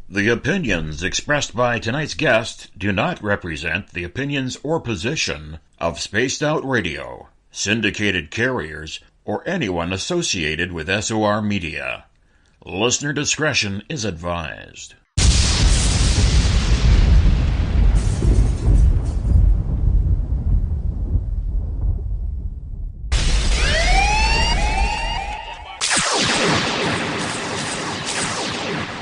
The opinions expressed by tonight's guest do not represent the opinions or position of Spaced Out Radio, syndicated carriers, or anyone associated with SOR Media. Listener discretion is advised.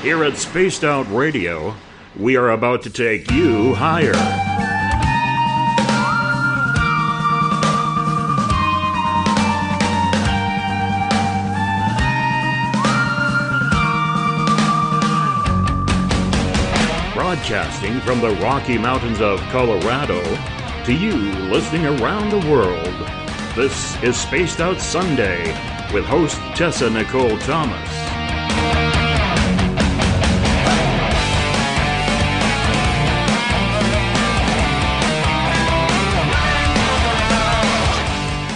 Here at Spaced Out Radio, we are about to take you higher. Broadcasting from the Rocky Mountains of Colorado to you listening around the world. This is Spaced Out Sunday with host Tessa N Thomas.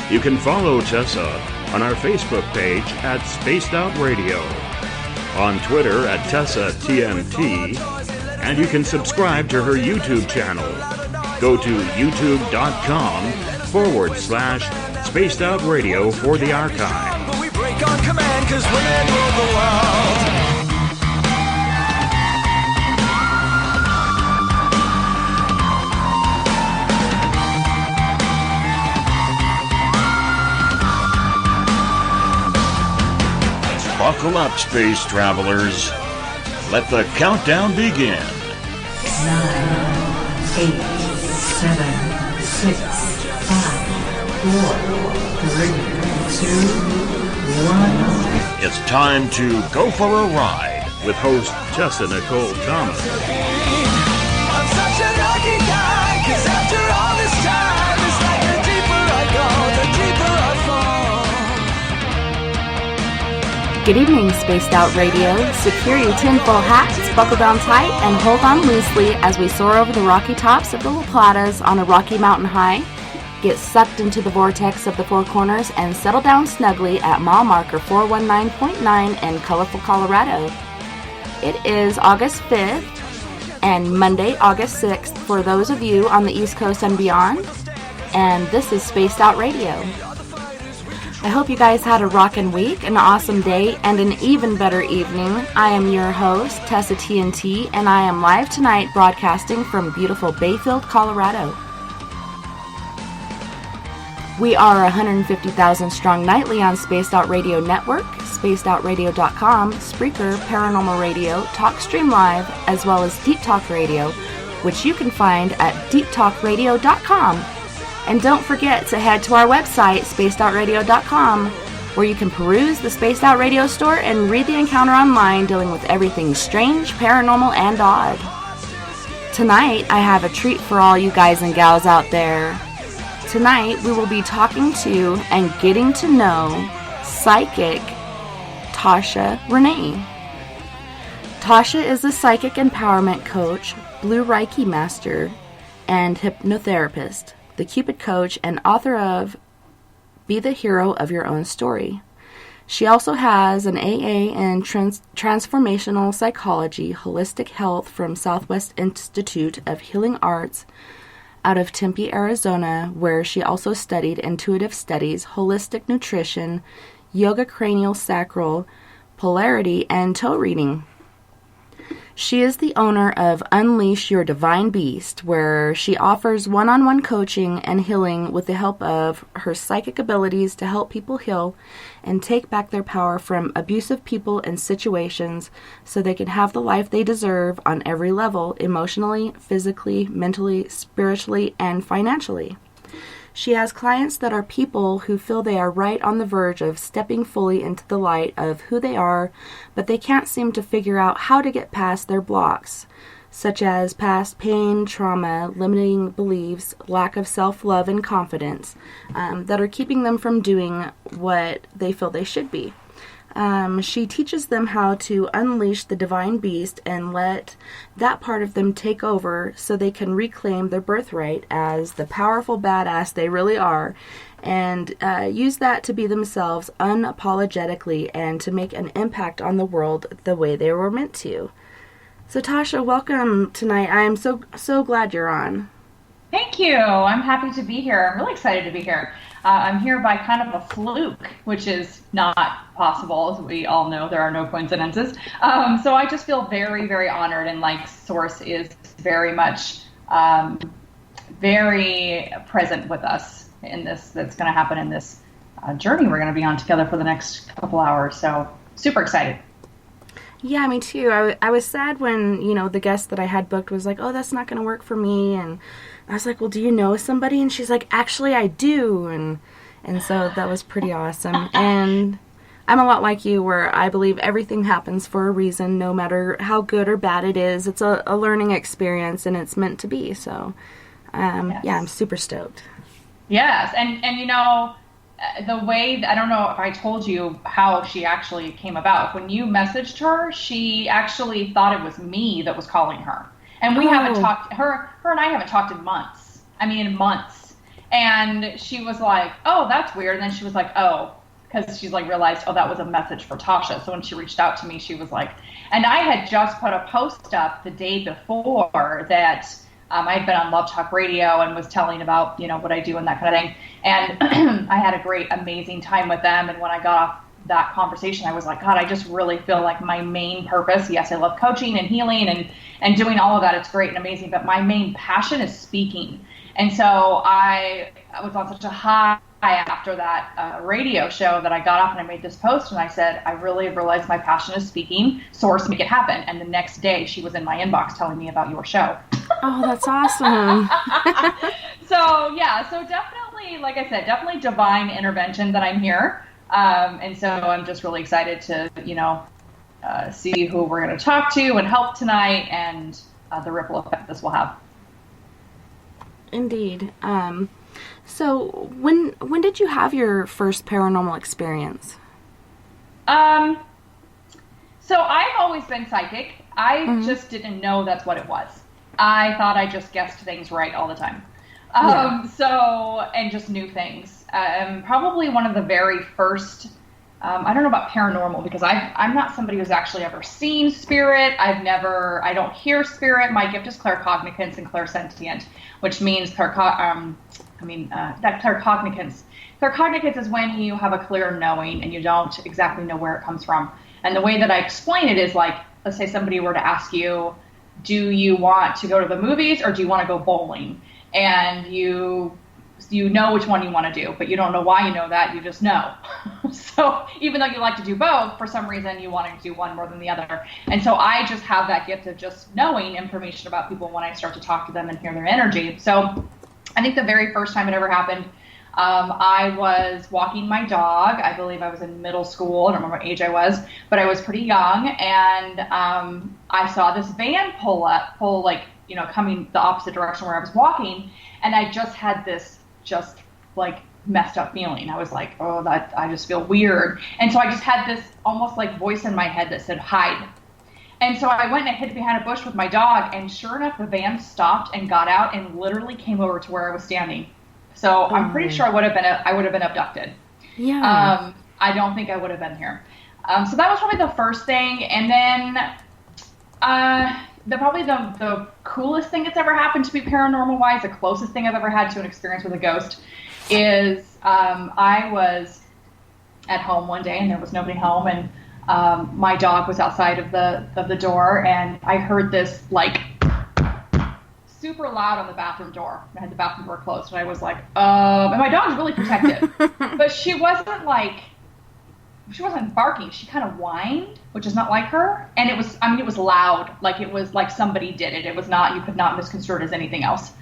You can follow Tessa on our Facebook page at Spaced Out Radio, on Twitter at Tessa TNT, and you can subscribe to her YouTube channel. Go to youtube.com/Spaced Out Radio for the archive. But we break on command 'cause women rule the world. Buckle up, space travelers. Let the countdown begin. 9, 8, 7, 6, 5, 4, 3, 2, 1. It's time to go for a ride with host Tessa N Thomas. I'm such a lucky guy, 'cause after all this time, it's like the deeper I go, the deeper I fall. Good evening, Spaced Out Radio. Secure your tinfoil hats, buckle down tight, and hold on loosely as we soar over the rocky tops of the La Platas on a rocky mountain high, get sucked into the vortex of the Four Corners, and settle down snugly at mile marker 419.9 in colorful Colorado. It is August 5th and Monday, August 6th for those of you on the East Coast and beyond, and this is Spaced Out Radio. I hope you guys had a rockin' week, an awesome day, and an even better evening. I am your host, Tessa TNT, and I am live tonight broadcasting from beautiful Bayfield, Colorado. We are 150,000 strong nightly on Spaced Out Radio Network, spacedoutradio.com, Spreaker, Paranormal Radio, TalkStream Live, as well as Deep Talk Radio, which you can find at deeptalkradio.com. And don't forget to head to our website, spacedoutradio.com, where you can peruse the Spaced Out Radio store and read the encounter online dealing with everything strange, paranormal, and odd. Tonight, I have a treat for all you guys and gals out there. Tonight, we will be talking to and getting to know psychic Tahsha Renee. Tasha is a psychic empowerment coach, blue Reiki master, and hypnotherapist, the Cupid Coach, and author of Be the Hero of Your Own Story. She also has an AA in Transformational Psychology, Holistic Health from Southwest Institute of Healing Arts out of Tempe, Arizona, where she also studied intuitive studies, holistic nutrition, yoga cranial sacral, polarity, and toe reading. She is the owner of Unleash Your Divine Beast, where she offers one-on-one coaching and healing with the help of her psychic abilities to help people heal and take back their power from abusive people and situations so they can have the life they deserve on every level, emotionally, physically, mentally, spiritually, and financially. She has clients that are people who feel they are right on the verge of stepping fully into the light of who they are, but they can't seem to figure out how to get past their blocks, such as past pain, trauma, limiting beliefs, lack of self-love and confidence, that are keeping them from doing what they feel they should be. She teaches them how to unleash the divine beast and let that part of them take over so they can reclaim their birthright as the powerful badass they really are, and use that to be themselves unapologetically and to make an impact on the world the way they were meant to. So Tasha, welcome tonight. I am so glad you're on. Thank you. I'm happy to be here. I'm really excited to be here. I'm here by kind of a fluke, which is not possible. As we all know, there are no coincidences. So I just feel very, very honored, and like Source is very much very present with us in this. That's going to happen in this journey we're going to be on together for the next couple hours. So super excited. Yeah, me too. I was sad when, the guest that I had booked was like, oh, that's not going to work for me. And I was like, well, do you know somebody? And she's like, actually, I do. And so that was pretty awesome. And I'm a lot like you, where I believe everything happens for a reason, no matter how good or bad it is. It's a learning experience, and it's meant to be. So, Yes. Yeah, I'm super stoked. Yes, and the way, I don't know if I told you how she actually came about. When you messaged her, she actually thought it was me that was calling her. And we haven't talked, her and I haven't talked in months. I mean, in months. And she was like, oh, that's weird. And then she was like, oh, because she's like realized, oh, that was a message for Tasha. So when she reached out to me, she was like, and I had just put a post up the day before that I had been on Love Talk Radio and was telling about, what I do and that kind of thing. And I had a great, amazing time with them. And when I got off that conversation, I was like, God, I just really feel like my main purpose, yes, I love coaching and healing and doing all of that. It's great and amazing. But my main passion is speaking. And so I was on such a high after that radio show that I got off and I made this post and I said, I really realized my passion is speaking. Source, make it happen. And the next day she was in my inbox telling me about your show. Oh, that's awesome. So definitely, like I said, definitely divine intervention that I'm here. And so I'm just really excited to, see who we're going to talk to and help tonight and the ripple effect this will have. Indeed. So when did you have your first paranormal experience? So I've always been psychic. I just didn't know that's what it was. I thought I just guessed things right all the time. And just knew things. Probably one of the very first, I don't know about paranormal because I'm not somebody who's actually ever seen spirit. I don't hear spirit. My gift is claircognizance and clairsentient, which means claircognizance. Claircognizance is when you have a clear knowing and you don't exactly know where it comes from. And the way that I explain it is like, let's say somebody were to ask you, do you want to go to the movies or do you want to go bowling? And you know which one you want to do, but you don't know why you know that, you just know. So even though you like to do both, for some reason you want to do one more than the other. And so I just have that gift of just knowing information about people when I start to talk to them and hear their energy. So I think the very first time it ever happened, I was walking my dog. I believe I was in middle school. I don't remember what age I was, but I was pretty young. And I saw this van pull coming the opposite direction where I was walking. And I just had this just like messed up feeling. I was like, oh, that I just feel weird. And so I just had this almost like voice in my head that said, hide. And so I went and hid behind a bush with my dog. And sure enough, the van stopped and got out and literally came over to where I was standing. So I'm pretty sure I would have been abducted. Yeah. I don't think I would have been here. So that was probably the first thing. And then the coolest thing that's ever happened to me paranormal wise, the closest thing I've ever had to an experience with a ghost is I was at home one day and there was nobody home and my dog was outside of the door and I heard this like super loud on the bathroom door. I had the bathroom door closed and I was like, and my dog's really protective, but she wasn't barking. She kind of whined, which is not like her. And it was loud. Like it was like somebody did it. It was not, you could not misconstrue it as anything else.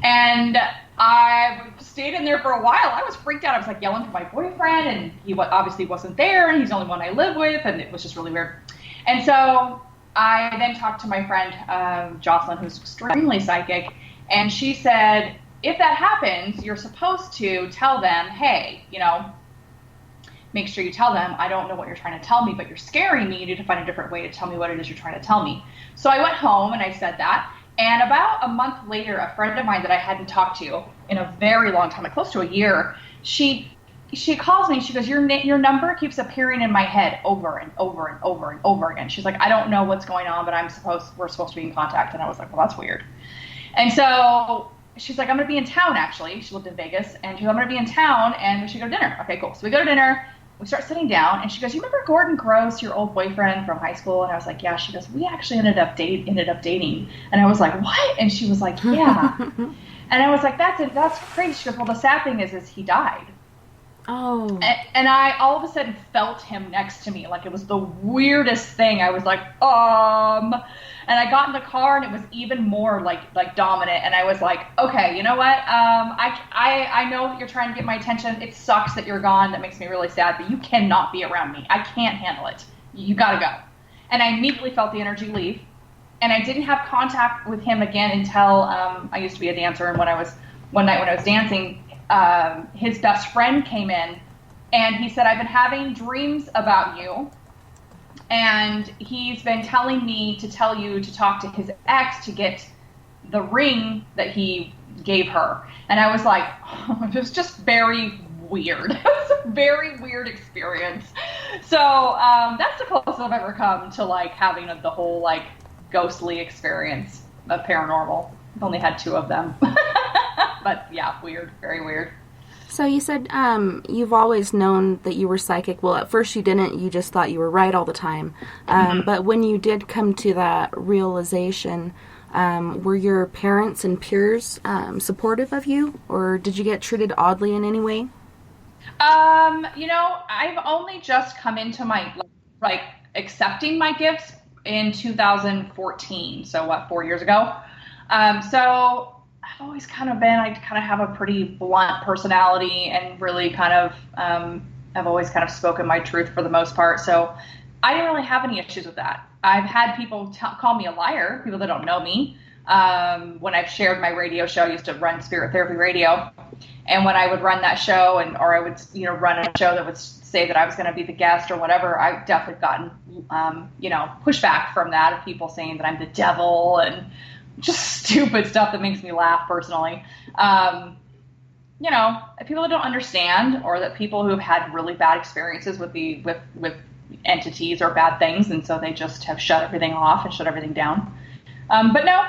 And I stayed in there for a while. I was freaked out. I was like yelling for my boyfriend and he obviously wasn't there and he's the only one I live with. And it was just really weird. And so I then talked to my friend, Jocelyn, who's extremely psychic. And she said, if that happens, you're supposed to tell them, hey, make sure you tell them, I don't know what you're trying to tell me, but you're scaring me. You need to find a different way to tell me what it is you're trying to tell me. So I went home and I said that. And about a month later, a friend of mine that I hadn't talked to in a very long time, like close to a year, she she calls me and she goes, your number keeps appearing in my head over and over and over and over again. She's like, I don't know what's going on, but we're supposed to be in contact. And I was like, well, that's weird. And so she's like, I'm going to be in town, actually. She lived in Vegas. And she's like, I'm going to be in town and we should go to dinner. Okay, cool. So we go to dinner. We start sitting down. And she goes, you remember Gordon Gross, your old boyfriend from high school? And I was like, yeah. She goes, we actually ended up dating. And I was like, what? And she was like, yeah. And I was like, that's crazy. She goes, well, the sad thing is he died. Oh. And I all of a sudden felt him next to me. Like, it was the weirdest thing. I was like, and I got in the car and it was even more like dominant. And I was like, okay, you know what? I know that you're trying to get my attention. It sucks that you're gone. That makes me really sad, but you cannot be around me. I can't handle it. You gotta go. And I immediately felt the energy leave. And I didn't have contact with him again until, I used to be a dancer. And one night when I was dancing, his best friend came in and he said, I've been having dreams about you. And he's been telling me to tell you to talk to his ex to get the ring that he gave her. And I was like, it was just very weird. It was a very weird experience. So that's the closest I've ever come to like having the whole like ghostly experience of paranormal. I've only had 2 of them. But yeah, weird, very weird. So you said you've always known that you were psychic. Well, at first you didn't. You just thought you were right all the time. But when you did come to that realization, were your parents and peers supportive of you? Or did you get treated oddly in any way? I've only just come into my, like accepting my gifts in 2014. So 4 years ago? So I've always kind of been, I kind of have a pretty blunt personality and really kind of, I've always kind of spoken my truth for the most part. So I didn't really have any issues with that. I've had people call me a liar, people that don't know me. When I've shared my radio show, I used to run Spirit Therapy Radio. And when I would run that show or I would, run a show that would say that I was going to be the guest or whatever, I've definitely gotten, pushback from that of people saying that I'm the devil and just stupid stuff that makes me laugh personally. People that don't understand or that people who have had really bad experiences with with entities or bad things. And so they just have shut everything off and shut everything down. But no,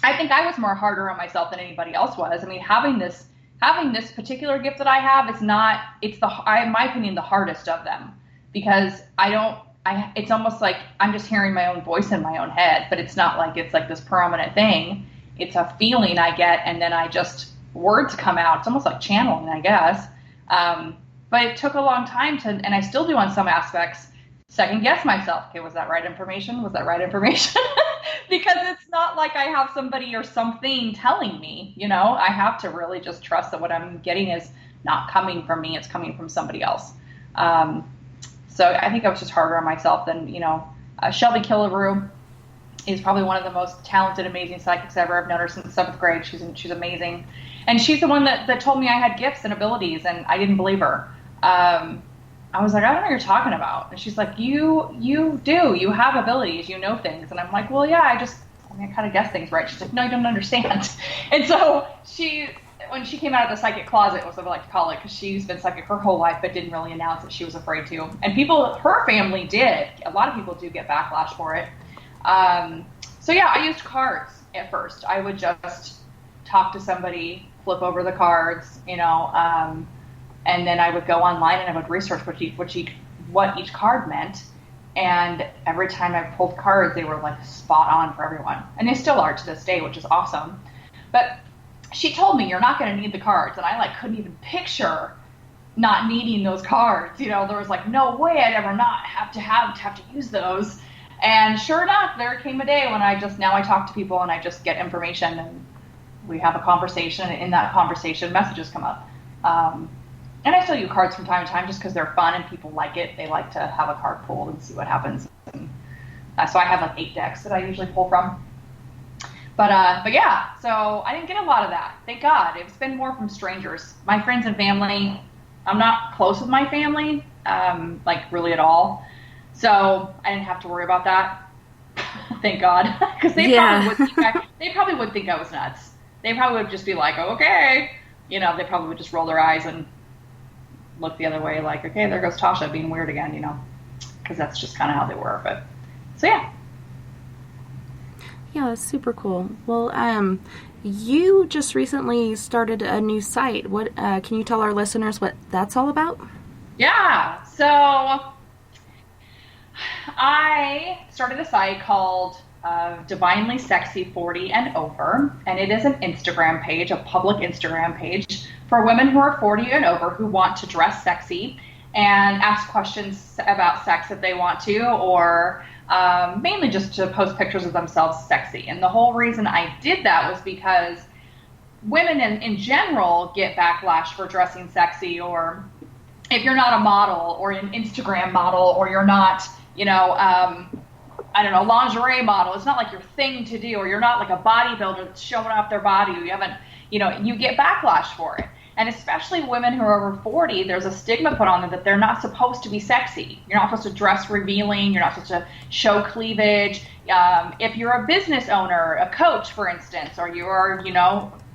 I think I was more harder on myself than anybody else was. I mean, having this particular gift that I have, in my opinion, the hardest of them because it's almost like I'm just hearing my own voice in my own head, but it's not like it's like this permanent thing. It's a feeling I get, and then words come out. It's almost like channeling, I guess. But it took a long time and I still do on some aspects, second guess myself. Okay, was that right information? Because it's not like I have somebody or something telling me, I have to really just trust that what I'm getting is not coming from me. It's coming from somebody else. So I think I was just harder on myself than, Shelby Killebrew is probably one of the most talented, amazing psychics ever. I've known her since 7th grade. She's amazing. And she's the one that told me I had gifts and abilities, and I didn't believe her. I was like, I don't know what you're talking about. And she's like, you do. You have abilities. You know things. And I'm like, well, yeah, I kind of guess things right. She's like, no, you don't understand. And so when she came out of the psychic closet, was what I like to call it, because she's been psychic her whole life, but didn't really announce that she was afraid to. And her family did. A lot of people do get backlash for it. So yeah, I used cards at first. I would just talk to somebody, flip over the cards, and then I would go online and I would research what each card meant. And every time I pulled cards, they were like spot on for everyone. And they still are to this day, which is awesome. But she told me, you're not going to need the cards. And I couldn't even picture not needing those cards. There was no way I'd ever not have to use those. And sure enough, there came a day when I talk to people and I just get information and we have a conversation. And in that conversation, messages come up. And I still use cards from time to time just because they're fun and people like it. They like to have a card pulled and see what happens. And, so I have 8 decks that I usually pull from. But yeah, so I didn't get a lot of that. Thank God. It's been more from strangers. My friends and family, I'm not close with my family, really at all. So I didn't have to worry about that. Thank God. Because they probably would think I was nuts. They probably would just be like, oh, okay. They probably would just roll their eyes and look the other way, like, okay, there goes Tasha being weird again, because that's just kind of how they were. But so yeah. Yeah, that's super cool. Well, you just recently started a new site. What can you tell our listeners what that's all about? Yeah, so I started a site called Divinely Sexy 40 and Over, and it is an Instagram page, a public Instagram page for women who are 40 and over who want to dress sexy and ask questions about sex if they want to, or mainly just to post pictures of themselves sexy. And the whole reason I did that was because women in general get backlash for dressing sexy, or if you're not a model or an Instagram model, or you're not, I don't know, lingerie model, it's not like your thing to do, or you're not like a bodybuilder that's showing off their body, you haven't, you get backlash for it. And especially women who are over 40, there's a stigma put on them that they're not supposed to be sexy. You're not supposed to dress revealing. You're not supposed to show cleavage. If you're a business owner, a coach, for instance, or you're,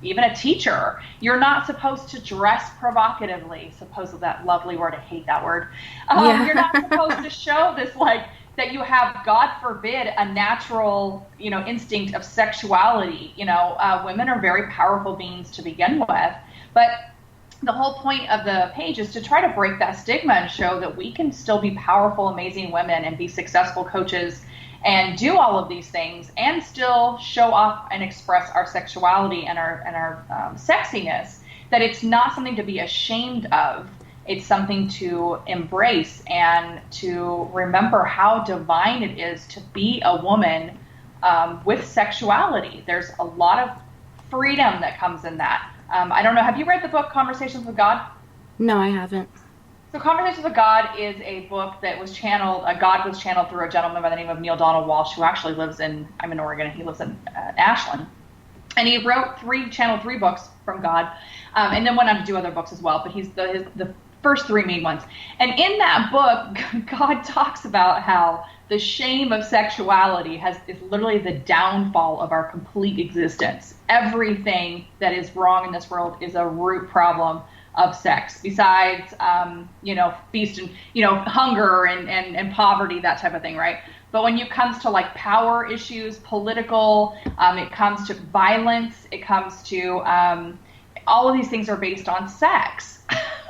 even a teacher, you're not supposed to dress provocatively. Supposedly, that lovely word, I hate that word. You're not supposed to show this, like, that you have, God forbid, a natural, instinct of sexuality. Women are very powerful beings to begin with. But the whole point of the page is to try to break that stigma and show that we can still be powerful, amazing women and be successful coaches and do all of these things and still show off and express our sexuality and our sexiness, that it's not something to be ashamed of. It's something to embrace and to remember how divine it is to be a woman with sexuality. There's a lot of freedom that comes in that. I don't know, have you read the book Conversations with God? No, I haven't. So Conversations with God is a book that was channeled, God was channeled through a gentleman by the name of Neil Donald Walsh, who actually lives I'm in Oregon, and he lives in Ashland. And he channeled three books from God, and then went on to do other books as well, but he's the first three main ones. And in that book, God talks about how the shame of sexuality is literally the downfall of our complete existence. Everything that is wrong in this world is a root problem of sex, besides, feast and, hunger and poverty, that type of thing, right? But when it comes to like power issues, political, it comes to violence, it comes to all of these things are based on sex,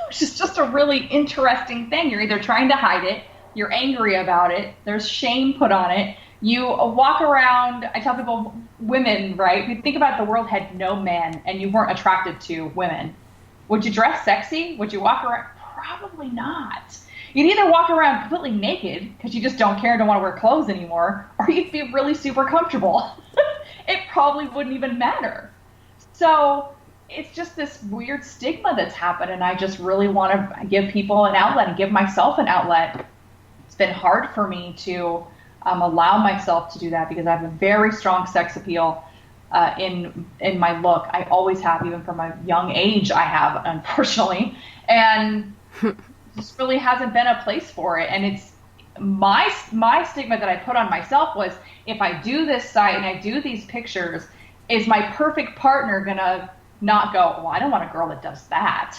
which is just a really interesting thing. You're either trying to hide it, you're angry about it, there's shame put on it. You walk around, I tell people, women, right? If you think about it, the world had no men and you weren't attracted to women. Would you dress sexy? Would you walk around? Probably not. You'd either walk around completely naked because you just don't care and don't want to wear clothes anymore, or you'd be really super comfortable. It probably wouldn't even matter. So it's just this weird stigma that's happened, and I just really want to give people an outlet and give myself an outlet. It's been hard for me to allow myself to do that because I have a very strong sex appeal in my look. I always have, even from a young age I have, unfortunately. And just really hasn't been a place for it. And it's my stigma that I put on myself was, if I do this site and I do these pictures, is my perfect partner going to not go, well, I don't want a girl that does that.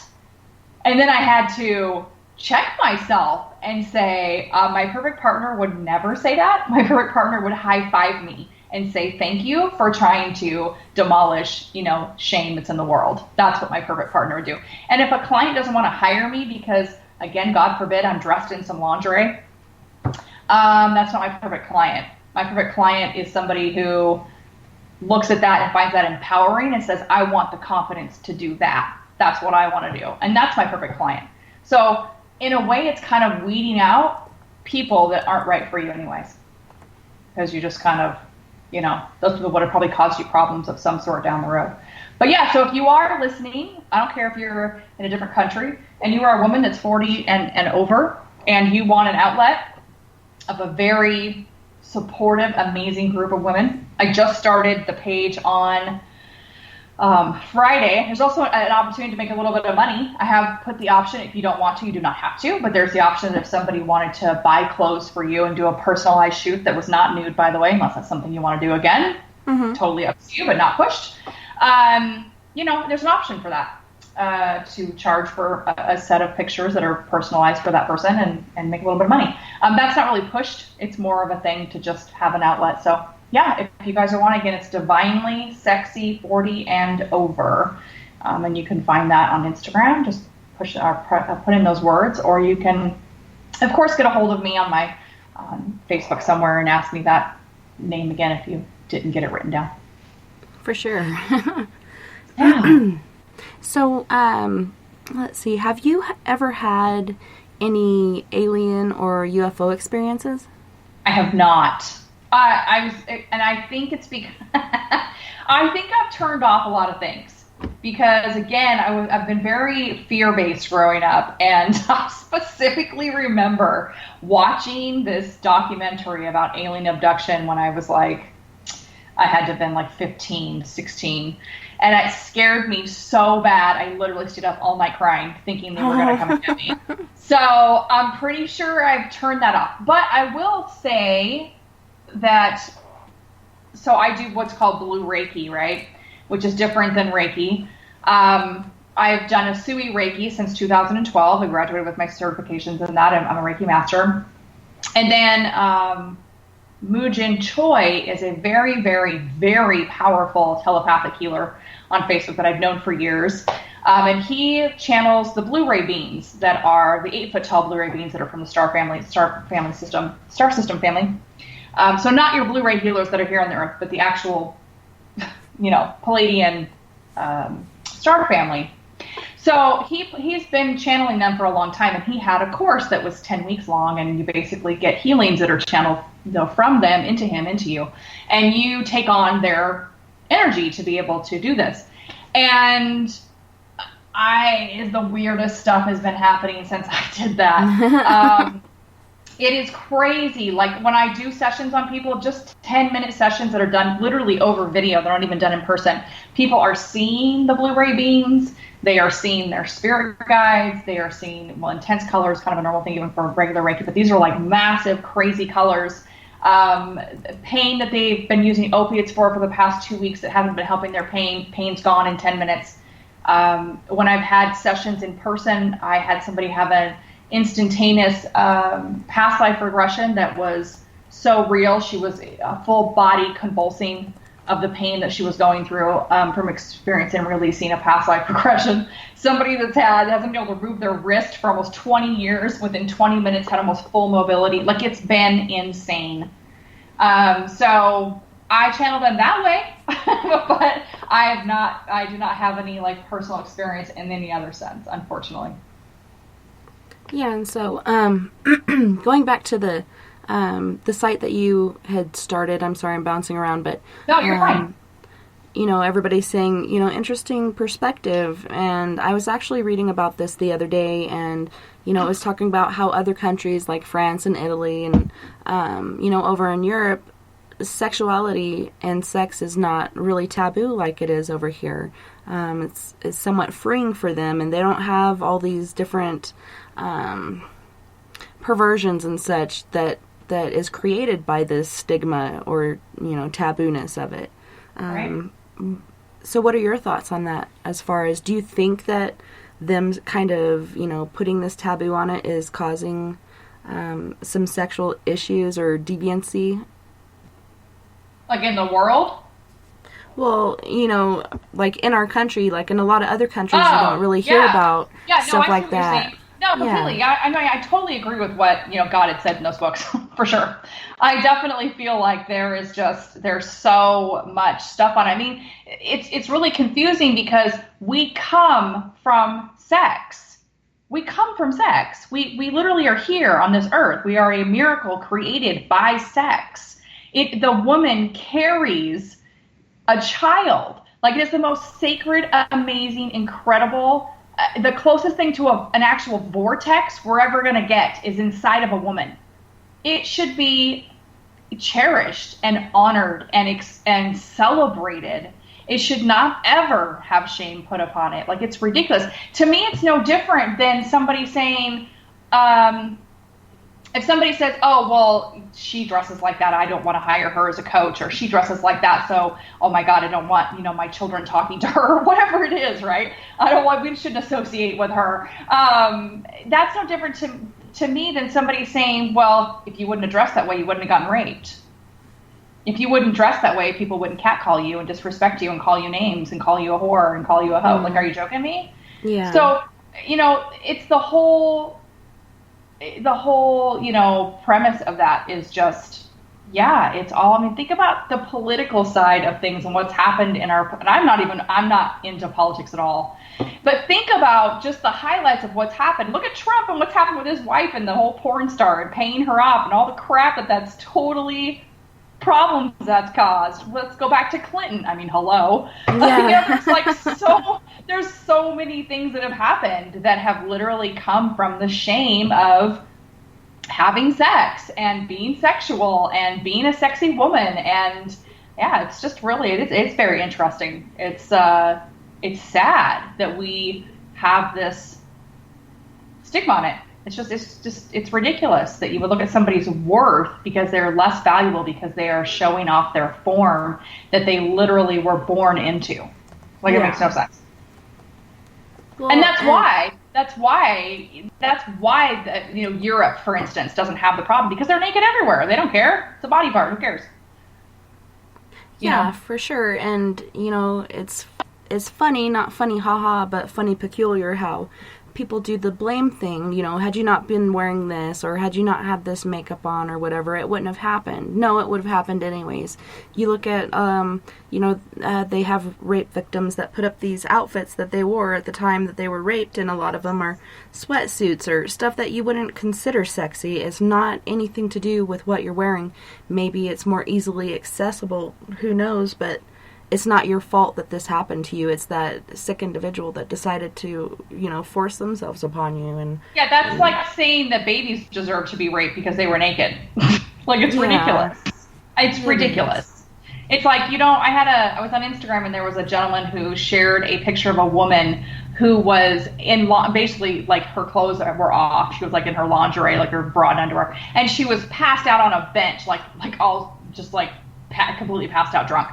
And then I had to check myself and say, my perfect partner would never say that. My perfect partner would high five me and say, thank you for trying to demolish, shame that's in the world. That's what my perfect partner would do. And if a client doesn't want to hire me because, again, God forbid, I'm dressed in some lingerie, that's not my perfect client. My perfect client is somebody who looks at that and finds that empowering and says, I want the confidence to do that. That's what I want to do. And that's my perfect client. So in a way, it's kind of weeding out people that aren't right for you anyways. Because you just kind of, those people would have probably caused you problems of some sort down the road. But yeah, so if you are listening, I don't care if you're in a different country, and you are a woman that's 40 and over, and you want an outlet of a very supportive, amazing group of women. I just started the page on Friday. There's also an opportunity to make a little bit of money. I have put the option, if you don't want to, you do not have to, but there's the option that if somebody wanted to buy clothes for you and do a personalized shoot that was not nude, by the way, unless that's something you want to do again, totally up to you, but not pushed. There's an option for that. to charge for a set of pictures that are personalized for that person and make a little bit of money. That's not really pushed. It's more of a thing to just have an outlet. So yeah, if you guys are wanting, again, it's Divinely Sexy 40 and Over. And you can find that on Instagram. Just put in those words, or you can, of course, get a hold of me on my Facebook somewhere and ask me that name again if you didn't get it written down. For sure. Yeah. So, let's see. Have you ever had any alien or UFO experiences? I have not. I think it's because I think I've turned off a lot of things because, again, I've been very fear-based growing up, and I specifically remember watching this documentary about alien abduction when I was I had to have been 15, 16. And it scared me so bad, I literally stayed up all night crying, thinking they were going to come and get me. So I'm pretty sure I've turned that off. But I will say that, so I do what's called blue Reiki, right? Which is different than Reiki. I've done a Sui Reiki since 2012. I graduated with my certifications in that. I'm a Reiki master. And then Mujin Choi is a very, very, very powerful telepathic healer on Facebook that I've known for years. And he channels the Blu-ray beings that are the 8-foot tall Blu-ray beings that are from the star system family. So not your Blu-ray healers that are here on the earth, but the actual, Palladian star family. So he's been channeling them for a long time, and he had a course that was 10 weeks long, and you basically get healings that are channeled from them into him, into you, and you take on their energy to be able to do this. And the weirdest stuff has been happening since I did that. It is crazy. Like when I do sessions on people, just 10-minute sessions that are done literally over video, they're not even done in person. People are seeing the Blu-ray beings. They are seeing their spirit guides. They are seeing, intense colors, kind of a normal thing even for regular Reiki, but these are massive, crazy colors. Pain that they've been using opiates for the past 2 weeks that haven't been helping their pain. Pain's gone in 10 minutes. When I've had sessions in person, I had somebody have an instantaneous past life regression that was so real. She was a full body convulsing of the pain that she was going through from experiencing and releasing a past life regression. Somebody hasn't been able to move their wrist for almost 20 years, within 20 minutes had almost full mobility. It's been insane. So I channel them that way, but I do not have any personal experience in any other sense, unfortunately. Yeah, and so going back to the site that you had started, I'm sorry I'm bouncing around, but no, you're fine. Everybody's saying, interesting perspective, and I was actually reading about this the other day, and, it was talking about how other countries like France and Italy and, over in Europe, sexuality and sex is not really taboo like it is over here. It's somewhat freeing for them, and they don't have all these different perversions and such that is created by this stigma or, tabooness of it. Right. So what are your thoughts on that as far as, do you think that them kind of, putting this taboo on it is causing some sexual issues or deviancy? In the world? Well, in our country, in a lot of other countries, you don't really hear about stuff like that. No, completely. Yeah. I totally agree with what, God had said in those books, for sure. I definitely feel like there's so much stuff on it. I mean, it's really confusing because we come from sex. We come from sex. We literally are here on this earth. We are a miracle created by sex. The woman carries a child. It is the most sacred, amazing, incredible. The closest thing to an actual vortex we're ever going to get is inside of a woman. It should be cherished and honored and celebrated. It should not ever have shame put upon it. It's ridiculous. To me, it's no different than somebody saying, if somebody says, oh, well, she dresses like that, I don't want to hire her as a coach, or she dresses like that, so, oh my God, I don't want, my children talking to her, or whatever it is, right? We shouldn't associate with her. That's no different to me than somebody saying, well, if you wouldn't have dressed that way, you wouldn't have gotten raped. If you wouldn't dress that way, people wouldn't catcall you and disrespect you and call you names and call you a whore and call you a hoe. Like, are you joking me? Yeah. So, it's the whole, premise of that is just, it's all, think about the political side of things and what's happened and I'm not into politics at all, but think about just the highlights of what's happened. Look at Trump and what's happened with his wife and the whole porn star and paying her off and all the crap that's totally problems that's caused. Let's go back to Clinton. I mean, hello. Yeah. There's so many things that have happened that have literally come from the shame of having sex and being sexual and being a sexy woman. And it's just really, it's very interesting. It's sad that we have this stigma on it. It's ridiculous that you would look at somebody's worth because they're less valuable because they are showing off their form that they literally were born into. It makes no sense. Well, and that's why Europe, for instance, doesn't have the problem because they're naked everywhere. They don't care. It's a body part. Who cares? For sure. And it's funny, not funny, haha, but funny, peculiar how people do the blame thing. Had you not been wearing this, or had you not had this makeup on, or whatever, it wouldn't have happened. No, it would have happened anyways. You look at, they have rape victims that put up these outfits that they wore at the time that they were raped, and a lot of them are sweatsuits or stuff that you wouldn't consider sexy. It's not anything to do with what you're wearing. Maybe it's more easily accessible, who knows, but it's not your fault that this happened to you. It's that sick individual that decided to, force themselves upon you. And that's like saying that babies deserve to be raped because they were naked. It's ridiculous. It's ridiculous. It's like, I was on Instagram and there was a gentleman who shared a picture of a woman who was in basically her clothes were off. She was in her lingerie, her bra and underwear, and she was passed out on a bench, completely passed out drunk.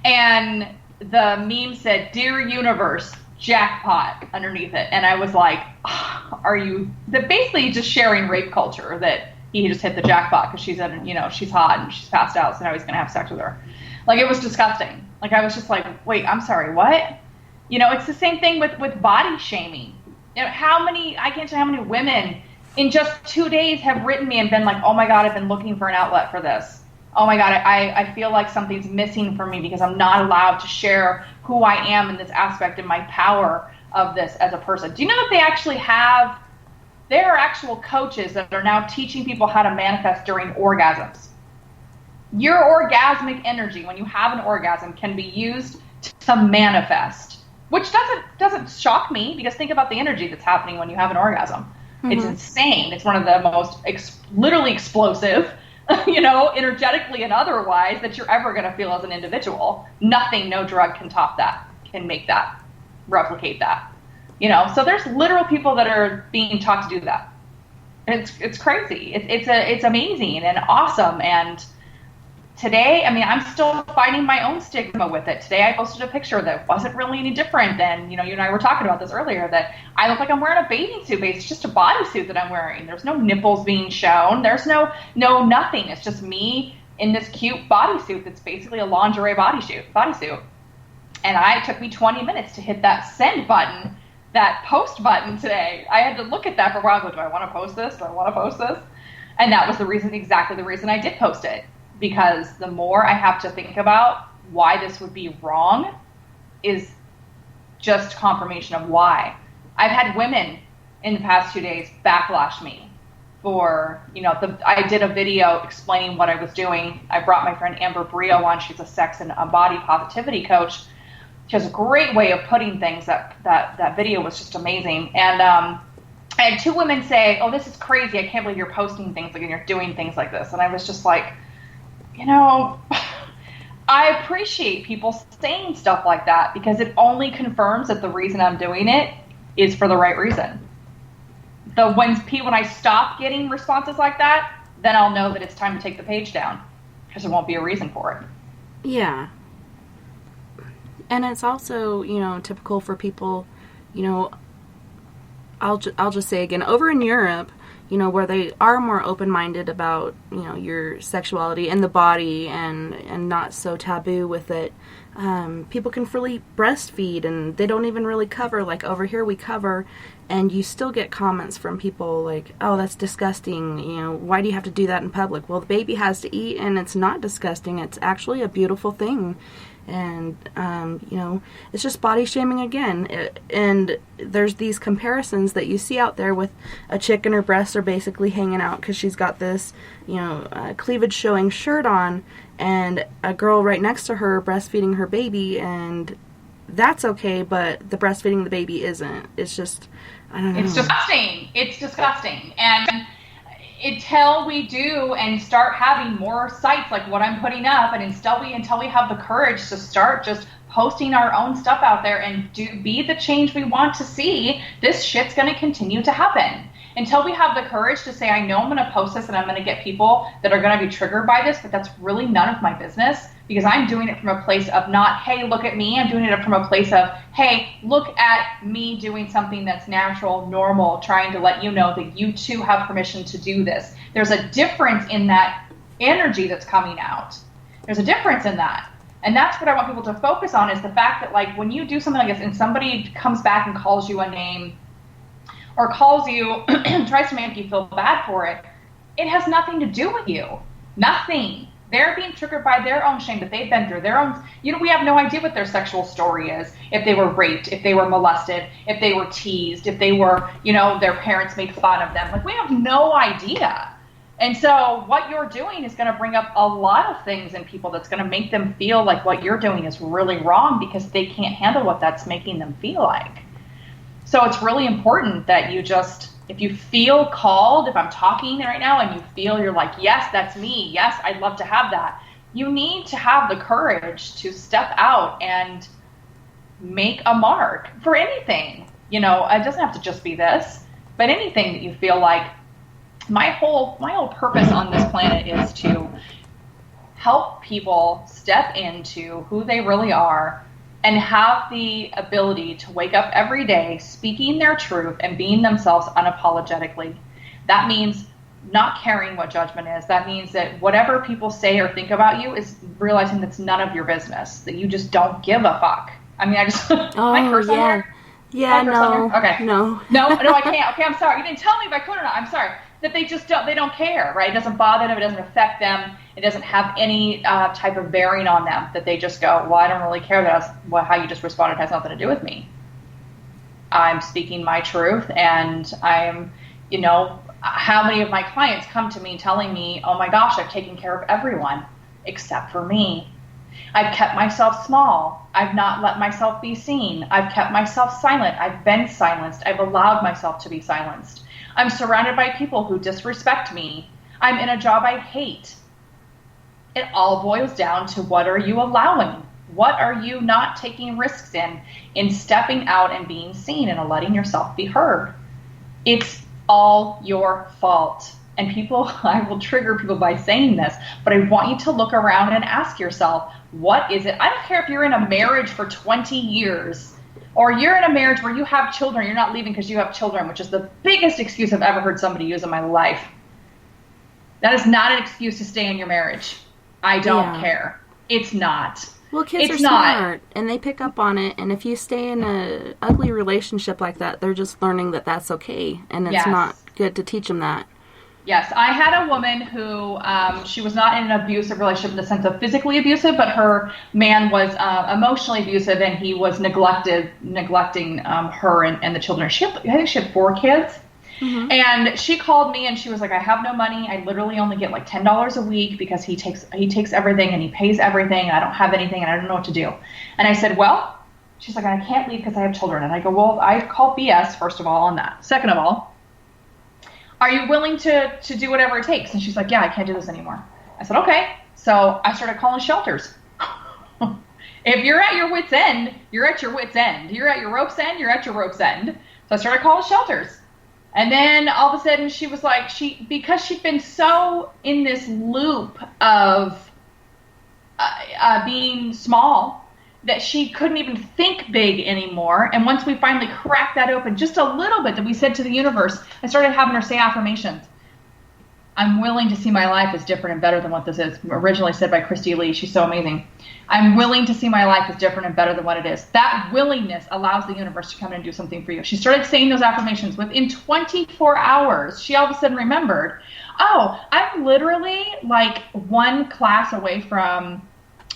And the meme said, "Dear Universe, jackpot," underneath it. And I was like, are you basically just sharing rape culture that he just hit the jackpot because she's she's hot and she's passed out, so now he's going to have sex with her. It was disgusting. I was just like, wait, I'm sorry, what? It's the same thing with body shaming. I can't tell how many women in just 2 days have written me and been like, oh my God, I've been looking for an outlet for this. Oh my God, I feel like something's missing for me because I'm not allowed to share who I am in this aspect and my power of this as a person. Do you know that there are actual coaches that are now teaching people how to manifest during orgasms? Your orgasmic energy, when you have an orgasm, can be used to manifest, which doesn't shock me because think about the energy that's happening when you have an orgasm. Mm-hmm. It's insane. It's one of the most literally explosive, energetically and otherwise, that you're ever going to feel as an individual. Nothing, no drug can top that, can make that, replicate that. So there's literal people that are being taught to do that. And it's crazy. It's amazing and awesome. And today, I'm still fighting my own stigma with it. Today I posted a picture that wasn't really any different than, you and I were talking about this earlier, that I look like I'm wearing a bathing suit, but it's just a bodysuit that I'm wearing. There's no nipples being shown. There's no nothing. It's just me in this cute bodysuit that's basically a lingerie bodysuit. And it took me 20 minutes to hit that send button, that post button today. I had to look at that for a while. I was like, do I want to post this? Do I want to post this? And that was exactly the reason I did post it. Because the more I have to think about why this would be wrong is just confirmation of why. I've had women in the past 2 days backlash me for, I did a video explaining what I was doing. I brought my friend Amber Brio on. She's a sex and a body positivity coach. She has a great way of putting things. That video was just amazing. And I had 2 women say, oh, this is crazy. I can't believe you're posting things and you're doing things like this. And I was just like, I appreciate people saying stuff like that because it only confirms that the reason I'm doing it is for the right reason. when I stop getting responses like that, then I'll know that it's time to take the page down, because there won't be a reason for it. Yeah. And it's also, typical for people, I'll just say again, over in Europe, where they are more open-minded about, your sexuality and the body and not so taboo with it, people can freely breastfeed, and they don't even really cover. Like, over here we cover, and you still get comments from people like, oh, that's disgusting, why do you have to do that in public? Well, the baby has to eat, and it's not disgusting. It's actually a beautiful thing. And, it's just body shaming again. And there's these comparisons that you see out there with a chick and her breasts are basically hanging out because she's got this, cleavage showing shirt on, and a girl right next to her breastfeeding her baby, and that's okay, but the breastfeeding the baby isn't. It's just, I don't know. It's disgusting. It's disgusting. And until we do and start having more sites like what I'm putting up, and until we have the courage to start just posting our own stuff out there and be the change we want to see, this shit's going to continue to happen. Until we have the courage to say, I know I'm going to post this and I'm going to get people that are going to be triggered by this, but that's really none of my business, because I'm doing it from a place of not, hey, look at me. I'm doing it from a place of, hey, look at me doing something that's natural, normal, trying to let you know that you too have permission to do this. There's a difference in that energy that's coming out. There's a difference in that. And that's what I want people to focus on, is the fact that, like, when you do something like this and somebody comes back and calls you a name or calls you, tries to make you feel bad for it, it has nothing to do with you. Nothing. They're being triggered by their own shame that they've been through, their own, we have no idea what their sexual story is. If they were raped, if they were molested, if they were teased, if they were, their parents made fun of them. Like, we have no idea. And so what you're doing is going to bring up a lot of things in people that's going to make them feel like what you're doing is really wrong, because they can't handle what that's making them feel like. So it's really important that you just, if you feel called, if I'm talking right now and you feel you're like, yes, that's me. Yes, I'd love to have that. You need to have the courage to step out and make a mark for anything. It doesn't have to just be this, but anything that you feel like. My whole purpose on this planet is to help people step into who they really are and have the ability to wake up every day speaking their truth and being themselves unapologetically. That means not caring what judgment is. That means that whatever people say or think about you is realizing that's none of your business, that you just don't give a fuck. I mean, I just, I curse on here? Yeah, no. Okay. No, I can't. Okay, I'm sorry. You didn't tell me if I could or not. I'm sorry. That they just don't care, right? It doesn't bother them. It doesn't affect them. It doesn't have any type of bearing on them, that they just go, well, I don't really care. How you just responded has nothing to do with me. I'm speaking my truth, and I'm, how many of my clients come to me telling me, oh my gosh, I've taken care of everyone except for me. I've kept myself small. I've not let myself be seen. I've kept myself silent. I've been silenced. I've allowed myself to be silenced. I'm surrounded by people who disrespect me. I'm in a job I hate. It all boils down to, what are you allowing? What are you not taking risks in stepping out and being seen and letting yourself be heard? It's all your fault. And I will trigger people by saying this, but I want you to look around and ask yourself, what is it? I don't care if you're in a marriage for 20 years, or you're in a marriage where you have children, you're not leaving because you have children, which is the biggest excuse I've ever heard somebody use in my life. That is not an excuse to stay in your marriage. I don't care. It's not. Well, kids are smart, and they pick up on it, and if you stay in a ugly relationship like that, they're just learning that that's okay, and it's not good to teach them that. Yes, I had a woman who, she was not in an abusive relationship in the sense of physically abusive, but her man was emotionally abusive, and he was neglecting her and the children. I think she had 4 kids. Mm-hmm. And she called me and she was like, I have no money. I literally only get like $10 a week because he takes everything and he pays everything, and I don't have anything and I don't know what to do. And I said, well, she's like, I can't leave because I have children. And I go, well, I call BS, first of all, on that. Second of all, are you willing to do whatever it takes? And she's like, yeah, I can't do this anymore. I said, okay. So I started calling shelters. If you're at your wit's end, you're at your wit's end. You're at your rope's end, you're at your rope's end. So I started calling shelters. And then all of a sudden she was like, because she'd been so in this loop of being small that she couldn't even think big anymore. And once we finally cracked that open just a little bit, that we said to the universe, I started having her say affirmations. I'm willing to see my life as different and better than what this is. Originally said by Christy Lee. She's so amazing. I'm willing to see my life as different and better than what it is. That willingness allows the universe to come in and do something for you. She started saying those affirmations. Within 24 hours, she all of a sudden remembered, oh, I'm literally like one class away from,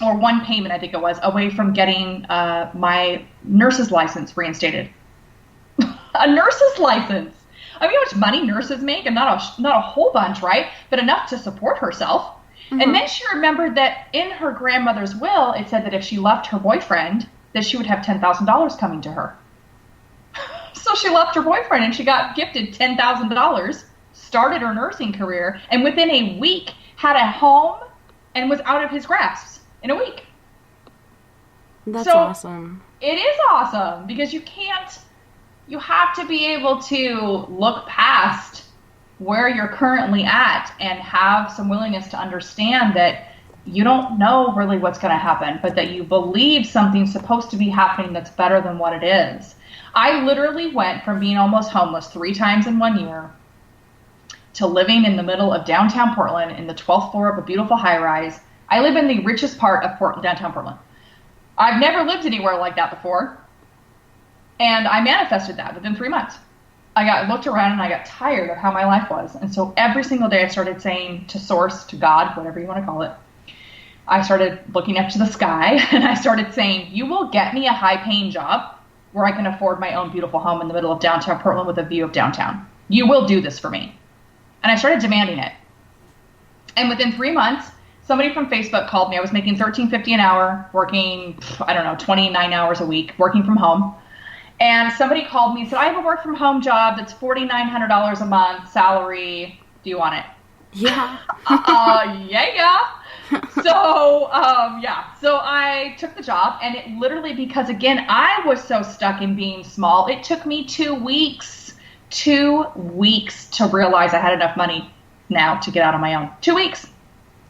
or one payment, I think it was, away from getting my nurse's license reinstated. A nurse's license. I mean, how much money nurses make, and not a whole bunch, right? But enough to support herself. Mm-hmm. And then she remembered that in her grandmother's will, it said that if she left her boyfriend, that she would have $10,000 coming to her. So she left her boyfriend, and she got gifted $10,000, started her nursing career, and within a week had a home and was out of his grasp in a week. That's awesome. It is awesome, because you have to be able to look past where you're currently at and have some willingness to understand that you don't know really what's going to happen, but that you believe something's supposed to be happening that's better than what it is. I literally went from being almost homeless 3 times in 1 year to living in the middle of downtown Portland in the 12th floor of a beautiful high-rise. I live in the richest part of downtown Portland. I've never lived anywhere like that before. And I manifested that within 3 months. I looked around and I got tired of how my life was. And so every single day I started saying to Source, to God, whatever you want to call it, I started looking up to the sky and I started saying, you will get me a high-paying job where I can afford my own beautiful home in the middle of downtown Portland with a view of downtown. You will do this for me. And I started demanding it. And within 3 months, somebody from Facebook called me. I was making $13.50 an hour, working, 29 hours a week, working from home. And somebody called me and said, I have a work from home job that's $4,900 a month, salary. Do you want it? Yeah. Yeah. So I took the job, and it literally, because again, I was so stuck in being small, it took me 2 weeks to realize I had enough money now to get out on my own. 2 weeks.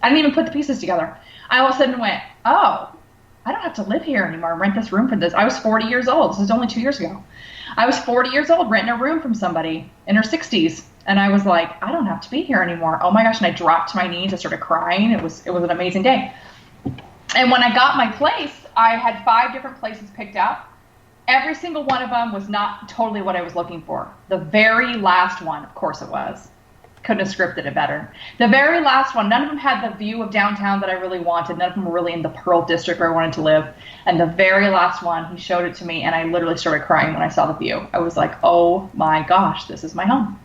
I didn't even put the pieces together. I all of a sudden went, oh, I don't have to live here anymore, rent this room for this. I was 40 years old. This was only 2 years ago. I was 40 years old renting a room from somebody in her 60s. And I was like, I don't have to be here anymore. Oh my gosh. And I dropped to my knees. I started crying. It was an amazing day. And when I got my place, I had 5 different places picked out. Every single one of them was not totally what I was looking for. The very last one, of course it was. Couldn't have scripted it better. The very last one, none of them had the view of downtown that I really wanted. None of them were really in the Pearl District where I wanted to live. And the very last one, he showed it to me, and I literally started crying when I saw the view. I was like, oh my gosh, this is my home.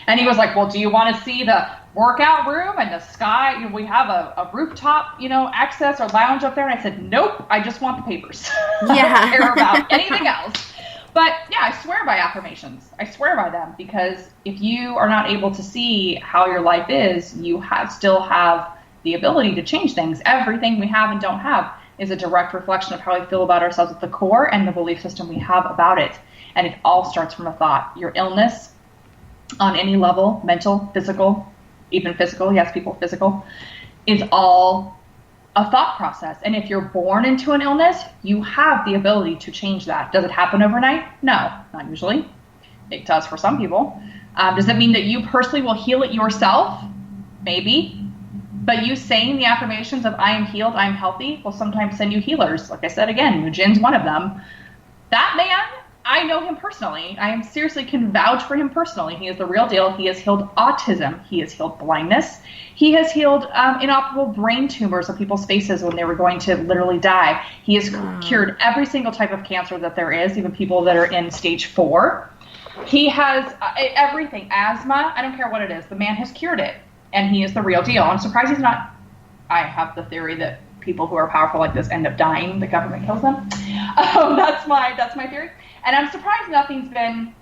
And he was like, well, do you want to see the workout room and the sky? We have a rooftop, access or lounge up there. And I said, nope, I just want the papers. Yeah. I don't care about anything else. But yeah, I swear by affirmations. I swear by them, because if you are not able to see how your life is, you still have the ability to change things. Everything we have and don't have is a direct reflection of how we feel about ourselves at the core and the belief system we have about it. And it all starts from a thought. Your illness on any level, mental, physical, even physical, yes, people physical, is all a thought process. And if you're born into an illness, you have the ability to change that. Does it happen overnight? No, not usually. It does for some people. Does it mean that you personally will heal it yourself? Maybe. But you saying the affirmations of I am healed, I am healthy, will sometimes send you healers. Like I said, again, Mujin's one of them. That man, I know him personally. I am seriously can vouch for him personally. He is the real deal. He has healed autism. He has healed blindness. He has healed inoperable brain tumors on people's faces when they were going to literally die. He has cured every single type of cancer that there is, even people that are in stage 4. He has everything. Asthma, I don't care what it is. The man has cured it, and he is the real deal. I'm surprised he's not. I have the theory that people who are powerful like this end up dying. The government kills them. That's my theory. And I'm surprised nothing's been.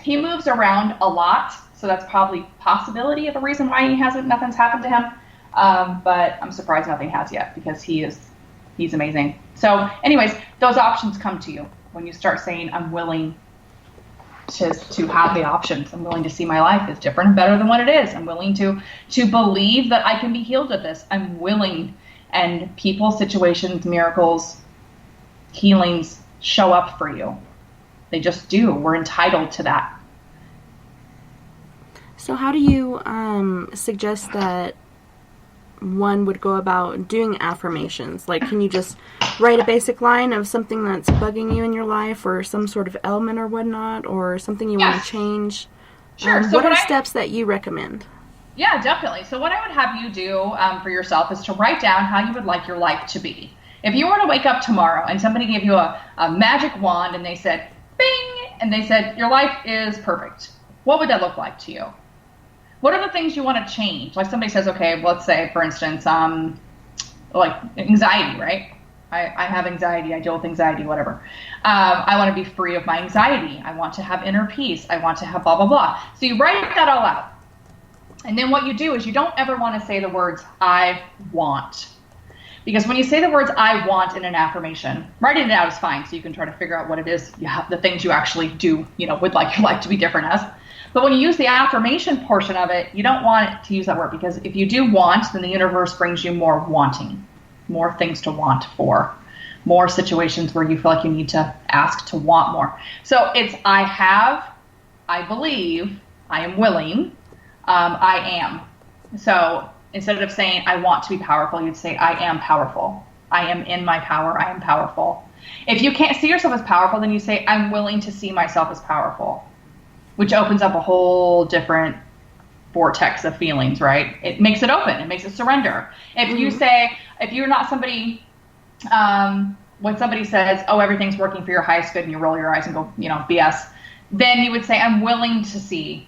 He moves around a lot, so that's probably possibility of a reason why nothing's happened to him. But I'm surprised nothing has yet, because he's amazing. So anyways, those options come to you when you start saying, I'm willing to have the options. I'm willing to see my life as different and better than what it is. I'm willing to believe that I can be healed of this. I'm willing, and people, situations, miracles, healings show up for you. They just do. We're entitled to that. So how do you suggest that one would go about doing affirmations? Like, can you just write a basic line of something that's bugging you in your life, or some sort of ailment or whatnot, or something you want to change? Sure. So what are steps that you recommend? Yeah, definitely. So what I would have you do for yourself is to write down how you would like your life to be. If you were to wake up tomorrow and somebody gave you a magic wand and they said, bing, and they said, your life is perfect, what would that look like to you? What are the things you want to change? Like somebody says, okay, let's say, for instance, like anxiety, right? I have anxiety. I deal with anxiety, whatever. I want to be free of my anxiety. I want to have inner peace. I want to have blah, blah, blah. So you write that all out. And then what you do is you don't ever want to say the words, I want. Because when you say the words I want in an affirmation, writing it out is fine, so you can try to figure out what it is, the things you actually do, would like your life to be different as. But when you use the affirmation portion of it, you don't want it to use that word, because if you do want, then the universe brings you more wanting, more things to want for, more situations where you feel like you need to ask to want more. So it's I have, I believe, I am willing, I am. So instead of saying, I want to be powerful, you'd say, I am powerful. I am in my power. I am powerful. If you can't see yourself as powerful, then you say, I'm willing to see myself as powerful, which opens up a whole different vortex of feelings, right? It makes it open. It makes it surrender. If you say, if you're not somebody, when somebody says, oh, everything's working for your highest good, and you roll your eyes and go, BS, then you would say, I'm willing to see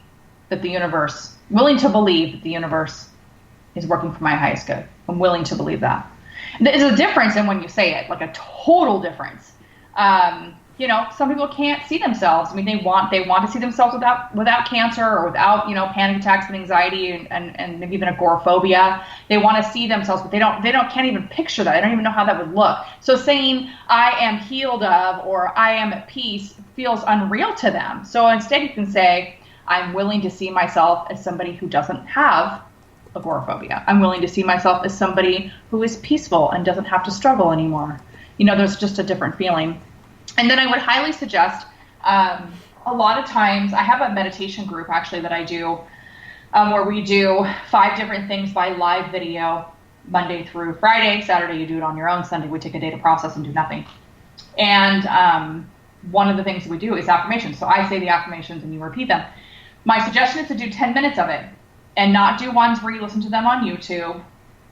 that the universe, willing to believe that the universe is working for my highest good. I'm willing to believe that. There's a difference in when you say it, like a total difference. Some people can't see themselves. I mean, they want to see themselves without cancer, or without, panic attacks and anxiety and maybe even agoraphobia. They want to see themselves, but they can't even picture that. They don't even know how that would look. So saying I am healed of, or I am at peace, feels unreal to them. So instead you can say, I'm willing to see myself as somebody who doesn't have agoraphobia. I'm willing to see myself as somebody who is peaceful and doesn't have to struggle anymore. There's just a different feeling. And then I would highly suggest, a lot of times, I have a meditation group actually that I do, where we do 5 different things by live video, Monday through Friday. Saturday you do it on your own. Sunday we take a day to process and do nothing. And one of the things we do is affirmations. So I say the affirmations and you repeat them. My suggestion is to do 10 minutes of it, and not do ones where you listen to them on YouTube.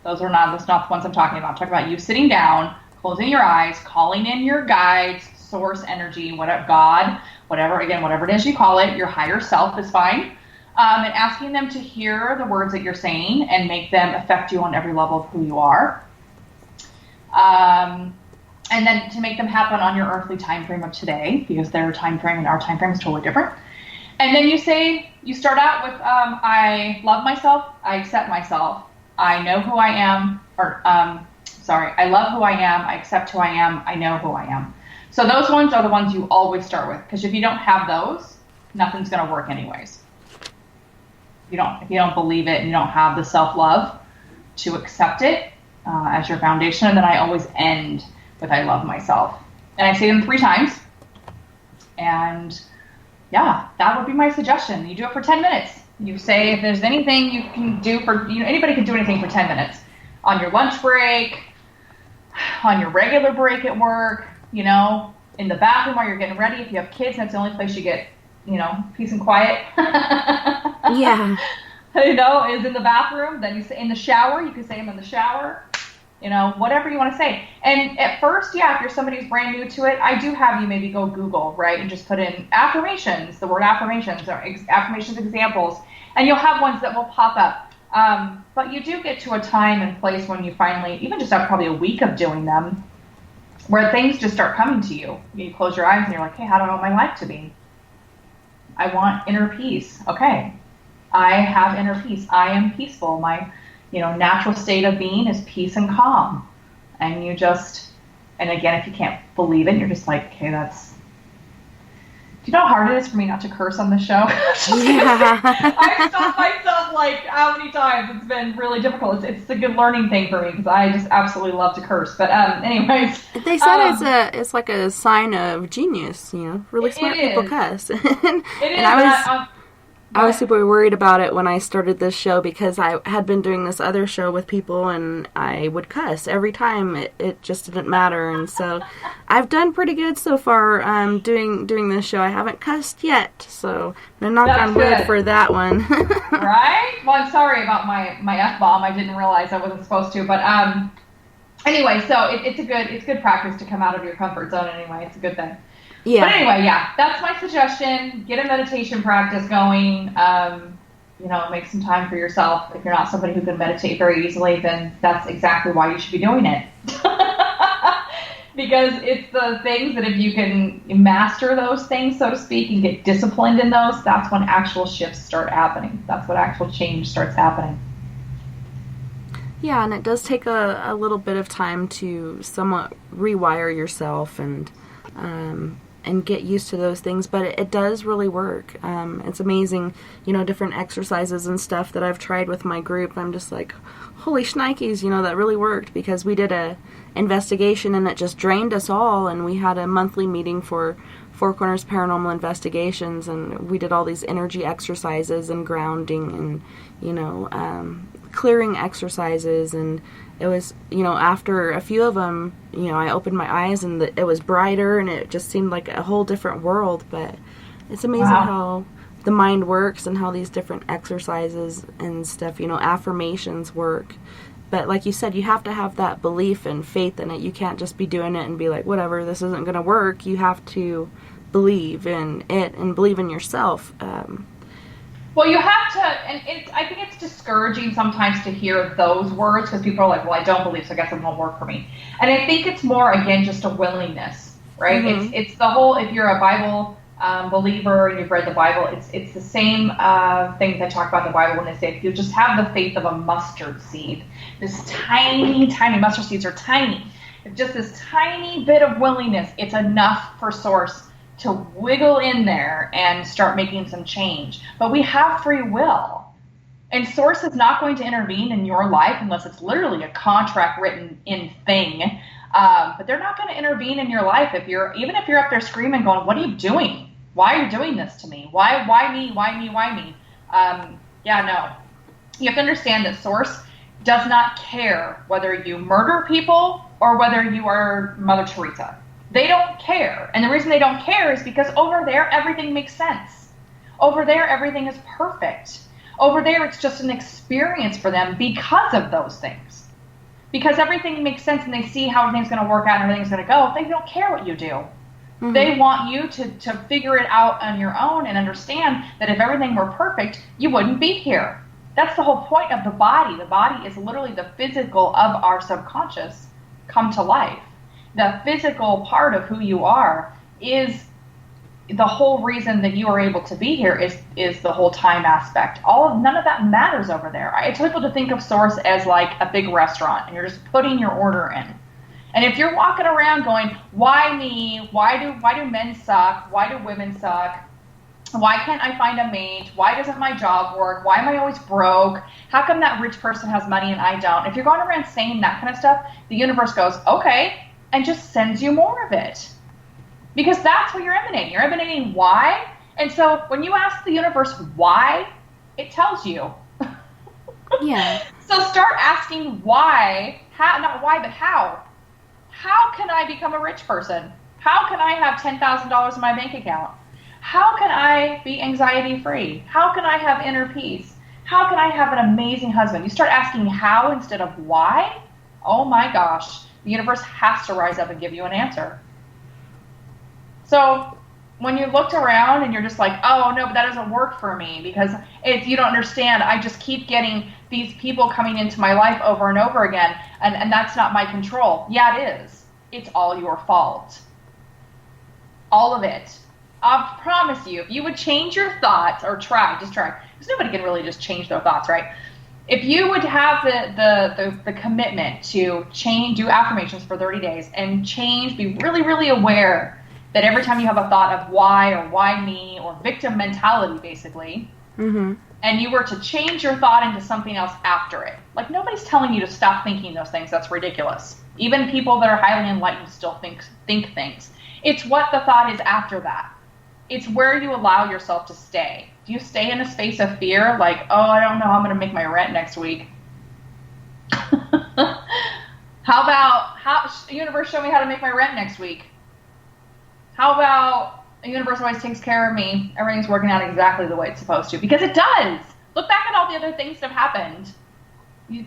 That's not the ones I'm talking about. I'm talking about you sitting down, closing your eyes, calling in your guides, source energy, whatever, God, whatever it is you call it, your higher self is fine, and asking them to hear the words that you're saying and make them affect you on every level of who you are. And then to make them happen on your earthly time frame of today, because their time frame and our time frame is totally different. And then you start out with, I love myself, I accept myself, I know who I am, I love who I am, I accept who I am, I know who I am. So those ones are the ones you always start with, because if you don't have those, nothing's going to work anyways. If you don't believe it and you don't have the self-love to accept it as your foundation, and then I always end with I love myself. And I say them 3 times, and yeah, that would be my suggestion. You do it for 10 minutes. You say if there's anything you can do for, anybody can do anything for 10 minutes. On your lunch break, on your regular break at work, in the bathroom while you're getting ready. If you have kids, that's the only place you get, peace and quiet. Yeah. Is in the bathroom. Then you say in the shower, you can say them in the shower. Whatever you want to say. And at first, if you're somebody who's brand new to it, I do have you maybe go Google, right, and just put in affirmations, the word affirmations, or affirmations examples, and you'll have ones that will pop up. But you do get to a time and place when you finally, even just after probably a week of doing them, where things just start coming to you. You close your eyes and you're like, hey, how do I want my life to be? I want inner peace. Okay. I have inner peace. I am peaceful. My natural state of being is peace and calm. And and again, if you can't believe it, you're just like, okay, you know how hard it is for me not to curse on the show? Yeah. I've stopped myself like how many times. It's been really difficult. It's a good learning thing for me because I just absolutely love to curse. But anyways. They said it's like a sign of genius, you know. Really smart people cuss. It is. And I was super worried about it when I started this show because I had been doing this other show with people and I would cuss every time. It just didn't matter. And so I've done pretty good so far doing this show. I haven't cussed yet, so I'm knock on wood for that one. Right? Well, I'm sorry about my F-bomb. I didn't realize I wasn't supposed to. But anyway, so it's good practice to come out of your comfort zone anyway. It's a good thing. Yeah. But anyway, yeah, that's my suggestion. Get a meditation practice going. Make some time for yourself. If you're not somebody who can meditate very easily, then that's exactly why you should be doing it. Because it's the things that if you can master those things, so to speak, and get disciplined in those, that's when actual shifts start happening. That's when actual change starts happening. Yeah, and it does take a little bit of time to somewhat rewire yourself and get used to those things, but it does really work. It's amazing, different exercises and stuff that I've tried with my group. I'm just like, holy shnikes, that really worked, because we did a investigation and it just drained us all, and we had a monthly meeting for Four Corners Paranormal Investigations, and we did all these energy exercises and grounding and, clearing exercises, and it was, after a few of them, I opened my eyes and it was brighter and it just seemed like a whole different world. But it's amazing how the mind works and how these different exercises and stuff, affirmations work. But like you said, you have to have that belief and faith in it. You can't just be doing it and be like, whatever, this isn't going to work. You have to believe in it and believe in yourself. Well, you have to, and I think it's discouraging sometimes to hear those words, because people are like, well, I don't believe, so I guess it won't work for me. And I think it's more, again, just a willingness, right? Mm-hmm. It's the whole, if you're a Bible believer and you've read the Bible, it's the same thing they talk about in the Bible when they say, if you just have the faith of a mustard seed, this tiny, tiny, mustard seeds are tiny. If just this tiny bit of willingness, it's enough for Source to wiggle in there and start making some change. But we have free will. And Source is not going to intervene in your life unless it's literally a contract written in thing. But they're not going to intervene in your life even if you're up there screaming, going, what are you doing? Why are you doing this to me? Why me? Why me? Why me? No. You have to understand that Source does not care whether you murder people or whether you are Mother Teresa. They don't care. And the reason they don't care is because over there, everything makes sense. Over there, everything is perfect. Over there, it's just an experience for them because of those things. Because everything makes sense and they see how everything's going to work out and everything's going to go. They don't care what you do. Mm-hmm. They want you to figure it out on your own and understand that if everything were perfect, you wouldn't be here. That's the whole point of the body. The body is literally the physical of our subconscious come to life. The physical part of who you are is the whole reason that you are able to be here is the whole time aspect. None of that matters over there. I tell people to think of Source as like a big restaurant, and you're just putting your order in. And if you're walking around going, why me? Why do men suck? Why do women suck? Why can't I find a mate? Why doesn't my job work? Why am I always broke? How come that rich person has money and I don't? If you're going around saying that kind of stuff, the universe goes, okay, and just sends you more of it. Because that's what you're emanating. You're emanating why. And so when you ask the universe why, it tells you. Yeah. So start asking why, how, not why, but how. How can I become a rich person? How can I have $10,000 in my bank account? How can I be anxiety free? How can I have inner peace? How can I have an amazing husband? You start asking how instead of why. Oh my gosh. The universe has to rise up and give you an answer. So when you looked around and you're just like, oh, no, but that doesn't work for me because if you don't understand, I just keep getting these people coming into my life over and over again, and that's not my control. Yeah, it is. It's all your fault. All of it. I promise you, if you would change your thoughts or try, because nobody can really just change their thoughts, right? If you would have the commitment to change, do affirmations for 30 days and change, be really, really aware that every time you have a thought of why or why me or victim mentality, basically, and you were to change your thought into something else after it, like nobody's telling you to stop thinking those things. That's ridiculous. Even people that are highly enlightened still think things. It's what the thought is after that. It's where you allow yourself to stay. Do you stay in a space of fear, like, oh, I don't know how I'm going to make my rent next week? How universe, show me how to make my rent next week? How about the universe always takes care of me? Everything's working out exactly the way it's supposed to. Because it does. Look back at all the other things that have happened.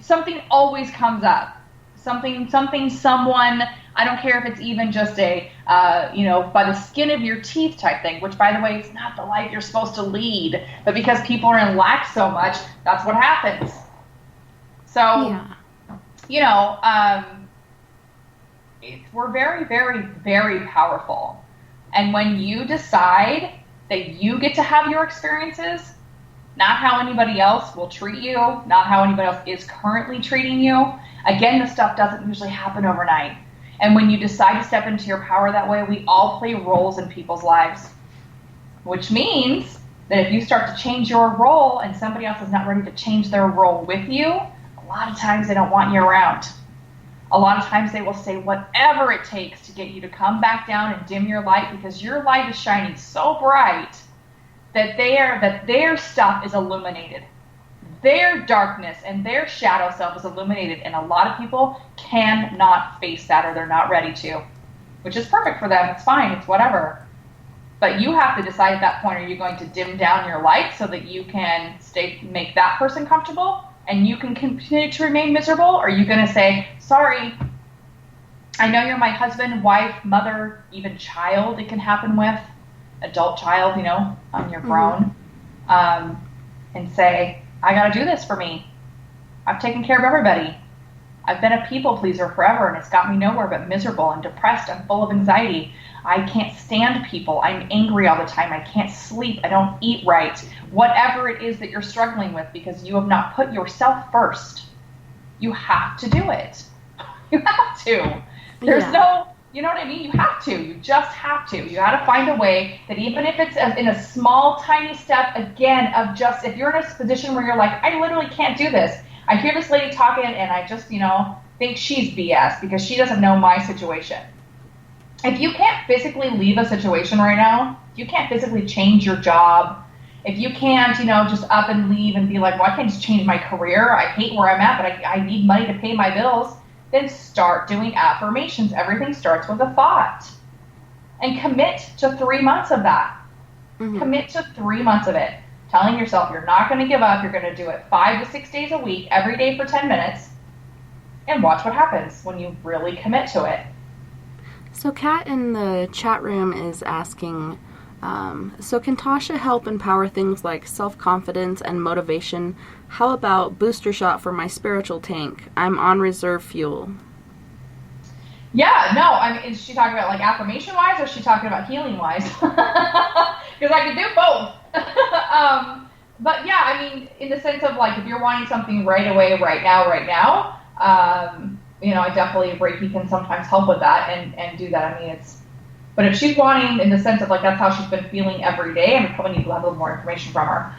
Something always comes up. Something, someone, I don't care if it's even just a, by the skin of your teeth type thing, which, by the way, it's not the life you're supposed to lead. But because people are in lack so much, that's what happens. So, we're very, very, very powerful. And when you decide that you get to have your experiences, not how anybody else will treat you, not how anybody else is currently treating you, again, this stuff doesn't usually happen overnight. And when you decide to step into your power that way, we all play roles in people's lives, which means that if you start to change your role and somebody else is not ready to change their role with you, a lot of times they don't want you around. A lot of times they will say whatever it takes to get you to come back down and dim your light, because your light is shining so bright that their stuff is illuminated. Their darkness and their shadow self is illuminated, and a lot of people cannot face that, or they're not ready to, which is perfect for them. It's fine. It's whatever. But you have to decide at that point, are you going to dim down your light so that you can make that person comfortable and you can continue to remain miserable? Or are you going to say, sorry, I know you're my husband, wife, mother, even child it can happen with, adult child, you're grown, and say, I got to do this for me. I've taken care of everybody. I've been a people pleaser forever, and it's got me nowhere but miserable and depressed. I'm full of anxiety. I can't stand people. I'm angry all the time. I can't sleep. I don't eat right. Whatever it is that you're struggling with, because you have not put yourself first. You have to do it. You have to. There's no, you know what I mean? You have to. You just have to. You got to find a way that, even if it's in a small, tiny step, again, of just, if you're in a position where you're like, I literally can't do this. I hear this lady talking and I just, think she's BS because she doesn't know my situation. If you can't physically leave a situation right now, if you can't physically change your job, if you can't, just up and leave and be like, well, I can't just change my career. I hate where I'm at, but I need money to pay my bills. Then start doing affirmations. Everything starts with a thought. And commit to 3 months of that. Mm-hmm. Commit to 3 months of it. Telling yourself you're not going to give up. You're going to do it 5 to 6 days a week, every day for 10 minutes. And watch what happens when you really commit to it. So Kat in the chat room is asking, so can Tasha help empower things like self-confidence and motivation? How about booster shot for my spiritual tank? I'm on reserve fuel. Yeah, no, I mean, is she talking about like affirmation-wise, or is she talking about healing-wise? Because I can do both. But yeah, I mean, in the sense of like, if you're wanting something right away, right now, I definitely, Reiki can sometimes help with that and do that. I mean, but if she's wanting in the sense of like, that's how she's been feeling every day, I probably need to have a little more information from her.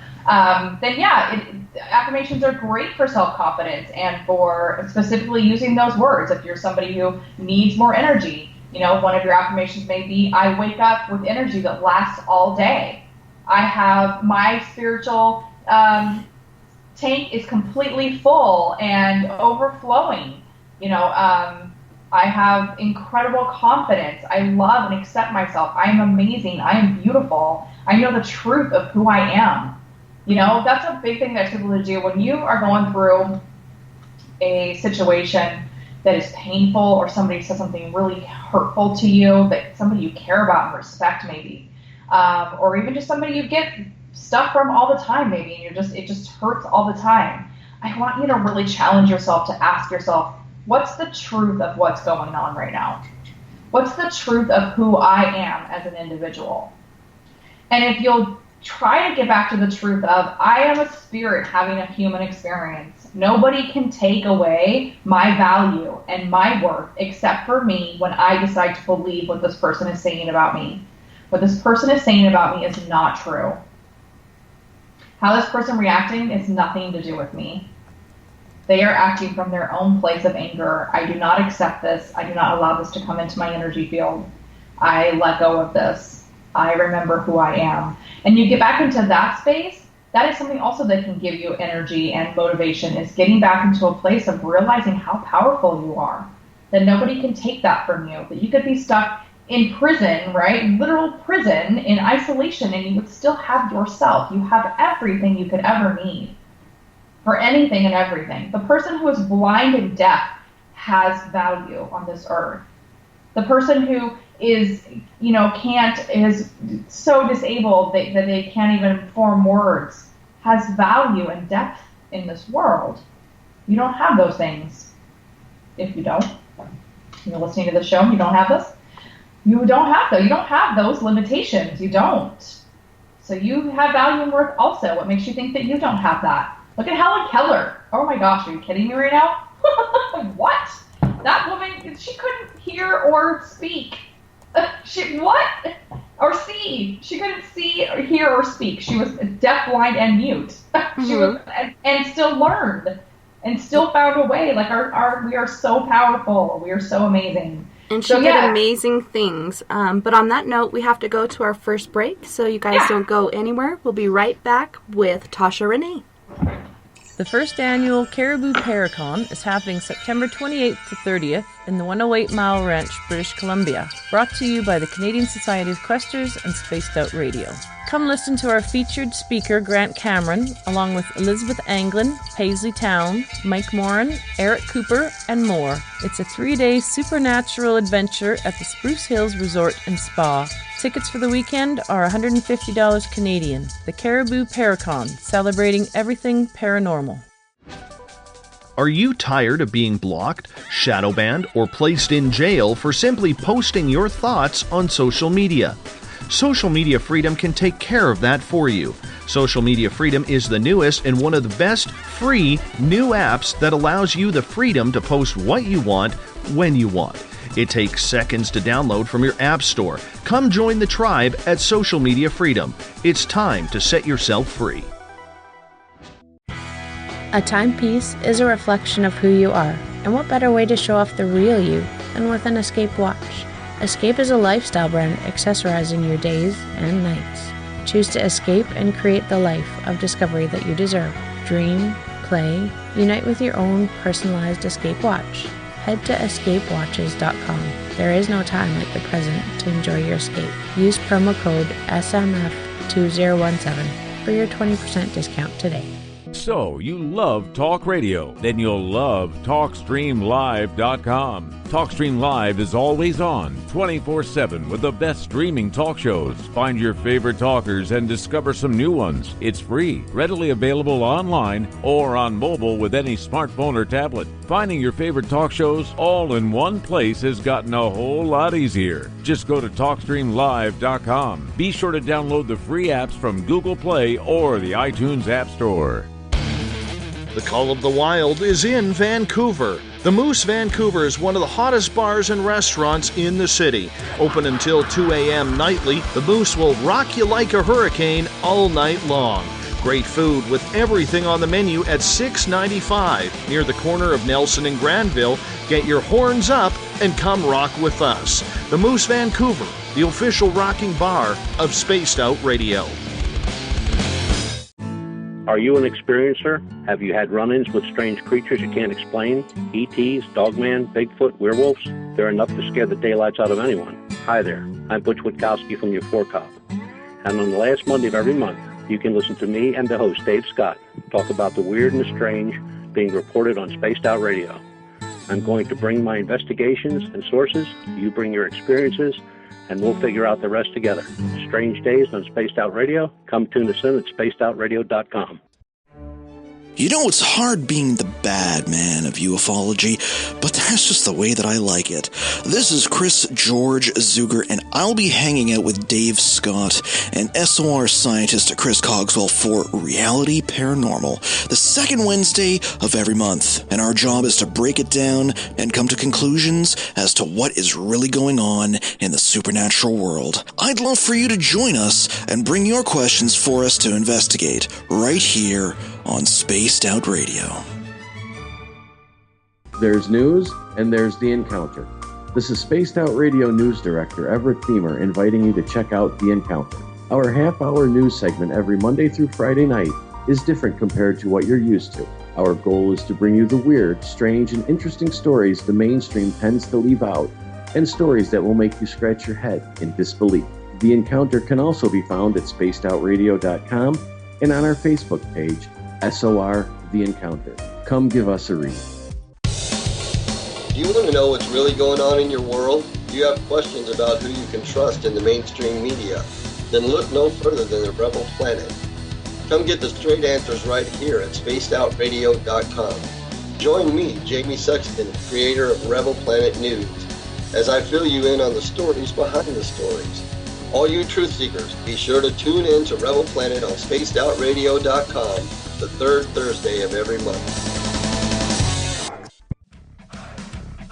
Then yeah, affirmations are great for self-confidence and for specifically using those words. If you're somebody who needs more energy, one of your affirmations may be, I wake up with energy that lasts all day. I have my spiritual tank is completely full and overflowing. I have incredible confidence. I love and accept myself. I am amazing. I am beautiful. I know the truth of who I am. That's a big thing that I people to do when you are going through a situation that is painful, or somebody says something really hurtful to you, that somebody you care about and respect maybe, or even just somebody you get stuff from all the time maybe, and it just hurts all the time. I want you to really challenge yourself to ask yourself, what's the truth of what's going on right now? What's the truth of who I am as an individual? And if you'll try to get back to the truth of, I am a spirit having a human experience. Nobody can take away my value and my worth except for me when I decide to believe what this person is saying about me. What this person is saying about me is not true. How this person reacting is nothing to do with me. They are acting from their own place of anger. I do not accept this. I do not allow this to come into my energy field. I let go of this. I remember who I am. And you get back into that space, that is something also that can give you energy and motivation, is getting back into a place of realizing how powerful you are. That nobody can take that from you. That you could be stuck in prison, right? Literal prison, in isolation, and you would still have yourself. You have everything you could ever need. For anything and everything. The person who is blind and deaf has value on this earth. The person who is, is so disabled that they can't even form words has value and depth in this world. You don't have those things. If you don't, you're listening to the show and you don't have this, you don't have those. You don't have those limitations. You don't. So you have value and worth also. What makes you think that you don't have that? Look at Helen Keller. Oh my gosh, are you kidding me right now? What? That woman, she couldn't hear or speak. What? Or see. She couldn't see or hear or speak. She was deaf, blind, and mute. She was, and still learned, and still found a way. Like we are so powerful. We are so amazing. And she did amazing things. But on that note, we have to go to our first break. So you guys don't go anywhere. We'll be right back with Tahsha Renee. The first annual Caribou Paracon is happening September 28th to 30th in the 108 Mile Ranch, British Columbia. Brought to you by the Canadian Society of Questers and Spaced Out Radio. Come listen to our featured speaker, Grant Cameron, along with Elizabeth Anglin, Paisley Town, Mike Moran, Eric Cooper, and more. It's a 3-day supernatural adventure at the Spruce Hills Resort and Spa. Tickets for the weekend are $150 Canadian. The Caribou Paracon, celebrating everything paranormal. Are you tired of being blocked, shadow banned, or placed in jail for simply posting your thoughts on social media? Social Media Freedom can take care of that for you. Social Media Freedom is the newest and one of the best free new apps that allows you the freedom to post what you want, when you want. It takes seconds to download from your app store. Come join the tribe at Social Media Freedom. It's time to set yourself free. A timepiece is a reflection of who you are, and what better way to show off the real you than with an Escape watch? Escape is a lifestyle brand accessorizing your days and nights. Choose to escape and create the life of discovery that you deserve. Dream, play, unite with your own personalized Escape watch. Head to escapewatches.com. There is no time like the present to enjoy your escape. Use promo code SMF2017 for your 20% discount today. So, you love talk radio? Then you'll love TalkStreamLive.com. TalkStream Live is always on, 24/7, with the best streaming talk shows. Find your favorite talkers and discover some new ones. It's free, readily available online or on mobile with any smartphone or tablet. Finding your favorite talk shows all in one place has gotten a whole lot easier. Just go to TalkStreamLive.com. Be sure to download the free apps from Google Play or the iTunes App Store. The Call of the Wild is in Vancouver. The Moose Vancouver is one of the hottest bars and restaurants in the city. Open until 2 a.m. nightly, the Moose will rock you like a hurricane all night long. Great food with everything on the menu at $6.95 near the corner of Nelson and Granville. Get your horns up and come rock with us. The Moose Vancouver, the official rocking bar of Spaced Out Radio. Are you an experiencer? Have you had run-ins with strange creatures you can't explain? ETs, Dogman, Bigfoot, werewolves? They're enough to scare the daylights out of anyone. Hi there, I'm Butch Witkowski from your 4-Cop. And on the last Monday of every month, you can listen to me and the host, Dave Scott, talk about the weird and the strange being reported on Spaced Out Radio. I'm going to bring my investigations and sources, you bring your experiences, and we'll figure out the rest together. Strange Days on Spaced Out Radio. Come tune us in at spacedoutradio.com. You know, it's hard being the bad man of ufology, but that's just the way that I like it. This is Chris George Zuger, and I'll be hanging out with Dave Scott and SOR scientist Chris Cogswell for Reality Paranormal, the second Wednesday of every month. And our job is to break it down and come to conclusions as to what is really going on in the supernatural world. I'd love for you to join us and bring your questions for us to investigate right here on Spaced Out Radio. There's news, and there's The Encounter. This is Spaced Out Radio News Director Everett Thiemer inviting you to check out The Encounter. Our half-hour news segment every Monday through Friday night is different compared to what you're used to. Our goal is to bring you the weird, strange, and interesting stories the mainstream tends to leave out, and stories that will make you scratch your head in disbelief. The Encounter can also be found at spacedoutradio.com and on our Facebook page, SOR The Encounter. Come give us a read. Do you want to know what's really going on in your world? Do you have questions about who you can trust in the mainstream media? Then look no further than the Rebel Planet. Come get the straight answers right here at spacedoutradio.com. Join me, Jamie Sexton, creator of Rebel Planet News, as I fill you in on the stories behind the stories. All you truth seekers, be sure to tune in to Rebel Planet on spacedoutradio.com the third Thursday of every month.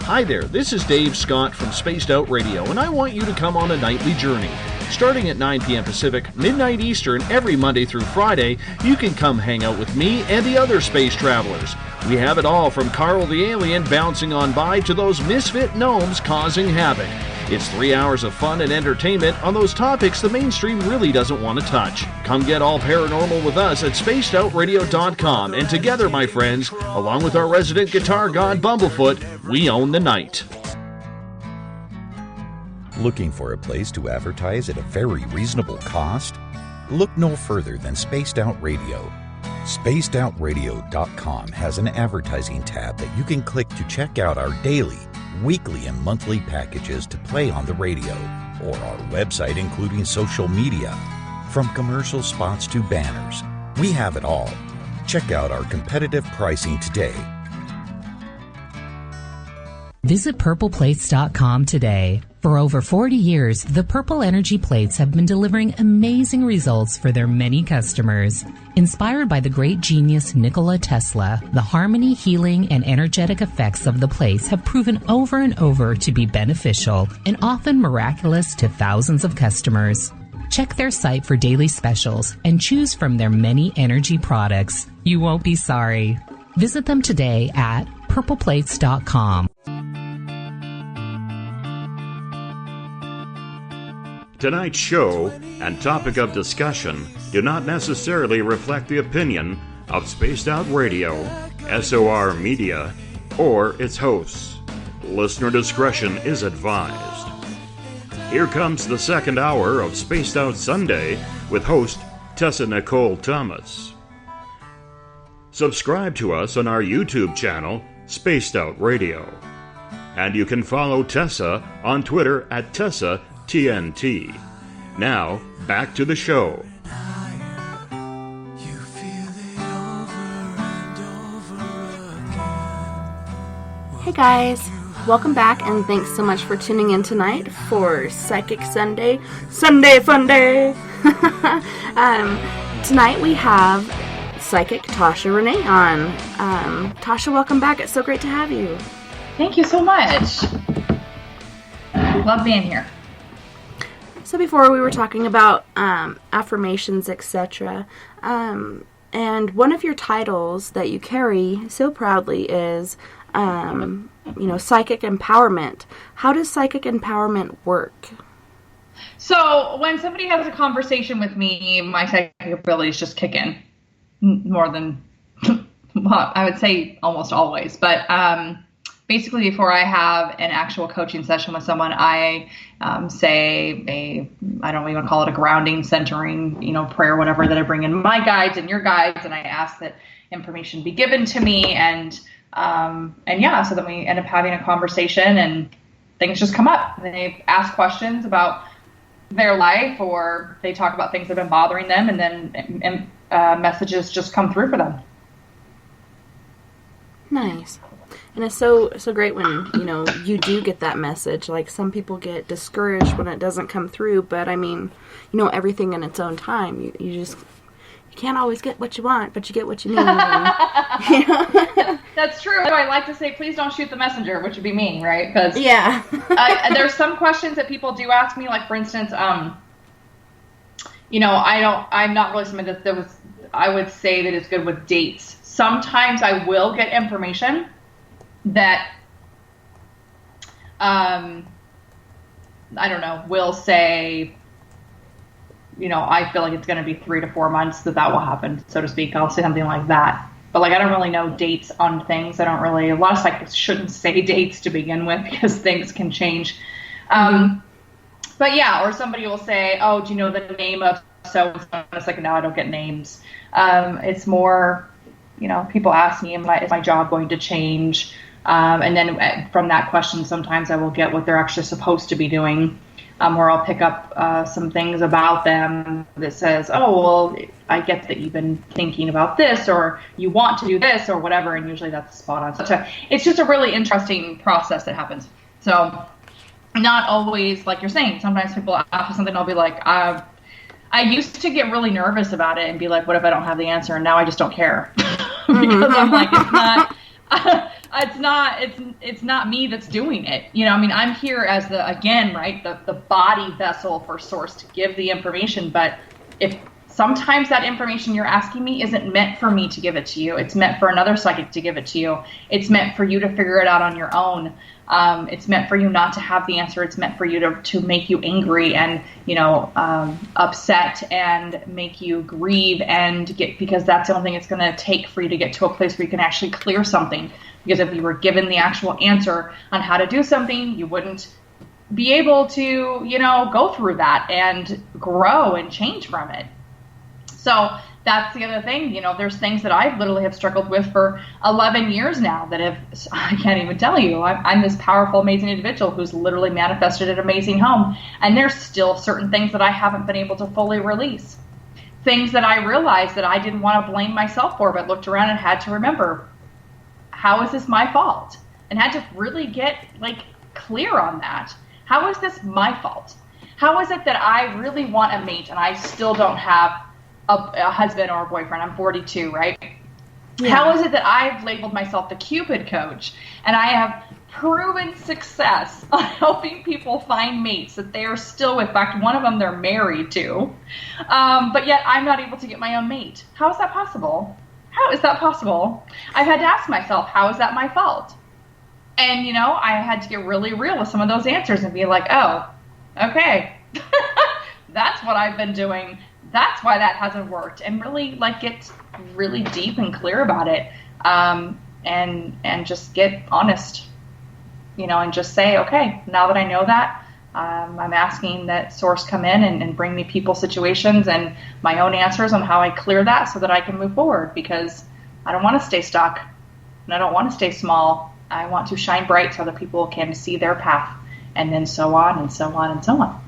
Hi there, this is Dave Scott from Spaced Out Radio, and I want you to come on a nightly journey. Starting at 9 p.m. Pacific, midnight Eastern, every Monday through Friday, you can come hang out with me and the other space travelers. We have it all from Carl the Alien bouncing on by to those misfit gnomes causing havoc. It's 3 hours of fun and entertainment on those topics the mainstream really doesn't want to touch. Come get all paranormal with us at spacedoutradio.com, and together, my friends, along with our resident guitar god Bumblefoot, we own the night. Looking for a place to advertise at a very reasonable cost? Look no further than Spaced Out Radio. SpacedOutRadio.com has an advertising tab that you can click to check out our daily, weekly, and monthly packages to play on the radio, or our website including social media. From commercial spots to banners, we have it all. Check out our competitive pricing today. Visit purpleplates.com today. For over 40 years, the Purple Energy Plates have been delivering amazing results for their many customers. Inspired by the great genius Nikola Tesla, the harmony, healing, and energetic effects of the plates have proven over and over to be beneficial and often miraculous to thousands of customers. Check their site for daily specials and choose from their many energy products. You won't be sorry. Visit them today at purpleplates.com. Tonight's show and topic of discussion do not necessarily reflect the opinion of Spaced Out Radio, SOR Media, or its hosts. Listener discretion is advised. Here comes the second hour of Spaced Out Sunday with host Tessa N Thomas. Subscribe to us on our YouTube channel, Spaced Out Radio. And you can follow Tessa on Twitter at Tessa TNT. Now, back to the show. Hey guys, welcome back and thanks so much for tuning in tonight for Psychic Sunday. Sunday Fun Day! Tonight we have Psychic Tahsha Renee on. Tasha, welcome back. It's so great to have you. Thank you so much. Love being here. So before we were talking about affirmations, etc. And one of your titles that you carry so proudly is, psychic empowerment. How does psychic empowerment work? So when somebody has a conversation with me, my psychic abilities just kick in more than, well, I would say almost always. But basically, before I have an actual coaching session with someone, I say I don't even call it a grounding, centering, prayer, whatever, that I bring in my guides and your guides, and I ask that information be given to me, and so then we end up having a conversation, and things just come up. They ask questions about their life, or they talk about things that have been bothering them, and then messages just come through for them. Nice. And it's so great when, you do get that message. Like, some people get discouraged when it doesn't come through, but I mean, everything in its own time. You can't always get what you want, but you get what you need. That's true. I like to say, please don't shoot the messenger, which would be mean, right? Because there's some questions that people do ask me, like, for instance, I'm not really somebody that I would say that is good with dates. Sometimes I will get information that, I don't know, will say, I feel like it's going to be 3 to 4 months that will happen, so to speak. I'll say something like that. But, like, I don't really know dates on things. A lot of psychics shouldn't say dates to begin with because things can change. But yeah, or somebody will say, oh, do you know the name of so-and-so? It's like, no, I don't get names. It's more, people ask me, is my job going to change? And then from that question, sometimes I will get what they're actually supposed to be doing. Where I'll pick up some things about them that says, oh, well, I get that you've been thinking about this, or you want to do this, or whatever, and usually that's spot on. So it's just a really interesting process that happens. So not always, like you're saying, sometimes people ask something, I'll be like, I used to get really nervous about it and be like, what if I don't have the answer? And now I just don't care. Because I'm like, it's not me that's doing it. I'm here as the body vessel for source to give the information. But if sometimes that information you're asking me isn't meant for me to give it to you, it's meant for another psychic to give it to you. It's meant for you to figure it out on your own. It's meant for you not to have the answer. It's meant for you to make you angry and, upset and make you grieve because that's the only thing it's going to take for you to get to a place where you can actually clear something. Because if you were given the actual answer on how to do something, you wouldn't be able to, go through that and grow and change from it. So that's the other thing. There's things that I literally have struggled with for 11 years now that I can't even tell you. I'm this powerful, amazing individual who's literally manifested an amazing home. And there's still certain things that I haven't been able to fully release. Things that I realized that I didn't want to blame myself for, but looked around and had to remember, how is this my fault? And had to really get clear on that. How is this my fault? How is it that I really want a mate and I still don't have a husband or a boyfriend? I'm 42, right? Yeah. How is it that I've labeled myself the Cupid Coach and I have proven success on helping people find mates that they are still with? In fact, one of them they're married to, but yet I'm not able to get my own mate. How is that possible? How is that possible? I've had to ask myself, how is that my fault? And, I had to get really real with some of those answers and be like, oh, okay, that's what I've been doing. That's why that hasn't worked. And really, get really deep and clear about it, and just get honest, and just say, okay, now that I know that, I'm asking that source come in and bring me people, situations, and my own answers on how I clear that so that I can move forward, because I don't want to stay stuck and I don't want to stay small. I want to shine bright so that people can see their path, and then so on and so on and so on.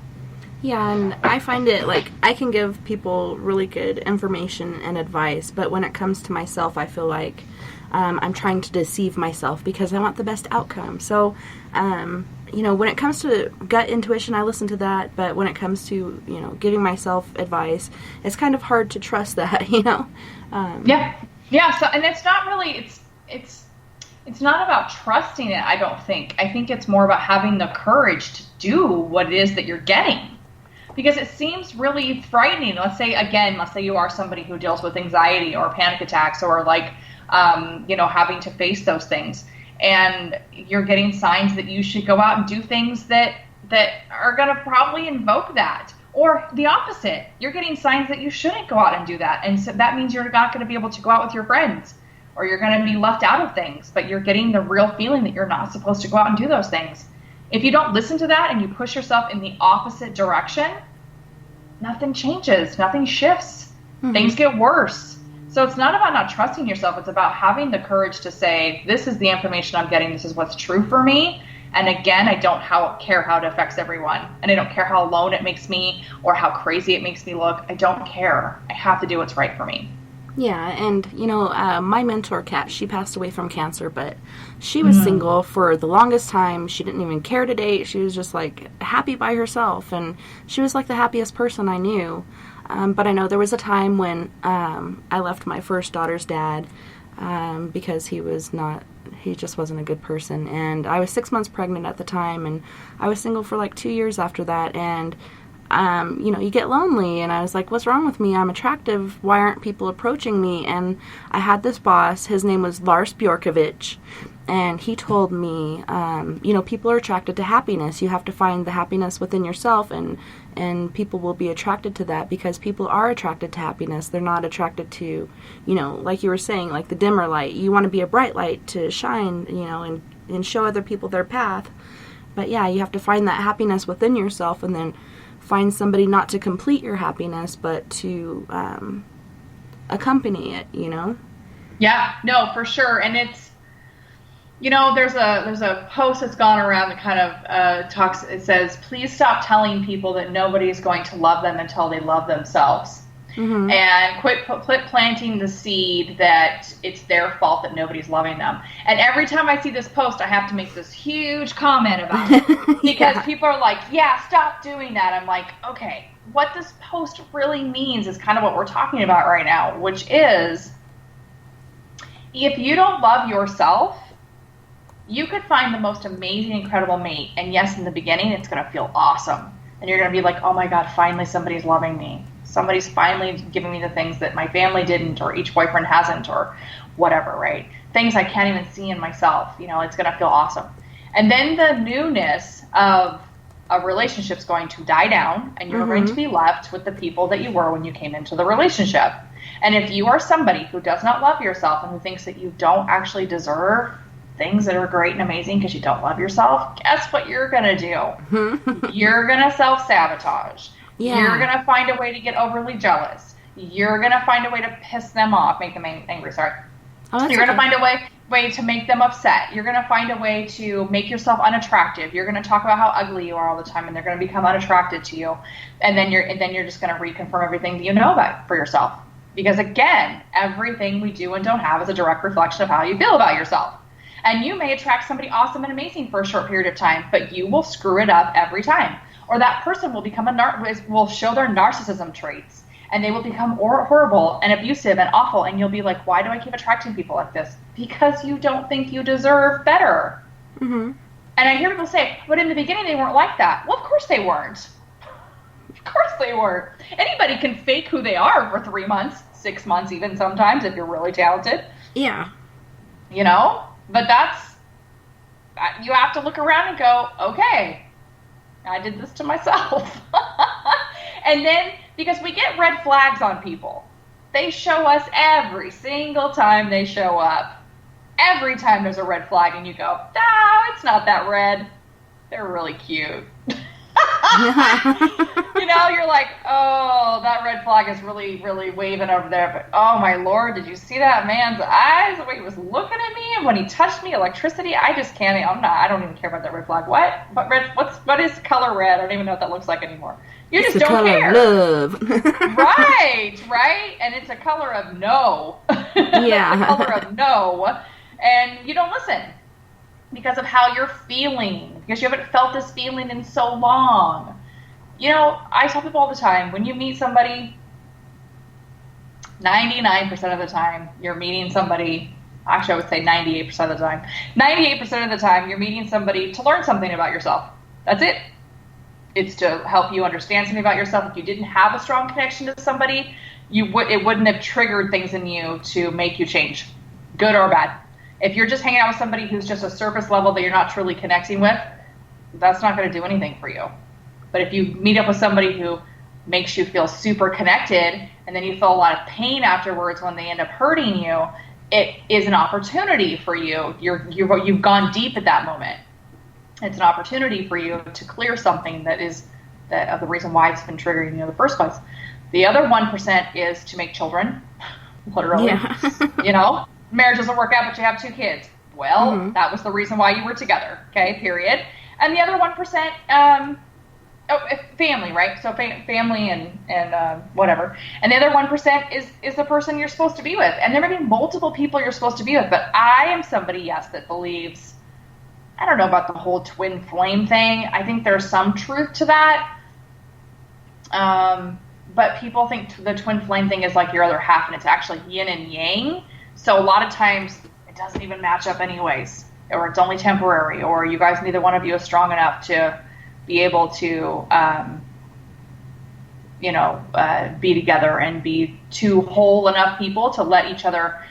Yeah, and I find it I can give people really good information and advice, but when it comes to myself, I feel like I'm trying to deceive myself because I want the best outcome. So, when it comes to gut intuition, I listen to that, but when it comes to, giving myself advice, it's kind of hard to trust that, Yeah, so, and it's not really, it's not about trusting it, I don't think. I think it's more about having the courage to do what it is that you're getting. Because it seems really frightening. Let's say you are somebody who deals with anxiety or panic attacks or having to face those things. And you're getting signs that you should go out and do things that are going to probably invoke that. Or the opposite. You're getting signs that you shouldn't go out and do that. And so that means you're not going to be able to go out with your friends. Or you're going to be left out of things. But you're getting the real feeling that you're not supposed to go out and do those things. If you don't listen to that and you push yourself in the opposite direction, nothing changes. Nothing shifts. Mm-hmm. Things get worse. So it's not about not trusting yourself. It's about having the courage to say, this is the information I'm getting. This is what's true for me. And again, I don't care how it affects everyone. And I don't care how alone it makes me or how crazy it makes me look. I don't care. I have to do what's right for me. Yeah, and, my mentor, Kat, she passed away from cancer, but she was single for the longest time. She didn't even care to date. She was just, happy by herself, and she was, the happiest person I knew. But I know there was a time when I left my first daughter's dad because he just wasn't a good person. And I was 6 months pregnant at the time, and I was single for 2 years after that. And, you get lonely. And I was like, what's wrong with me? I'm attractive. Why aren't people approaching me? And I had this boss. His name was Lars Bjorkovich. And he told me, people are attracted to happiness. You have to find the happiness within yourself, and people will be attracted to that because people are attracted to happiness. They're not attracted to, like you were saying, the dimmer light. You want to be a bright light to shine, and show other people their path. But yeah, you have to find that happiness within yourself, and then find somebody not to complete your happiness, but to accompany it, Yeah, no, for sure. And it's, there's a post that's gone around that kind of talks. It says, please stop telling people that nobody's going to love them until they love themselves. Mm-hmm. And quit planting the seed that it's their fault that nobody's loving them. And every time I see this post, I have to make this huge comment about it. Because people are like, yeah, stop doing that. I'm like, okay, what this post really means is kind of what we're talking about right now, which is if you don't love yourself, you could find the most amazing, incredible mate. And yes, in the beginning, it's going to feel awesome. And you're going to be like, oh my God, finally somebody's loving me. Somebody's finally giving me the things that my family didn't, or each boyfriend hasn't, or whatever, right? Things I can't even see in myself. It's going to feel awesome. And then the newness of a relationship's going to die down, and you're going to be left with the people that you were when you came into the relationship. And if you are somebody who does not love yourself and who thinks that you don't actually deserve things that are great and amazing because you don't love yourself, guess what you're going to do? You're going to self-sabotage. Yeah. You're going to find a way to get overly jealous. You're going to find a way to piss them off, make them angry, sorry. You're going to find a way to make them upset. You're going to find a way to make yourself unattractive. You're going to talk about how ugly you are all the time, and they're going to become unattracted to you. And then you're just going to reconfirm everything that you know about for yourself. Because again, everything we do and don't have is a direct reflection of how you feel about yourself. And you may attract somebody awesome and amazing for a short period of time, but you will screw it up every time. Or that person will become will show their narcissism traits, and they will become horrible and abusive and awful. And you'll be like, why do I keep attracting people like this? Because you don't think you deserve better. Mm-hmm. And I hear people say, but in the beginning they weren't like that. Well, of course they weren't. Of course they weren't. Anybody can fake who they are for 3 months, 6 months even sometimes if you're really talented. Yeah. But you have to look around and go, okay, I did this to myself. And then, because we get red flags on people, they show us every single time they show up. Every time there's a red flag and you go, no, it's not that red. They're really cute. You're like, oh, that red flag is really, really waving over there. But oh my Lord, did you see that man's eyes? The way he was looking at me, and when he touched me, electricity. I just can't. I don't even care about that red flag. What is color red? I don't even know what that looks like anymore. You just don't care. It's the color of love. Right. And it's a color of no. Yeah. It's a color of no. And you don't listen. Because of how you're feeling, because you haven't felt this feeling in so long. I tell people all the time, when you meet somebody, 99% of the time, you're meeting somebody, actually I would say 98% of the time. 98% of the time, you're meeting somebody to learn something about yourself. That's it. It's to help you understand something about yourself. If you didn't have a strong connection to somebody, it wouldn't have triggered things in you to make you change, good or bad. If you're just hanging out with somebody who's just a surface level that you're not truly connecting with, that's not going to do anything for you. But if you meet up with somebody who makes you feel super connected, and then you feel a lot of pain afterwards when they end up hurting you, it is an opportunity for you. You've gone deep at that moment. It's an opportunity for you to clear something that is the reason why it's been triggering you in the first place. The other 1% is to make children, literally. Yeah. Marriage doesn't work out, but you have 2 kids. Well, that was the reason why you were together, okay, period. And the other 1%, family, right? So family and whatever. And the other 1% is the person you're supposed to be with. And there may be multiple people you're supposed to be with, but I am somebody, yes, that believes, I don't know about the whole twin flame thing. I think there's some truth to that. But people think the twin flame thing is like your other half, and it's actually yin and yang. So a lot of times it doesn't even match up anyways, or it's only temporary, or you guys, neither one of you is strong enough to be able to, be together and be two whole enough people to let each other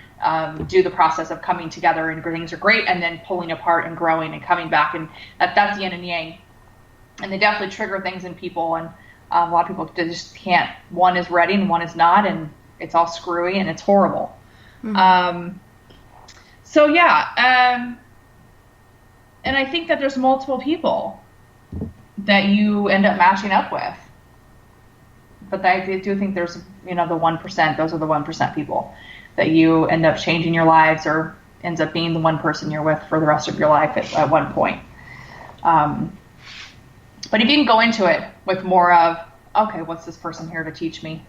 do the process of coming together, and things are great, and then pulling apart and growing and coming back, and that's yin and yang. And they definitely trigger things in people, and a lot of people just can't. One is ready and one is not, and it's all screwy and it's horrible. Mm-hmm. And I think that there's multiple people that you end up matching up with. But I do think there's, the 1%, those are the 1% people that you end up changing your lives, or ends up being the one person you're with for the rest of your life at one point. But if you can go into it with more of, okay, what's this person here to teach me?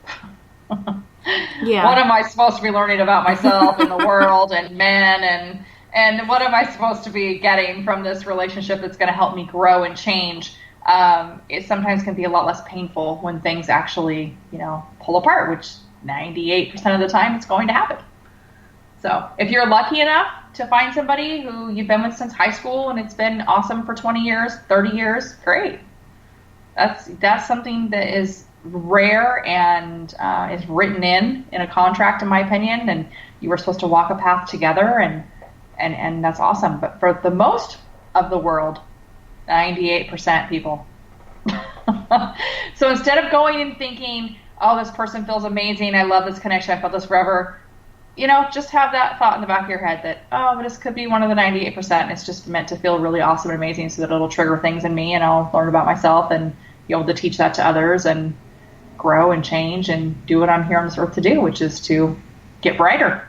Yeah. What am I supposed to be learning about myself and the world and men, and what am I supposed to be getting from this relationship that's going to help me grow and change? It sometimes can be a lot less painful when things actually, pull apart, which 98% of the time it's going to happen. So if you're lucky enough to find somebody who you've been with since high school and it's been awesome for 20 years, 30 years, great. That's something that is rare and is written in a contract, in my opinion, and you were supposed to walk a path together, and that's awesome. But for the most of the world, 98% people. So instead of going and thinking, oh, this person feels amazing, I love this connection, I felt this forever, just have that thought in the back of your head that, oh, this could be one of the 98%, and it's just meant to feel really awesome and amazing, so that it'll trigger things in me, and I'll learn about myself and be able to teach that to others and grow and change and do what I'm here on this earth to do, which is to get brighter.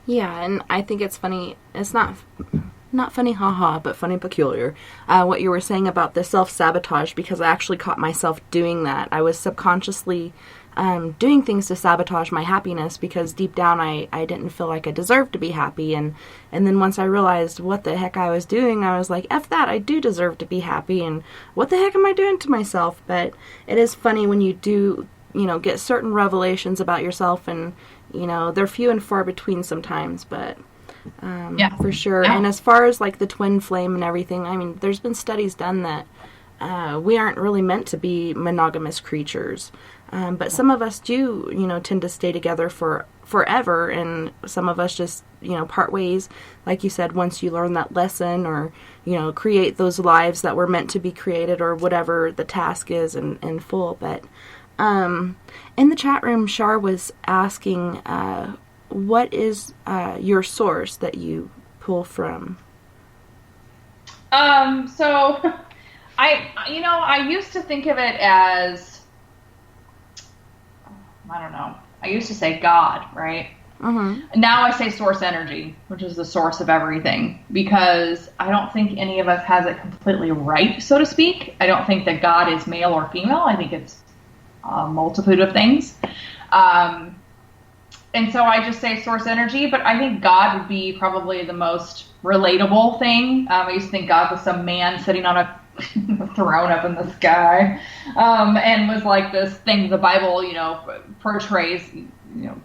Yeah, and I think it's funny. It's not funny, haha, but funny peculiar. What you were saying about the self-sabotage, because I actually caught myself doing that. I was subconsciously doing things to sabotage my happiness, because deep down I didn't feel like I deserved to be happy. And then once I realized what the heck I was doing, I was like, F that, I do deserve to be happy, and what the heck am I doing to myself? But it is funny when you do, get certain revelations about yourself, and, they're few and far between sometimes, but yeah, for sure. Yeah. And as far as like the twin flame and everything, I mean, there's been studies done that we aren't really meant to be monogamous creatures. But some of us do, tend to stay together for forever, and some of us just, part ways, like you said, once you learn that lesson, or, create those lives that were meant to be created, or whatever the task is in full. But in the chat room, Shar was asking, what is your source that you pull from? So I used to think of it as, I don't know. I used to say God, right? Mm-hmm. Now I say source energy, which is the source of everything, because I don't think any of us has it completely right, so to speak. I don't think that God is male or female. I think it's a multitude of things. And so I just say source energy, but I think God would be probably the most relatable thing. I used to think God was some man sitting on a throne up in the sky, and was like this thing the Bible, portrays,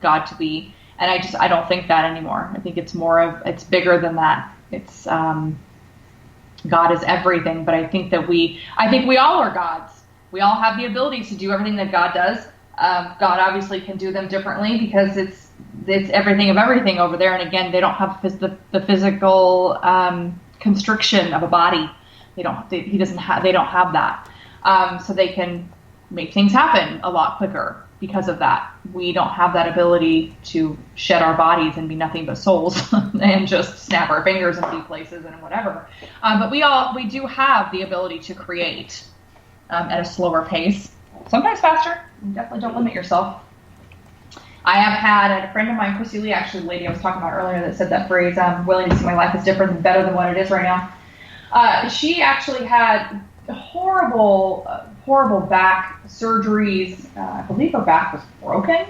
God to be. And I don't think that anymore. I think it's it's bigger than that. It's, God is everything, but I think we all are gods. We all have the ability to do everything that God does. God obviously can do them differently, because it's everything of everything over there. And again, they don't have the physical constriction of a body. They don't have that. So they can make things happen a lot quicker because of that. We don't have that ability to shed our bodies and be nothing but souls and just snap our fingers and be places and whatever. But we do have the ability to create at a slower pace, sometimes faster. Definitely don't limit yourself. I had a friend of mine, Chrissy Lee, actually, the lady I was talking about earlier, that said that phrase, willing to see my life is different and better than what it is right now. She actually had horrible back surgeries. I believe her back was broken.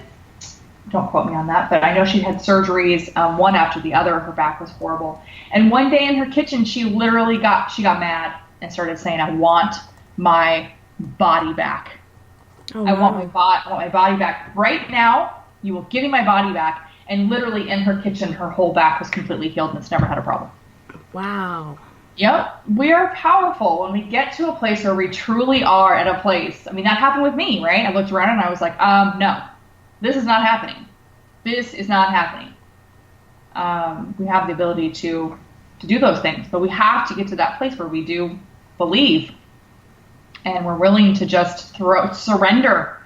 Don't quote me on that, but I know she had surgeries one after the other. Her back was horrible. And one day in her kitchen, she literally got mad and started saying, "I want my body back. I want my body back right now. You will give me my body back." And literally in her kitchen, her whole back was completely healed and it's never had a problem. Wow. Yep. We are powerful when we get to a place where we truly are at a place. I mean, that happened with me, right? I looked around and I was like, no, this is not happening. This is not happening. We have the ability to do those things, but we have to get to that place where we do believe and we're willing to just surrender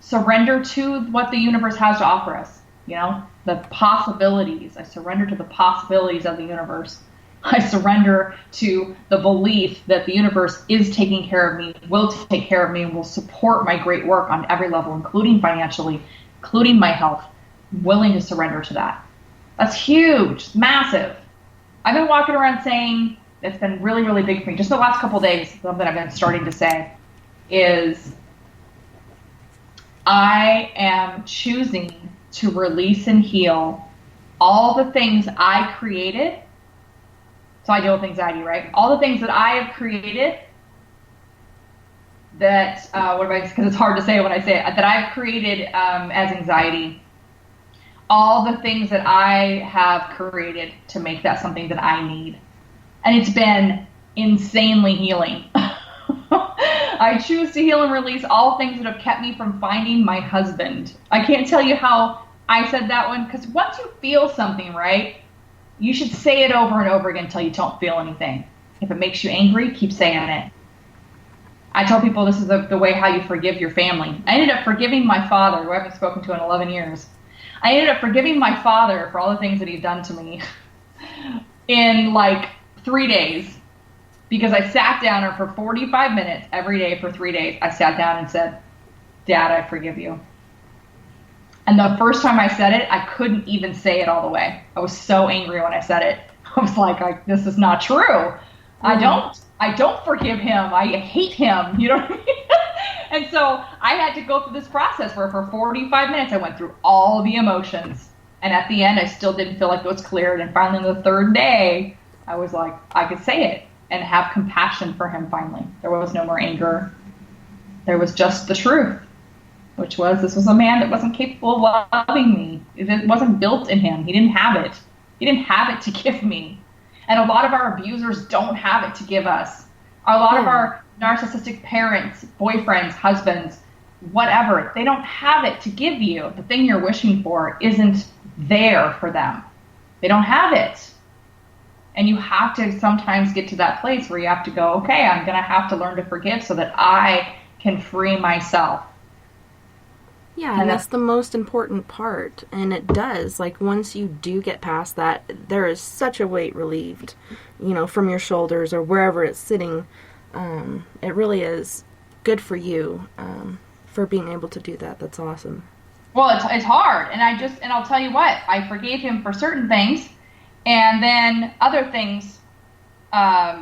to what the universe has to offer us. You know, the possibilities. I surrender to the possibilities of the universe. I surrender to the belief that the universe is taking care of me, will take care of me, and will support my great work on every level, including financially, including my health. I'm willing to surrender to that. That's huge. It's massive. I've been walking around saying, it's been really, really big for me. Just the last couple of days, something I've been starting to say is, I am choosing to release and heal all the things I created. So I deal with anxiety, right? All the things that I have created that, because it's hard to say when I say it, that I've created as anxiety. All the things that I have created to make that something that I need. And it's been insanely healing. I choose to heal and release all things that have kept me from finding my husband. I can't tell you how I said that one, because once you feel something, right, you should say it over and over again until you don't feel anything. If it makes you angry, keep saying it. I tell people this is the way how you forgive your family. I ended up forgiving my father, who I haven't spoken to in 11 years. I ended up forgiving my father for all the things that he'd done to me in like 3 days, because I sat down and for 45 minutes every day for 3 days, I sat down and said, "Dad, I forgive you." And the first time I said it, I couldn't even say it all the way. I was so angry when I said it. I was like, this is not true. Mm-hmm. I don't forgive him. I hate him. You know what I mean? And so I had to go through this process where for 45 minutes I went through all the emotions. And at the end, I still didn't feel like it was cleared. And finally, on the third day, I was like, I could say it and have compassion for him finally. There was no more anger. There was just the truth, which was this was a man that wasn't capable of loving me. It wasn't built in him. He didn't have it. He didn't have it to give me. And a lot of our abusers don't have it to give us. A lot of our narcissistic parents, boyfriends, husbands, whatever, they don't have it to give you. The thing you're wishing for isn't there for them. They don't have it. And you have to sometimes get to that place where you have to go, okay, I'm going to have to learn to forgive so that I can free myself. Yeah, and that's the most important part. And it does. Like, once you do get past that, there is such a weight relieved, you know, from your shoulders or wherever it's sitting. It really is good for you for being able to do that. That's awesome. Well, it's hard. And I'll tell you what, I forgave him for certain things. And then other things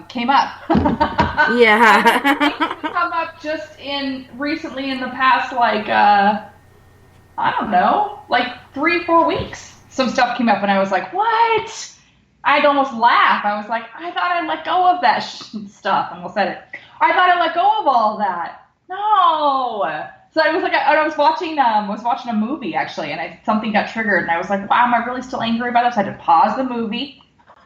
came up. Yeah. Things come up just recently in the past, like, I don't know, like 3-4 weeks. Some stuff came up and I was like, what? I'd almost laugh. I was like, I thought I'd let go of that stuff. I almost said it. I thought I'd let go of all that. No. So I was like, I was watching a movie actually, and something got triggered, and I was like, wow, am I really still angry about this? I had to pause the movie.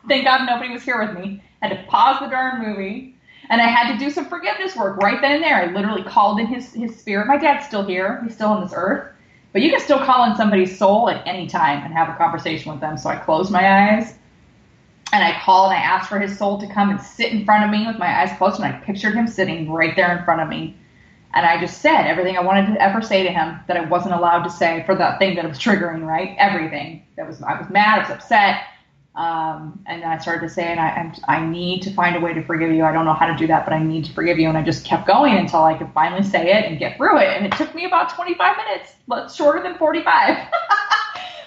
Thank God nobody was here with me. I had to pause the darn movie, and I had to do some forgiveness work right then and there. I literally called in his spirit. My dad's still here. He's still on this earth. But you can still call in somebody's soul at any time and have a conversation with them. So I closed my eyes, and I called, and I asked for his soul to come and sit in front of me with my eyes closed, and I pictured him sitting right there in front of me. And I just said everything I wanted to ever say to him that I wasn't allowed to say for that thing that was triggering, right? Everything. I was mad, I was upset. And then I started to say, and I need to find a way to forgive you. I don't know how to do that, but I need to forgive you. And I just kept going until I could finally say it and get through it. And it took me about 25 minutes, but shorter than 45.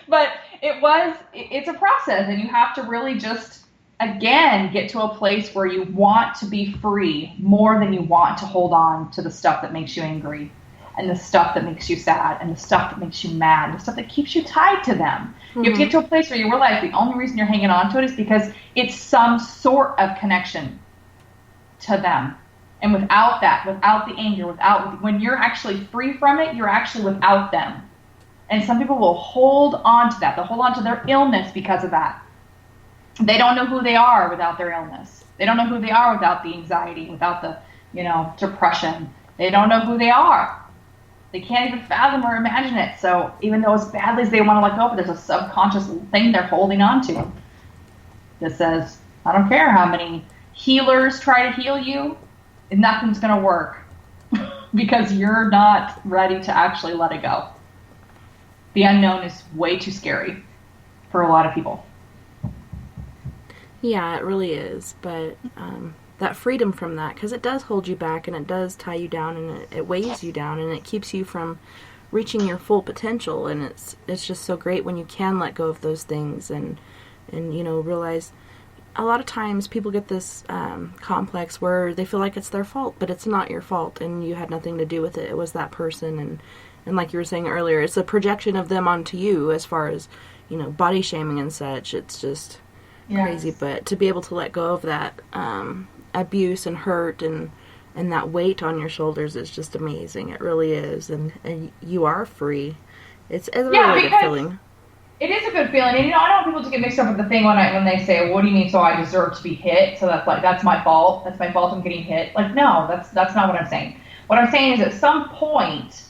But it's a process, and you have to really just again, get to a place where you want to be free more than you want to hold on to the stuff that makes you angry and the stuff that makes you sad and the stuff that makes you mad, the stuff that keeps you tied to them. You have to get to a place where you realize the only reason you're hanging on to it is because it's some sort of connection to them. And without that, without the anger, when you're actually free from it, you're actually without them. And some people will hold on to that. They'll hold on to their illness because of that. They don't know who they are without their illness. They don't know who they are without the anxiety, without the, depression. They don't know who they are. They can't even fathom or imagine it. So even though as badly as they want to let go of it, there's a subconscious thing they're holding on to that says, I don't care how many healers try to heal you, nothing's going to work because you're not ready to actually let it go. The unknown is way too scary for a lot of people. Yeah, it really is. But that freedom from that, because it does hold you back and it does tie you down and it weighs you down and it keeps you from reaching your full potential. And it's just so great when you can let go of those things and realize a lot of times people get this complex where they feel like it's their fault, but it's not your fault and you had nothing to do with it. It was that person. And like you were saying earlier, it's a projection of them onto you as far as, body shaming and such. It's just crazy. But to be able to let go of that abuse and hurt and that weight on your shoulders is just amazing. It really is. And you are free. It's a really good feeling. It is a good feeling. And, I don't want people to get mixed up with the thing when they say, what do you mean, so I deserve to be hit? So that's my fault. That's my fault I'm getting hit. Like, no, that's not what I'm saying. What I'm saying is at some point,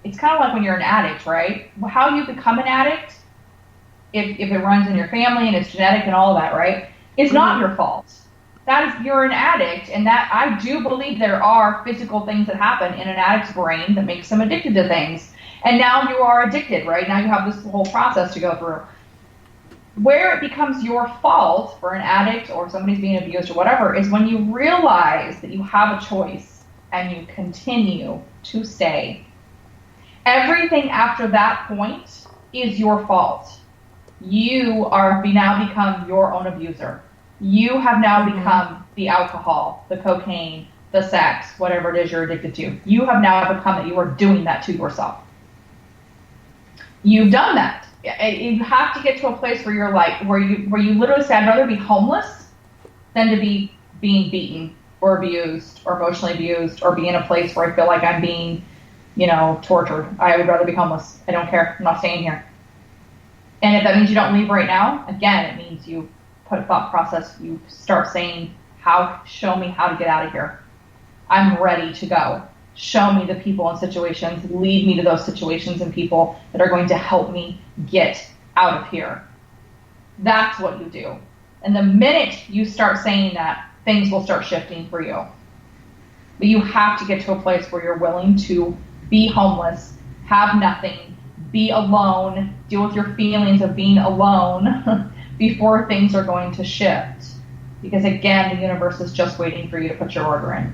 it's kind of like when you're an addict, right? How you become an addict, if it runs in your family and it's genetic and all of that, right? It's not your fault. You're an addict, and that I do believe there are physical things that happen in an addict's brain that makes them addicted to things. And now you are addicted, right? Now you have this whole process to go through. Where it becomes your fault for an addict or somebody's being abused or whatever is when you realize that you have a choice and you continue to stay. Everything after that point is your fault. You are now become your own abuser. You have now become the alcohol, the cocaine, the sex, whatever it is you're addicted to. You have now become that you are doing that to yourself. You've done that. You have to get to a place where you're like, where you literally say, I'd rather be homeless than to be being beaten or abused or emotionally abused or be in a place where I feel like I'm being, tortured. I would rather be homeless. I don't care. I'm not staying here. And if that means you don't leave right now, again, it means you put a thought process. You start saying, show me how to get out of here. I'm ready to go. Show me the people and situations. Lead me to those situations and people that are going to help me get out of here. That's what you do. And the minute you start saying that, things will start shifting for you. But you have to get to a place where you're willing to be homeless, have nothing, be alone, deal with your feelings of being alone before things are going to shift. Because again, the universe is just waiting for you to put your order in.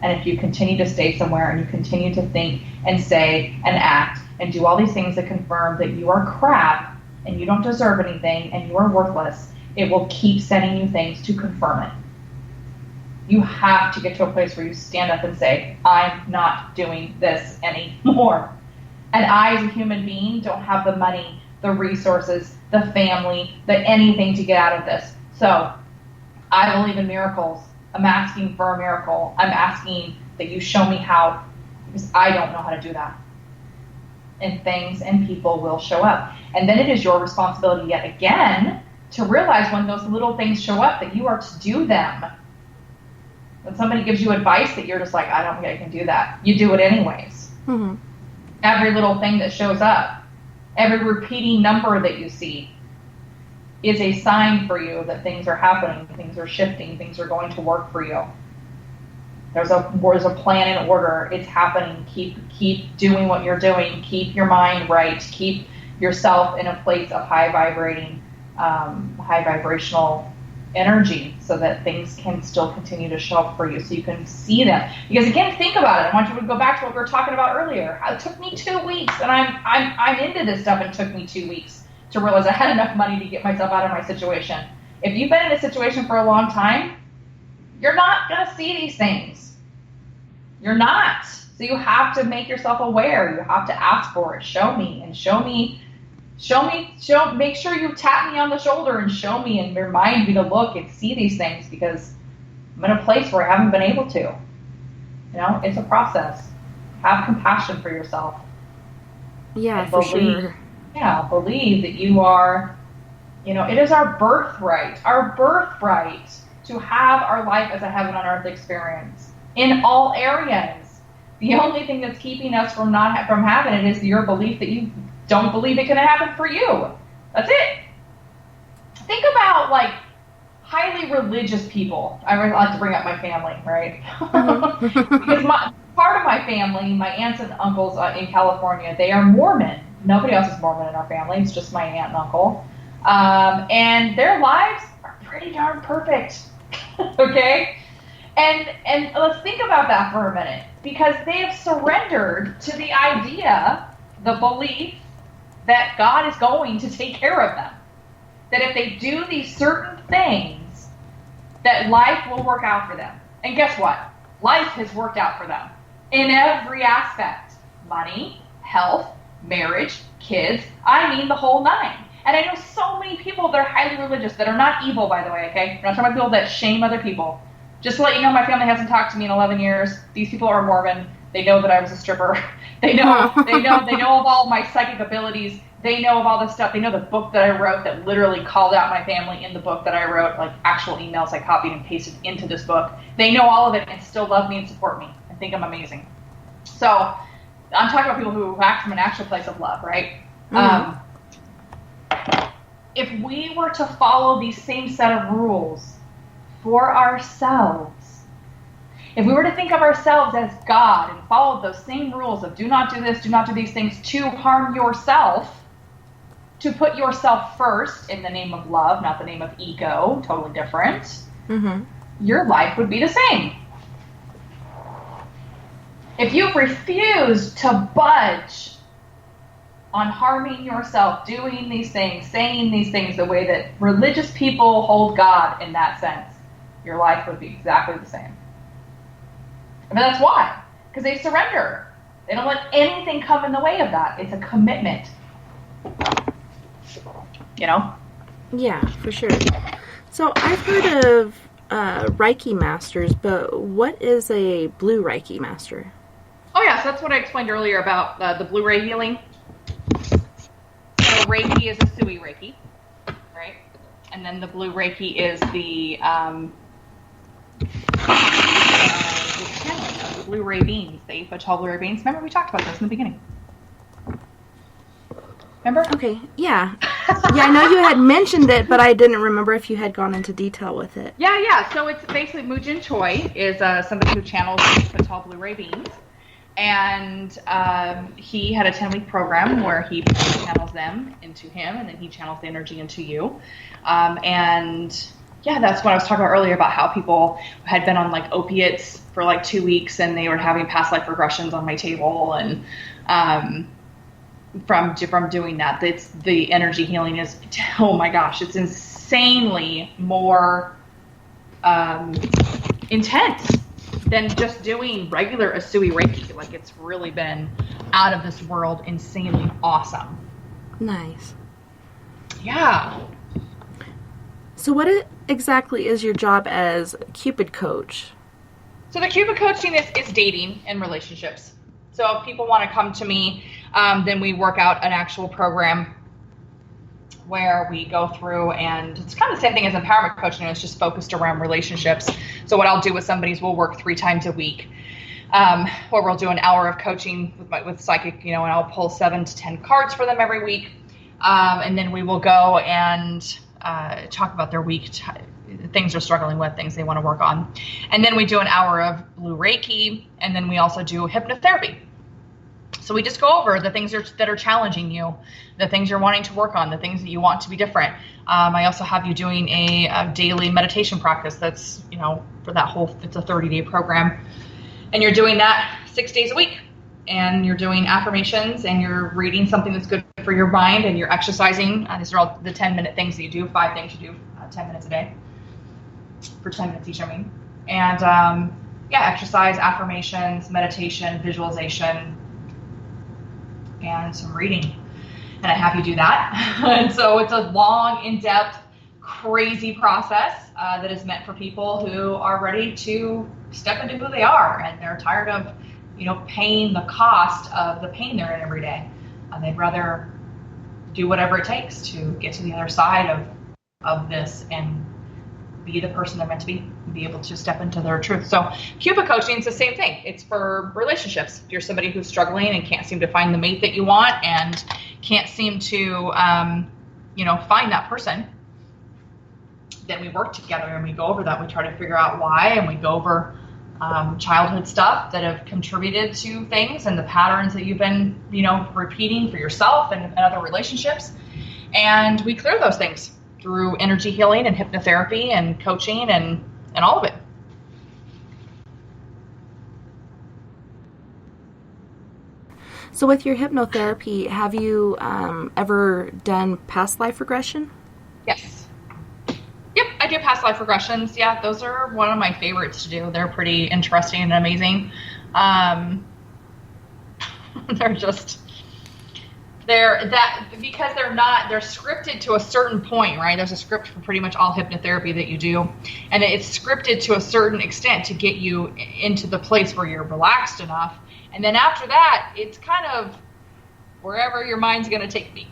And if you continue to stay somewhere and you continue to think and say and act and do all these things that confirm that you are crap and you don't deserve anything and you are worthless, it will keep sending you things to confirm it. You have to get to a place where you stand up and say, I'm not doing this anymore. And I, as a human being, don't have the money, the resources, the family, anything to get out of this. So I believe in miracles. I'm asking for a miracle. I'm asking that you show me how, because I don't know how to do that. And things and people will show up. And then it is your responsibility yet again to realize when those little things show up that you are to do them. When somebody gives you advice that you're just like, I don't think I can do that, you do it anyways. Mm-hmm. Every little thing that shows up, every repeating number that you see is a sign for you that things are happening, things are shifting, things are going to work for you. There's a plan in order. It's happening. Keep doing what you're doing. Keep your mind right. Keep yourself in a place of high vibrational energy so that things can still continue to show up for you so you can see them. Because again, think about it. I want you to go back to what we were talking about earlier. It took me 2 weeks, and I'm into this stuff, and it took me 2 weeks to realize I had enough money to get myself out of my situation. If you've been in a situation for a long time, you're not going to see these things. You're not. So you have to make yourself aware. You have to ask for it. Show me. Make sure you tap me on the shoulder and show me and remind me to look and see these things, because I'm in a place where I haven't been able to. It's a process. Have compassion for yourself. Yeah, for sure. Yeah, believe that you are, it is our birthright to have our life as a heaven on earth experience in all areas. The only thing that's keeping us from having it is your belief that you don't believe it can happen for you. That's it. Think about like highly religious people. I like to bring up my family, right? Because part of my family, my aunts and uncles in California, they are Mormon. Nobody else is Mormon in our family. It's just my aunt and uncle. And their lives are pretty darn perfect. Okay? And let's think about that for a minute, because they have surrendered to the idea, the belief that God is going to take care of them. That if they do these certain things, that life will work out for them. And guess what? Life has worked out for them in every aspect. Money, health, marriage, kids, the whole nine. And I know so many people that are highly religious that are not evil, by the way, okay? I'm not talking about people that shame other people. Just to let you know, my family hasn't talked to me in 11 years. These people are Mormon. They know that I was a stripper. They know of all my psychic abilities. They know of all this stuff. They know the book that I wrote that literally called out my family in the book that I wrote, like actual emails I copied and pasted into this book. They know all of it and still love me and support me. I think I'm amazing. So I'm talking about people who act from an actual place of love, right? Mm-hmm. If we were to follow these same set of rules for ourselves, if we were to think of ourselves as God and follow those same rules of do not do this, do not do these things to harm yourself, to put yourself first in the name of love, not the name of ego, totally different, mm-hmm. your life would be the same. If you refuse to budge on harming yourself, doing these things, saying these things the way that religious people hold God in that sense, your life would be exactly the same. And that's why. Because they surrender. They don't let anything come in the way of that. It's a commitment. Yeah, for sure. So I've heard of Reiki masters, but what is a blue Reiki master? Oh, yeah, so that's what I explained earlier about the blue ray healing. So Reiki is a Sui Reiki, right? And then the blue Reiki is the blue ray beams, the 8-foot-tall blue ray beams. Remember, we talked about this in the beginning. Remember? Okay, yeah. Yeah, I know you had mentioned it, but I didn't remember if you had gone into detail with it. Yeah. So it's basically Mujin Choi is somebody who channels 8-foot-tall blue ray beams. And he had a 10-week program where he channels them into him, and then he channels the energy into you. And yeah, that's what I was talking about earlier about how people had been on like opiates for like 2 weeks, and they were having past life regressions on my table, and from doing that, it's the energy healing is, oh my gosh, it's insanely more intense than just doing regular Asui Reiki. Like, it's really been out of this world, insanely awesome. Nice. Yeah. So what exactly is your job as Cupid Coach? So the Cupid Coaching is dating and relationships. So if people want to come to me, then we work out an actual program where we go through, and it's kind of the same thing as empowerment coaching. It's just focused around relationships. So what I'll do with somebody is we'll work 3 times a week, where we'll do an hour of coaching with psychic, and I'll pull 7 to 10 cards for them every week. And then we will go and talk about their week, things they're struggling with, things they want to work on. And then we do an hour of blue Reiki, and then we also do hypnotherapy. So we just go over the things that are challenging you, the things you're wanting to work on, the things that you want to be different. I also have you doing a daily meditation practice that's, for that whole, it's a 30-day program. And you're doing that 6 days a week. And you're doing affirmations, and you're reading something that's good for your mind, and you're exercising. These are all the 10-minute things that you do, 5 things you do 10 minutes a day, for 10 minutes each, I mean. And exercise, affirmations, meditation, visualization, and some reading. And I have you do that. And so it's a long, in-depth, crazy process that is meant for people who are ready to step into who they are, and they're tired of, paying the cost of the pain they're in every day. They'd rather do whatever it takes to get to the other side of this and be the person they're meant to be able to step into their truth. So Cupid Coaching is the same thing. It's for relationships. If you're somebody who's struggling and can't seem to find the mate that you want and can't seem to, find that person, then we work together and we go over that. We try to figure out why, and we go over childhood stuff that have contributed to things and the patterns that you've been, repeating for yourself and other relationships. And we clear those things through energy healing and hypnotherapy and coaching and all of it. So with your hypnotherapy, have you ever done past life regression? Yes. Yep, I do past life regressions. Yeah, those are one of my favorites to do. They're pretty interesting and amazing. They're scripted to a certain point, right? There's a script for pretty much all hypnotherapy that you do. And it's scripted to a certain extent to get you into the place where you're relaxed enough. And then after that, it's kind of wherever your mind's going to take me.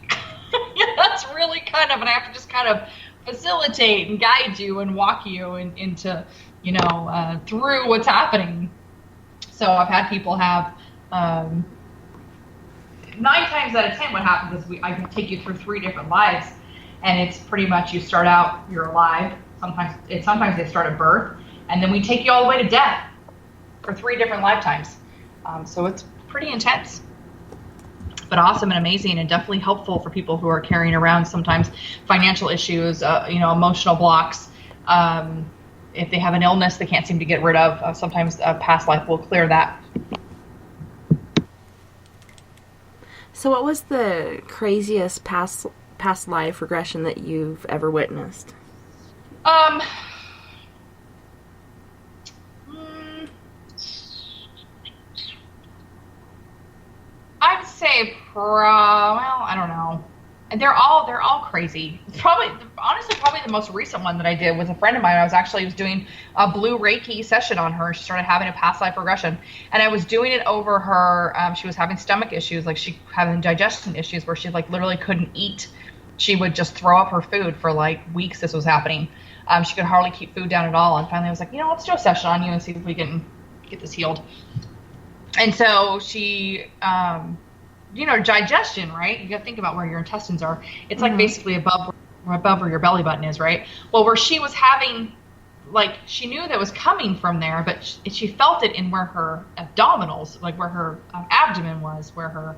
That's really and I have to just kind of facilitate and guide you and walk you into, through what's happening. So I've had people have, 9 times out of 10, what happens is I can take you through 3 different lives, and it's pretty much you start out, you're alive. Sometimes they start at birth, and then we take you all the way to death for 3 different lifetimes. So it's pretty intense, but awesome and amazing, and definitely helpful for people who are carrying around sometimes financial issues, emotional blocks. If they have an illness they can't seem to get rid of, sometimes past life will clear that. So what was the craziest past life regression that you've ever witnessed? I'd say I don't know. They're all crazy. Probably the most recent one that I did was a friend of mine. I was doing a blue Reiki session on her. She started having a past life regression, and I was doing it over her. She was having stomach issues, like she having digestion issues, where she literally couldn't eat. She would just throw up her food for weeks. This was happening. She could hardly keep food down at all. And finally, I was like, let's do a session on you and see if we can get this healed. And so she. Digestion, right? You got to think about where your intestines are. It's basically above where your belly button is, right? Well, where she was having, she knew that was coming from there, but she felt it in where her abdominals, where her abdomen was, where her,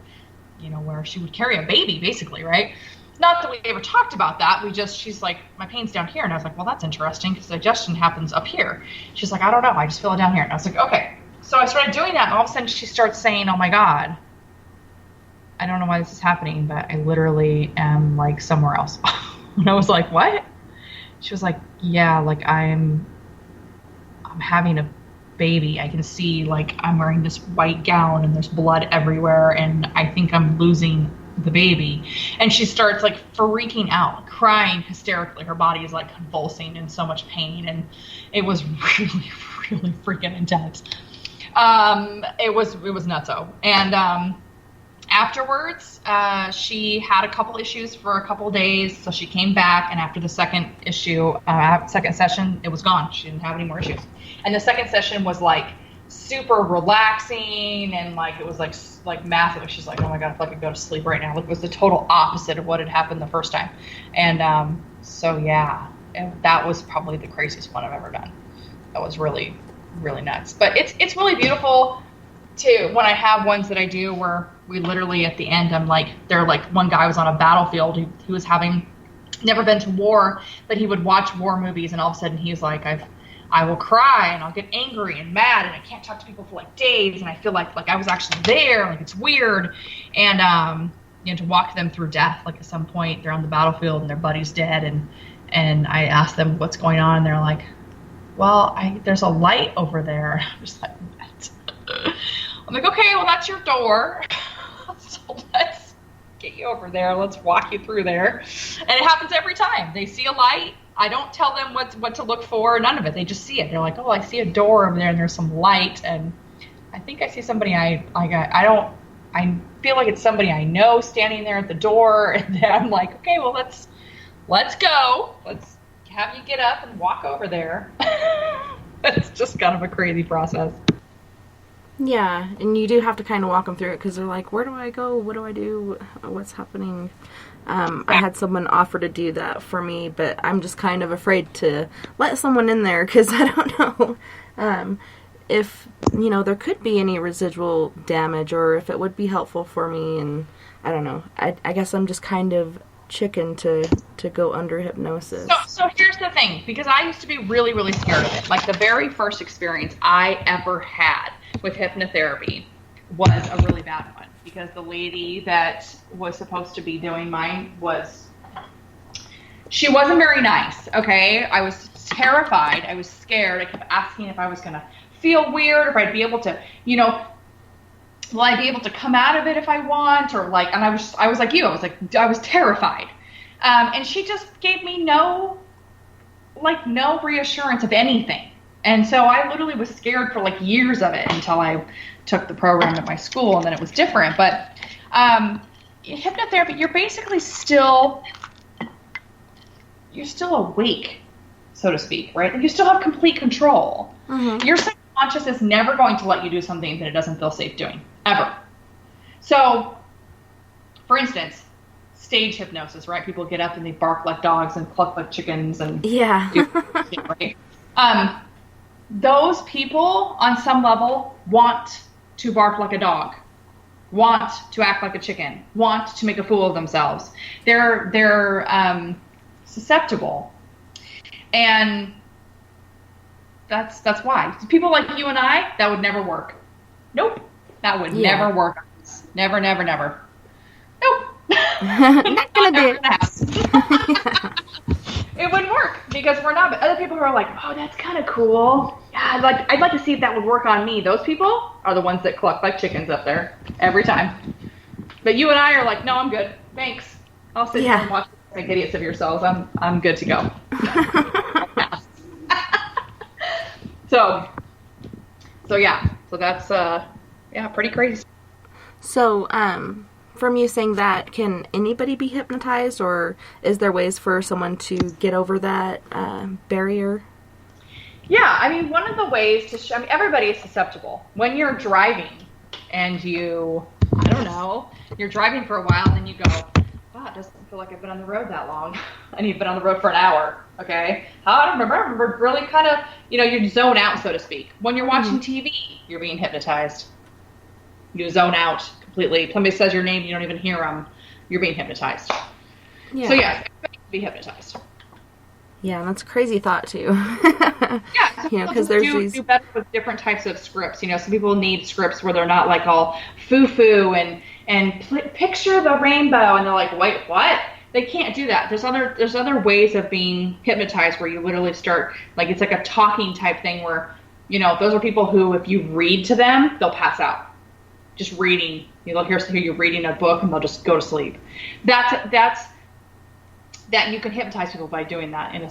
where she would carry a baby, basically, right? Not that we ever talked about that. She's like, my pain's down here. And I was like, well, that's interesting because digestion happens up here. She's like, I don't know. I just feel it down here. And I was like, okay. So I started doing that, and all of a sudden she starts saying, oh my God, I don't know why this is happening, but I literally am somewhere else. And I was like, what? She was like, yeah, I'm having a baby. I can see I'm wearing this white gown and there's blood everywhere, and I think I'm losing the baby. And she starts freaking out, crying hysterically. Her body is convulsing in so much pain, and it was really, really freaking intense. It was nutso. And afterwards, she had a couple issues for a couple days, so she came back, and after the second session, it was gone. She didn't have any more issues. And the second session was super relaxing, and it was massive. She's like, oh my God, if I could go to sleep right now. It was the total opposite of what had happened the first time. And so yeah, that was probably the craziest one I've ever done. That was really, really nuts. But it's really beautiful too when I have ones that I do where we literally at the end, one guy was on a battlefield. He was never been to war, but he would watch war movies, and all of a sudden he's like, I will cry and I'll get angry and mad, and I can't talk to people for days, and I feel like I was actually there, it's weird. And to walk them through death, at some point they're on the battlefield and their buddy's dead, and And I asked them what's going on, and they're like, well, there's a light over there. I'm just like, what? I'm like, okay, well, that's your door. So let's get you over there. Let's walk you through there. And it happens every time. They see a light. I don't tell them what to look for, none of it. They just see it. They're like, oh, I see a door over there, and there's some light, and I think I see somebody I feel like it's somebody I know standing there at the door, and then I'm like, okay, well, let's go. Let's have you get up and walk over there. It's just kind of a crazy process. Yeah, and you do have to kind of walk them through it because they're like, where do I go? What do I do? What's happening? I had someone offer to do that for me, but I'm just kind of afraid to let someone in there because I don't know if, there could be any residual damage or if it would be helpful for me. And I don't know. I guess I'm just kind of chicken to go under hypnosis. So here's the thing, because I used to be really, really scared of it. Like the very first experience I ever had with hypnotherapy was a really bad one, because the lady that was supposed to be doing mine she wasn't very nice, okay? I was terrified. I was scared. I kept asking if I was going to feel weird, if I'd be able to, will I be able to come out of it if I want, or like, and I was like you, I was terrified. And she just gave me no reassurance of anything. And so I literally was scared for like years of it until I took the program at my school, and then it was different. But hypnotherapy, you're basically still awake, so to speak, right? Like you still have complete control. Mm-hmm. Your subconscious is never going to let you do something that it doesn't feel safe doing, ever. So, for instance, stage hypnosis, right? People get up and they bark like dogs and cluck like chickens and right? Those people, on some level, want to bark like a dog, want to act like a chicken, want to make a fool of themselves. They're susceptible, and that's why. People like you and I, that would never work. Nope, that would never work. Never. Nope. Not gonna do it. It wouldn't work because we're not. But other people who are like, oh, that's kind of cool. Yeah, I'd like to see if that would work on me. Those people are the ones that cluck like chickens up there every time. But you and I are like, no, I'm good. Thanks. I'll sit here and watch you make idiots of yourselves. I'm good to go. So yeah. So that's pretty crazy. So from you saying that, can anybody be hypnotized, or is there ways for someone to get over that barrier? Yeah, I mean, one of the ways to everybody is susceptible. When you're driving and you're driving for a while and then you go, wow, it doesn't feel like I've been on the road that long. And you've been on the road for an hour, okay? I don't remember really kind of, you zone out, so to speak. When you're watching TV, you're being hypnotized. You zone out completely. Somebody says your name, you don't even hear them. You're being hypnotized. Yeah. So yeah, everybody can be hypnotized. Yeah, that's a crazy thought too. Yeah, because do better with different types of scripts. Some people need scripts where they're not like all foo-foo and picture the rainbow, and they're like, wait, what? They can't do that. There's other ways of being hypnotized where you literally start, like, it's like a talking type thing where, those are people who, if you read to them, they'll pass out. Just reading, they'll hear you reading a book and they'll just go to sleep. That you can hypnotize people by doing that in a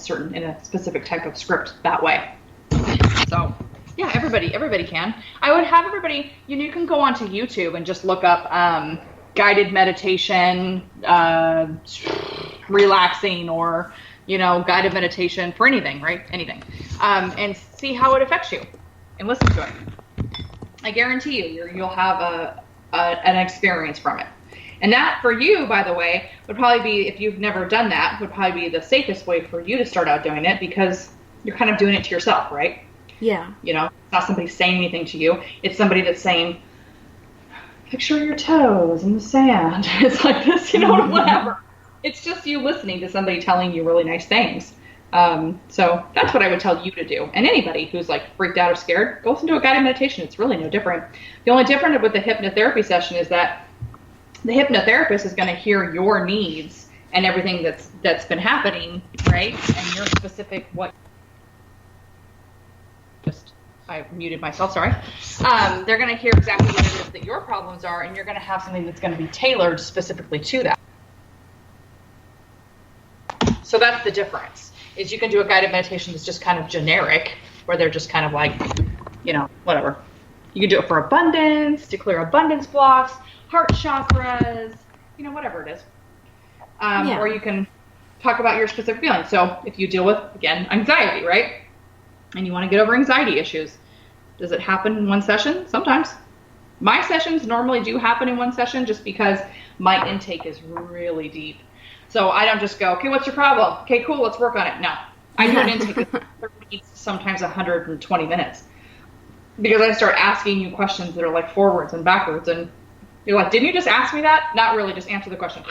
specific type of script that way. So yeah, everybody can. I would have everybody, you can go onto YouTube and just look up guided meditation, relaxing, or guided meditation for anything, right? Anything, and see how it affects you, and listen to it. I guarantee you'll have an experience from it. And that, for you, by the way, would probably be, if you've never done that, would probably be the safest way for you to start out doing it, because you're kind of doing it to yourself, right? Yeah. It's not somebody saying anything to you. It's somebody that's saying, picture your toes in the sand. It's like this, whatever. It's just you listening to somebody telling you really nice things. So that's what I would tell you to do. And anybody who's like freaked out or scared, go listen to a guided meditation. It's really no different. The only difference with the hypnotherapy session is that the hypnotherapist is going to hear your needs and everything that's been happening, right? And your specific I muted myself, sorry. They're going to hear exactly what it is that your problems are, and you're going to have something that's going to be tailored specifically to that. So that's the difference, is you can do a guided meditation that's just kind of generic, where they're just kind of like, whatever. You can do it for abundance, to clear abundance blocks, heart chakras, whatever it is. Or you can talk about your specific feelings. So if you deal with, again, anxiety, right? And you want to get over anxiety issues. Does it happen in one session? Sometimes. My sessions normally do happen in one session just because my intake is really deep. So I don't just go, okay, what's your problem? Okay, cool, let's work on it. No. I do an intake of 30, sometimes 120 minutes. Because I start asking you questions that are like forwards and backwards. And you're like, didn't you just ask me that? Not really, just answer the question.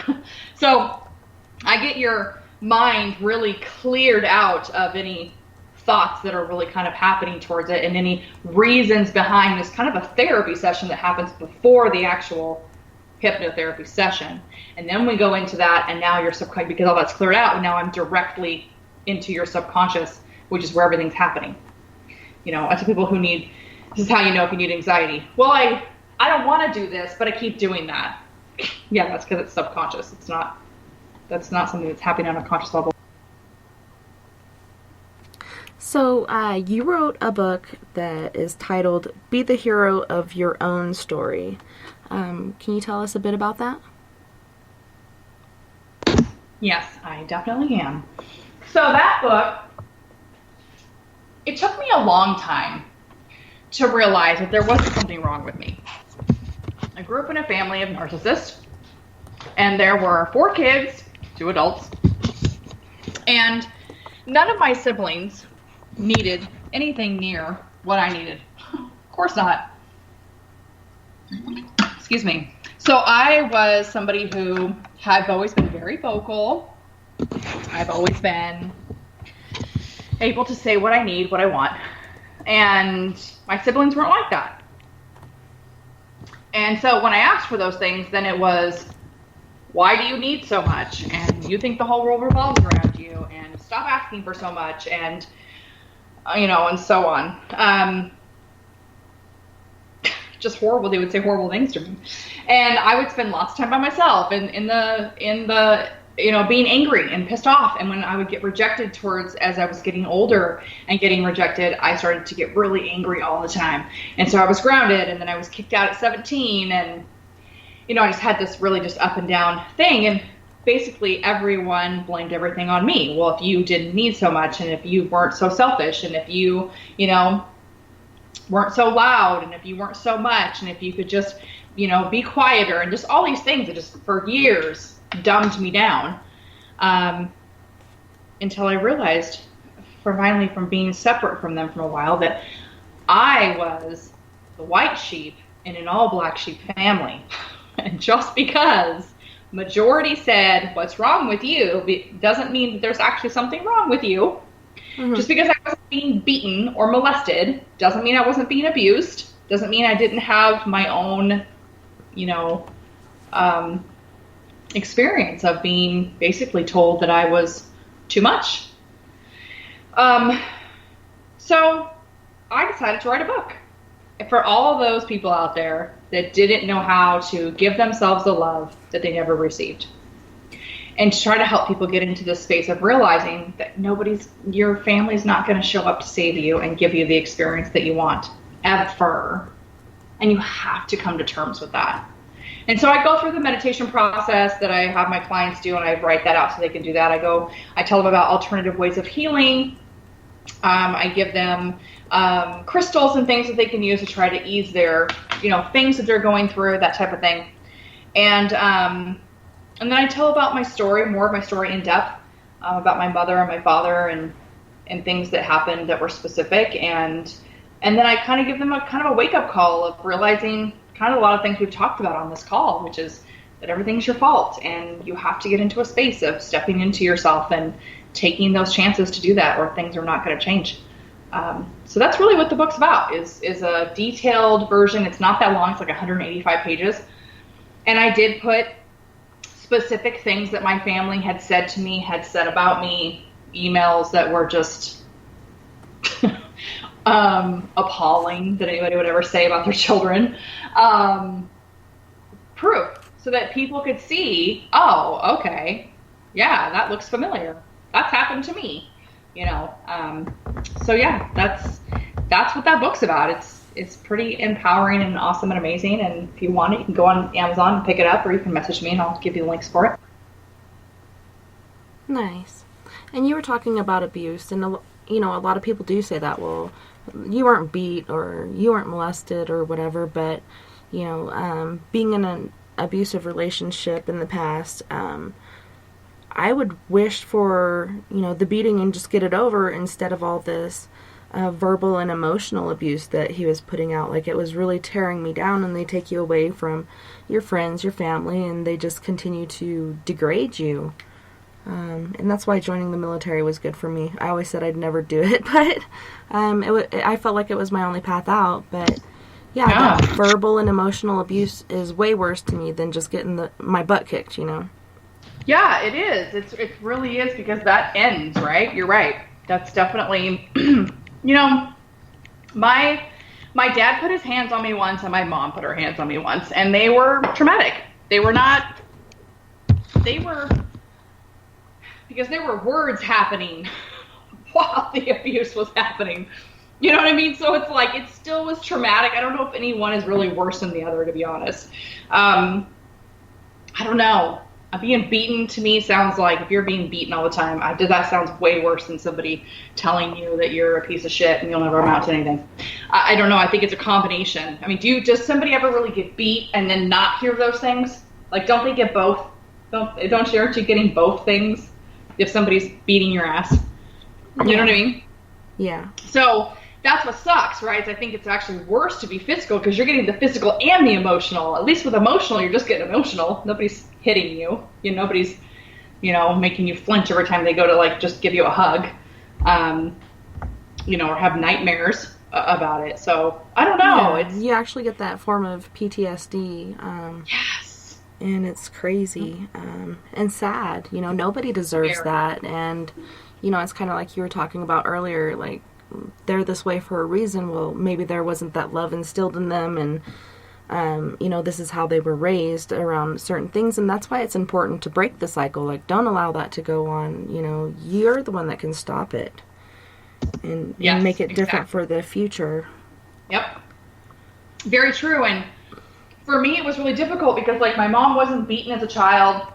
So I get your mind really cleared out of any thoughts that are really kind of happening towards it and any reasons behind this kind of a therapy session that happens before the actual hypnotherapy session. And then we go into that, and now your subconscious, because all that's cleared out, and now I'm directly into your subconscious, which is where everything's happening. I tell people who need, this is how you know if you need anxiety. Well, I don't want to do this, but I keep doing that. Yeah, that's because it's subconscious. That's not something that's happening on a conscious level. So you wrote a book that is titled Be the Hero of Your Own Story. Can you tell us a bit about that? Yes, I definitely am. So that book, it took me a long time to realize that there wasn't something wrong with me. I grew up in a family of narcissists, and there were 4 kids, 2 adults, and none of my siblings needed anything near what I needed. Of course not. Excuse me. So I was somebody who have always been very vocal. I've always been able to say what I need, what I want. And my siblings weren't like that. And so when I asked for those things, then it was, why do you need so much? And you think the whole world revolves around you, and stop asking for so much, and and so on. Just horrible. They would say horrible things to me, and I would spend lots of time by myself and in the being angry and pissed off. And when I would get rejected as I was getting older and getting rejected, I started to get really angry all the time. And so I was grounded, and then I was kicked out at 17, and I just had this really just up and down thing. And basically everyone blamed everything on me. Well, if you didn't need so much, and if you weren't so selfish, and if you, weren't so loud, and if you weren't so much, and if you could just, be quieter, and just all these things that just for years dumbed me down, until I realized from being separate from them for a while that I was the white sheep in an all black sheep family. And just because majority said, what's wrong with you, doesn't mean that there's actually something wrong with you. Mm-hmm. Just because I wasn't being beaten or molested doesn't mean I wasn't being abused. Doesn't mean I didn't have my own, experience of being basically told that I was too much. So I decided to write a book for all of those people out there that didn't know how to give themselves the love that they never received. And to try to help people get into this space of realizing that your family's not going to show up to save you and give you the experience that you want, ever. And you have to come to terms with that. And so I go through the meditation process that I have my clients do, and I write that out so they can do that. I tell them about alternative ways of healing. I give them crystals and things that they can use to try to ease their, things that they're going through, that type of thing. And then I tell about my story, more of my story in depth, about my mother and my father and things that happened that were specific. And then I kind of give them a wake-up call of realizing kind of a lot of things we've talked about on this call, which is that everything's your fault, and you have to get into a space of stepping into yourself and taking those chances to do that, or things are not going to change. So that's really what the book's about, is a detailed version. It's not that long. It's like 185 pages. And I did put specific things that my family had said to me, had said about me, emails that were just appalling that anybody would ever say about their children. Proof, so that people could see, oh, okay, yeah, that looks familiar. That's happened to me, you know. So yeah, that's what that book's about. It's pretty empowering and awesome and amazing. And if you want it, you can go on Amazon and pick it up, or you can message me and I'll give you the links for it. Nice. And you were talking about abuse, and you know, a lot of people do say that, well, you weren't beat or you weren't molested or whatever, but you know, being in an abusive relationship in the past, I would wish for, you know, the beating and just get it over instead of all this verbal and emotional abuse that he was putting out. Like, it was really tearing me down, and they take you away from your friends, your family, and they just continue to degrade you. And that's why joining the military was good for me. I always said I'd never do it, but I felt like it was my only path out. But yeah, that verbal and emotional abuse is way worse to me than just getting my butt kicked, you know? Yeah, it is. It really is, because that ends, right? You're right. That's definitely, you know, my dad put his hands on me once and my mom put her hands on me once, and they were traumatic. Because there were words happening while the abuse was happening. You know what I mean? So it's like, it still was traumatic. I don't know if any one is really worse than the other, to be honest. I don't know. Being beaten to me sounds like, if you're being beaten all the time, that sounds way worse than somebody telling you that you're a piece of shit and you'll never amount to anything. I don't know. I think it's a combination. I mean, does somebody ever really get beat and then not hear those things? Like, don't they get both? Aren't you getting both things if somebody's beating your ass? You know what I mean? Yeah. So that's what sucks, right? I think it's actually worse to be physical, because you're getting the physical and the emotional. At least with emotional, you're just getting emotional. Nobody's hitting you. Nobody's, making you flinch every time they go to, like, just give you a hug, or have nightmares about it. So I don't know. Yeah, you actually get that form of PTSD. Yes. And it's crazy and sad. Nobody deserves that. And, it's kind of like you were talking about earlier, like, they're this way for a reason. Well, maybe there wasn't that love instilled in them, and this is how they were raised around certain things, and that's why it's important to break the cycle. Like, don't allow that to go on. You're the one that can stop it and make it different for the future. Yep, very true. And for me, it was really difficult because, like, my mom wasn't beaten as a child.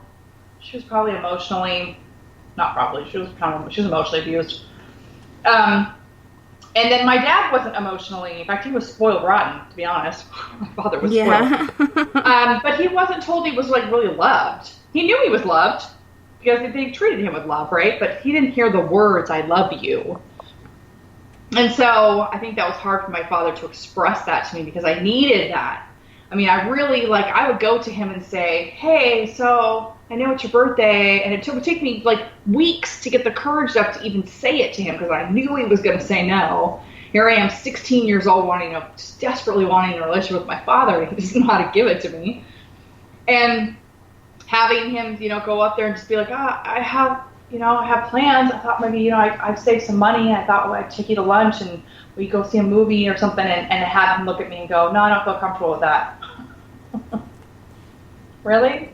She was probably emotionally, she was emotionally abused. And then my dad wasn't emotionally, in fact, he was spoiled rotten, to be honest. My father was spoiled. But he wasn't told he was, like, really loved. He knew he was loved because they treated him with love, right? But he didn't hear the words, "I love you." And so I think that was hard for my father to express that to me, because I needed that. I mean, I really, like, I would go to him and say, "Hey, so I know it's your birthday," and it would take me, like, weeks to get the courage up to even say it to him, because I knew he was going to say no. Here I am, 16 years old, just desperately wanting a relationship with my father. He doesn't know how to give it to me. And having him, go up there and just be like, I have plans. I thought maybe, I've saved some money. I thought I'd take you to lunch and we go see a movie or something, and have him look at me and go, "No, I don't feel comfortable with that." Really?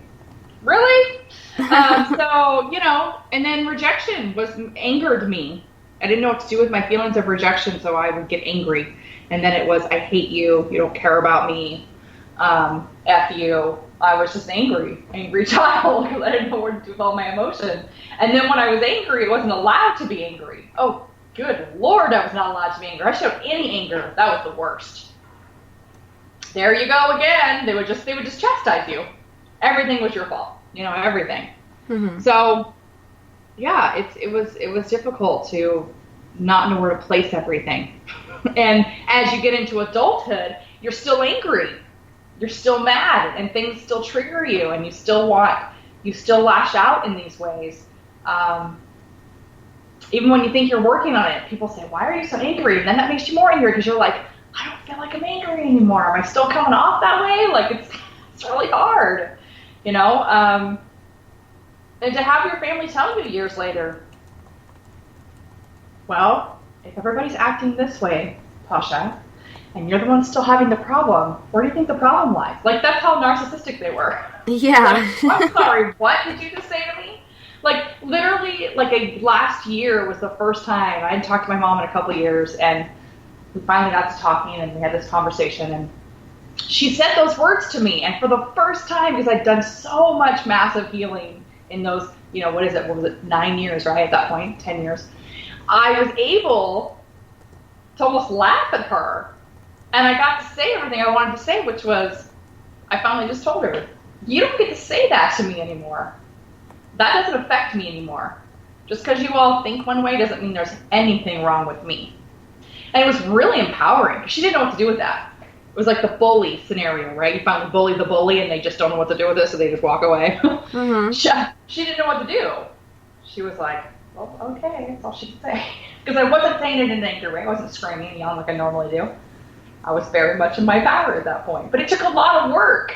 So, and then rejection angered me. I didn't know what to do with my feelings of rejection, so I would get angry. And then it was, "I hate you. You don't care about me. F you." I was just angry child, because I didn't know what to do with all my emotion. And then when I was angry, I wasn't allowed to be angry. Oh, good Lord, I was not allowed to be angry. I showed any anger. That was the worst. There you go again. They would just chastise you. Everything was your fault. Everything. Mm-hmm. So, yeah, it was difficult to not know where to place everything. And as you get into adulthood, you're still angry. You're still mad, and things still trigger you, and you still lash out in these ways. Even when you think you're working on it, people say, "Why are you so angry?" And then that makes you more angry, because you're like, "I don't feel like I'm angry anymore. Am I still coming off that way?" Like, it's really hard, And to have your family tell you years later, well, if everybody's acting this way, Tasha, and you're the one still having the problem, where do you think the problem lies? Like, that's how narcissistic they were. Yeah. Like, I'm sorry, what did you just say to me? Like, literally, like, last year was the first time I hadn't talked to my mom in a couple of years, and we finally got to talking, and we had this conversation, and she said those words to me, and for the first time, because I'd done so much massive healing in those, what was it, 9 years, right, at that point, 10 years, I was able to almost laugh at her, and I got to say everything I wanted to say, which was, I finally just told her, you don't get to say that to me anymore. That doesn't affect me anymore. Just because you all think one way doesn't mean there's anything wrong with me. And it was really empowering. She didn't know what to do with that. It was like the bully scenario, right? You finally bully the bully and they just don't know what to do with it, so they just walk away. Mm-hmm. She didn't know what to do. She was like, well, okay, that's all she could say. Because I wasn't saying it in an angry way. I wasn't screaming and yelling like I normally do. I was very much in my power at that point. But it took a lot of work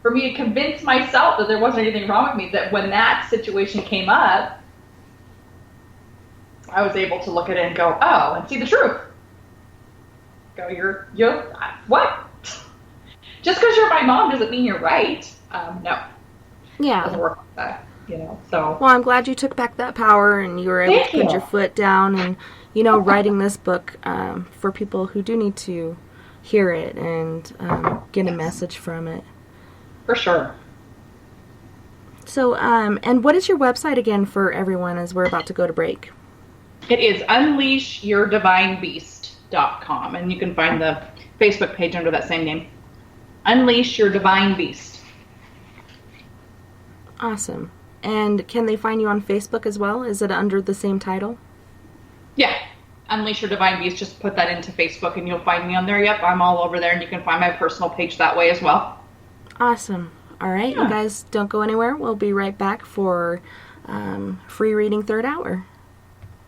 for me to convince myself that there wasn't anything wrong with me, that when that situation came up, I was able to look at it and go, oh, and see the truth. Go, you're what? Just because you're my mom doesn't mean you're right. No. Yeah. It doesn't work like that, so. Well, I'm glad you took back that power and you were able to put your foot down and, writing this book for people who do need to hear it and get a message from it. For sure. So, and what is your website again for everyone as we're about to go to break? It is unleashyourdivinebeast.com, and you can find the Facebook page under that same name. Unleash Your Divine Beast. Awesome. And can they find you on Facebook as well? Is it under the same title? Yeah. Unleash Your Divine Beast. Just put that into Facebook and you'll find me on there. Yep, I'm all over there, and you can find my personal page that way as well. Awesome. All right, You guys don't go anywhere. We'll be right back for free reading third hour.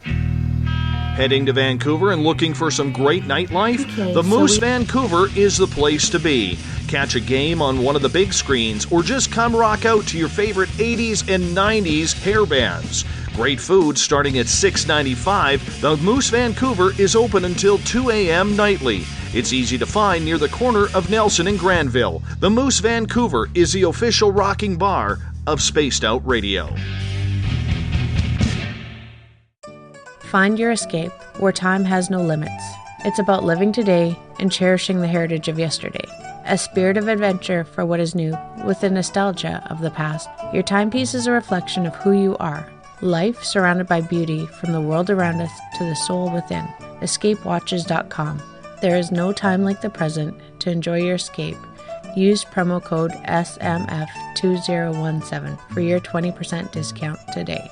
Heading to Vancouver and looking for some great nightlife? The Moose Vancouver is the place to be. Catch a game on one of the big screens or just come rock out to your favorite 80s and 90s hair bands. Great food starting at $6.95. The Moose Vancouver is open until 2 a.m. nightly. It's easy to find near the corner of Nelson and Granville. The Moose Vancouver is the official rocking bar of Spaced Out Radio. Find your escape where time has no limits. It's about living today and cherishing the heritage of yesterday. A spirit of adventure for what is new, with the nostalgia of the past. Your timepiece is a reflection of who you are. Life surrounded by beauty from the world around us to the soul within. EscapeWatches.com. There is no time like the present to enjoy your escape. Use promo code SMF2017 for your 20% discount today.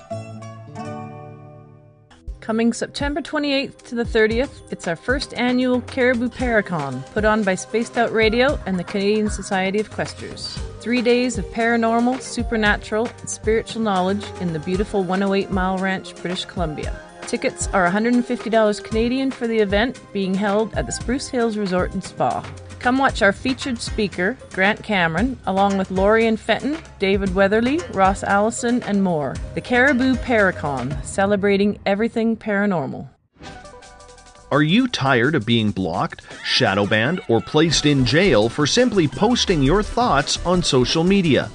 Coming September 28th to the 30th, it's our first annual Caribou Paracon, put on by Spaced Out Radio and the Canadian Society of Questers. 3 days of paranormal, supernatural, and spiritual knowledge in the beautiful 108 Mile Ranch, British Columbia. Tickets are $150 Canadian for the event, being held at the Spruce Hills Resort and Spa. Come watch our featured speaker, Grant Cameron, along with Lorian Fenton, David Weatherly, Ross Allison, and more. The Caribou Paracon, celebrating everything paranormal. Are you tired of being blocked, shadow banned, or placed in jail for simply posting your thoughts on social media?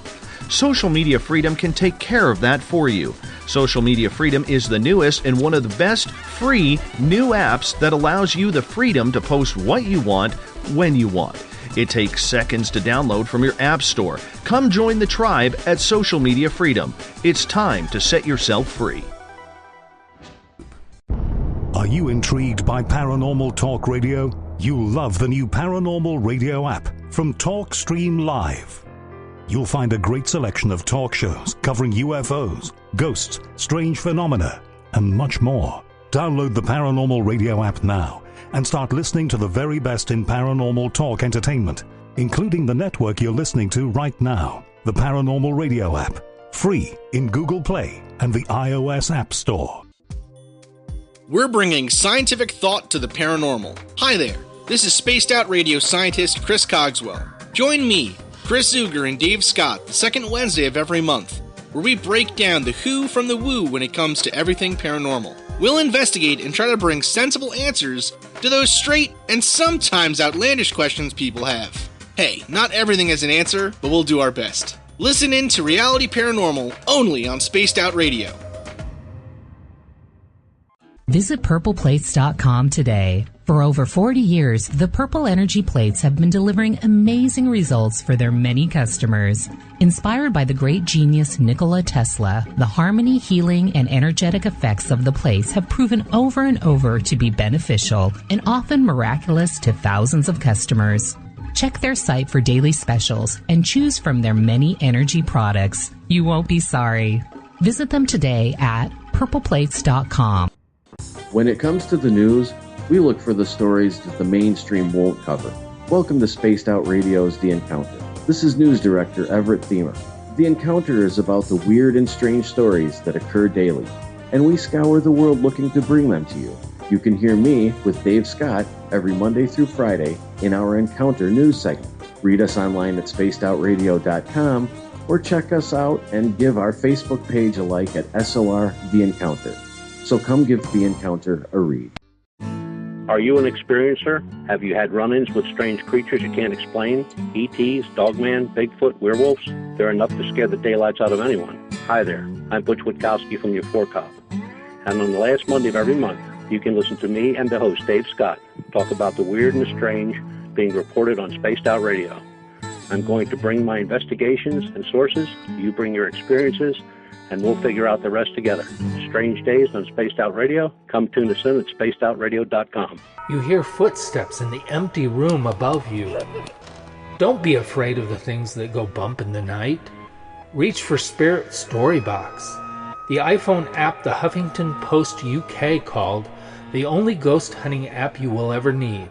Social Media Freedom can take care of that for you. Social Media Freedom is the newest and one of the best free new apps that allows you the freedom to post what you want, when you want. It takes seconds to download from your app store. Come join the tribe at Social Media Freedom. It's time to set yourself free. Are you intrigued by Paranormal Talk Radio? You'll love the new Paranormal Radio app from TalkStream Live. You'll find a great selection of talk shows covering UFOs, ghosts, strange phenomena, and much more. Download the Paranormal Radio app now and start listening to the very best in paranormal talk entertainment, including the network you're listening to right now, the Paranormal Radio app, free in Google Play and the iOS App Store. We're bringing scientific thought to the paranormal. Hi there, this is Spaced Out Radio scientist Chris Cogswell. Join me, Chris Zuger, and Dave Scott the second Wednesday of every month where we break down the who from the woo when it comes to everything paranormal. We'll investigate and try to bring sensible answers to those straight and sometimes outlandish questions people have. Hey, not everything has an answer, but we'll do our best. Listen in to Reality Paranormal only on Spaced Out Radio. Visit purpleplates.com today. For over 40 years, the Purple Energy Plates have been delivering amazing results for their many customers. Inspired by the great genius Nikola Tesla, the harmony, healing, and energetic effects of the plates have proven over and over to be beneficial and often miraculous to thousands of customers. Check their site for daily specials and choose from their many energy products. You won't be sorry. Visit them today at purpleplates.com. When it comes to the news, we look for the stories that the mainstream won't cover. Welcome to Spaced Out Radio's The Encounter. This is News Director Everett Thiemer. The Encounter is about the weird and strange stories that occur daily, and we scour the world looking to bring them to you. You can hear me with Dave Scott every Monday through Friday in our Encounter news segment. Read us online at spacedoutradio.com or check us out and give our Facebook page a like at SOR The Encounter. So come give The Encounter a read. Are you an experiencer? Have you had run-ins with strange creatures you can't explain? ETs, Dogman, Bigfoot, werewolves? They're enough to scare the daylights out of anyone. Hi there, I'm Butch Witkowski from your 4-Cop. And on the last Monday of every month, you can listen to me and the host, Dave Scott, talk about the weird and the strange being reported on Spaced Out Radio. I'm going to bring my investigations and sources, you bring your experiences, and we'll figure out the rest together. Strange Days on Spaced Out Radio. Come tune us in at spacedoutradio.com. You hear footsteps in the empty room above you. Don't be afraid of the things that go bump in the night. Reach for Spirit Storybox, the iPhone app the Huffington Post UK called the only ghost hunting app you will ever need.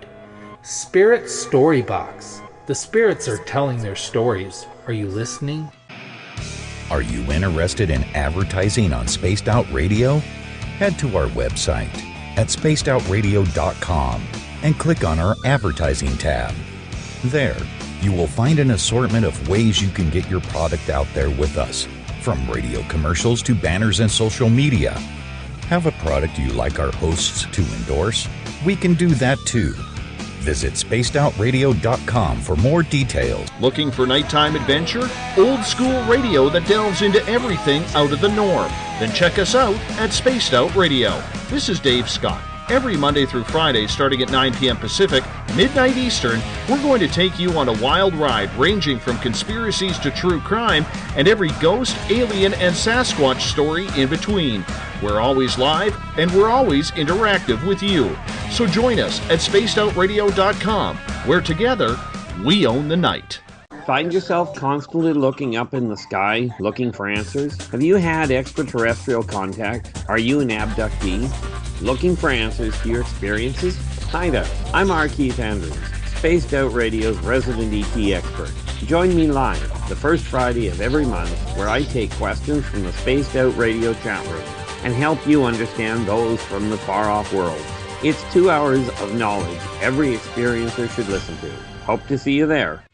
Spirit Storybox. The spirits are telling their stories. Are you listening? Are you interested in advertising on Spaced Out Radio? Head to our website at spacedoutradio.com and click on our advertising tab. There, you will find an assortment of ways you can get your product out there with us, from radio commercials to banners and social media. Have a product you like our hosts to endorse? We can do that too. Visit spacedoutradio.com for more details. Looking for nighttime adventure? Old school radio that delves into everything out of the norm? Then check us out at Spaced Out Radio. This is Dave Scott. Every Monday through Friday, starting at 9 p.m. Pacific, midnight Eastern, we're going to take you on a wild ride ranging from conspiracies to true crime and every ghost, alien, and Sasquatch story in between. We're always live, and we're always interactive with you. So join us at spacedoutradio.com, where together, we own the night. Find yourself constantly looking up in the sky, looking for answers? Have you had extraterrestrial contact? Are you an abductee? Looking for answers to your experiences? Hi there, I'm R. Keith Andrews, Spaced Out Radio's resident ET expert. Join me live the first Friday of every month, where I take questions from the Spaced Out Radio chat room and help you understand those from the far-off world. It's 2 hours of knowledge every experiencer should listen to. Hope to see you there.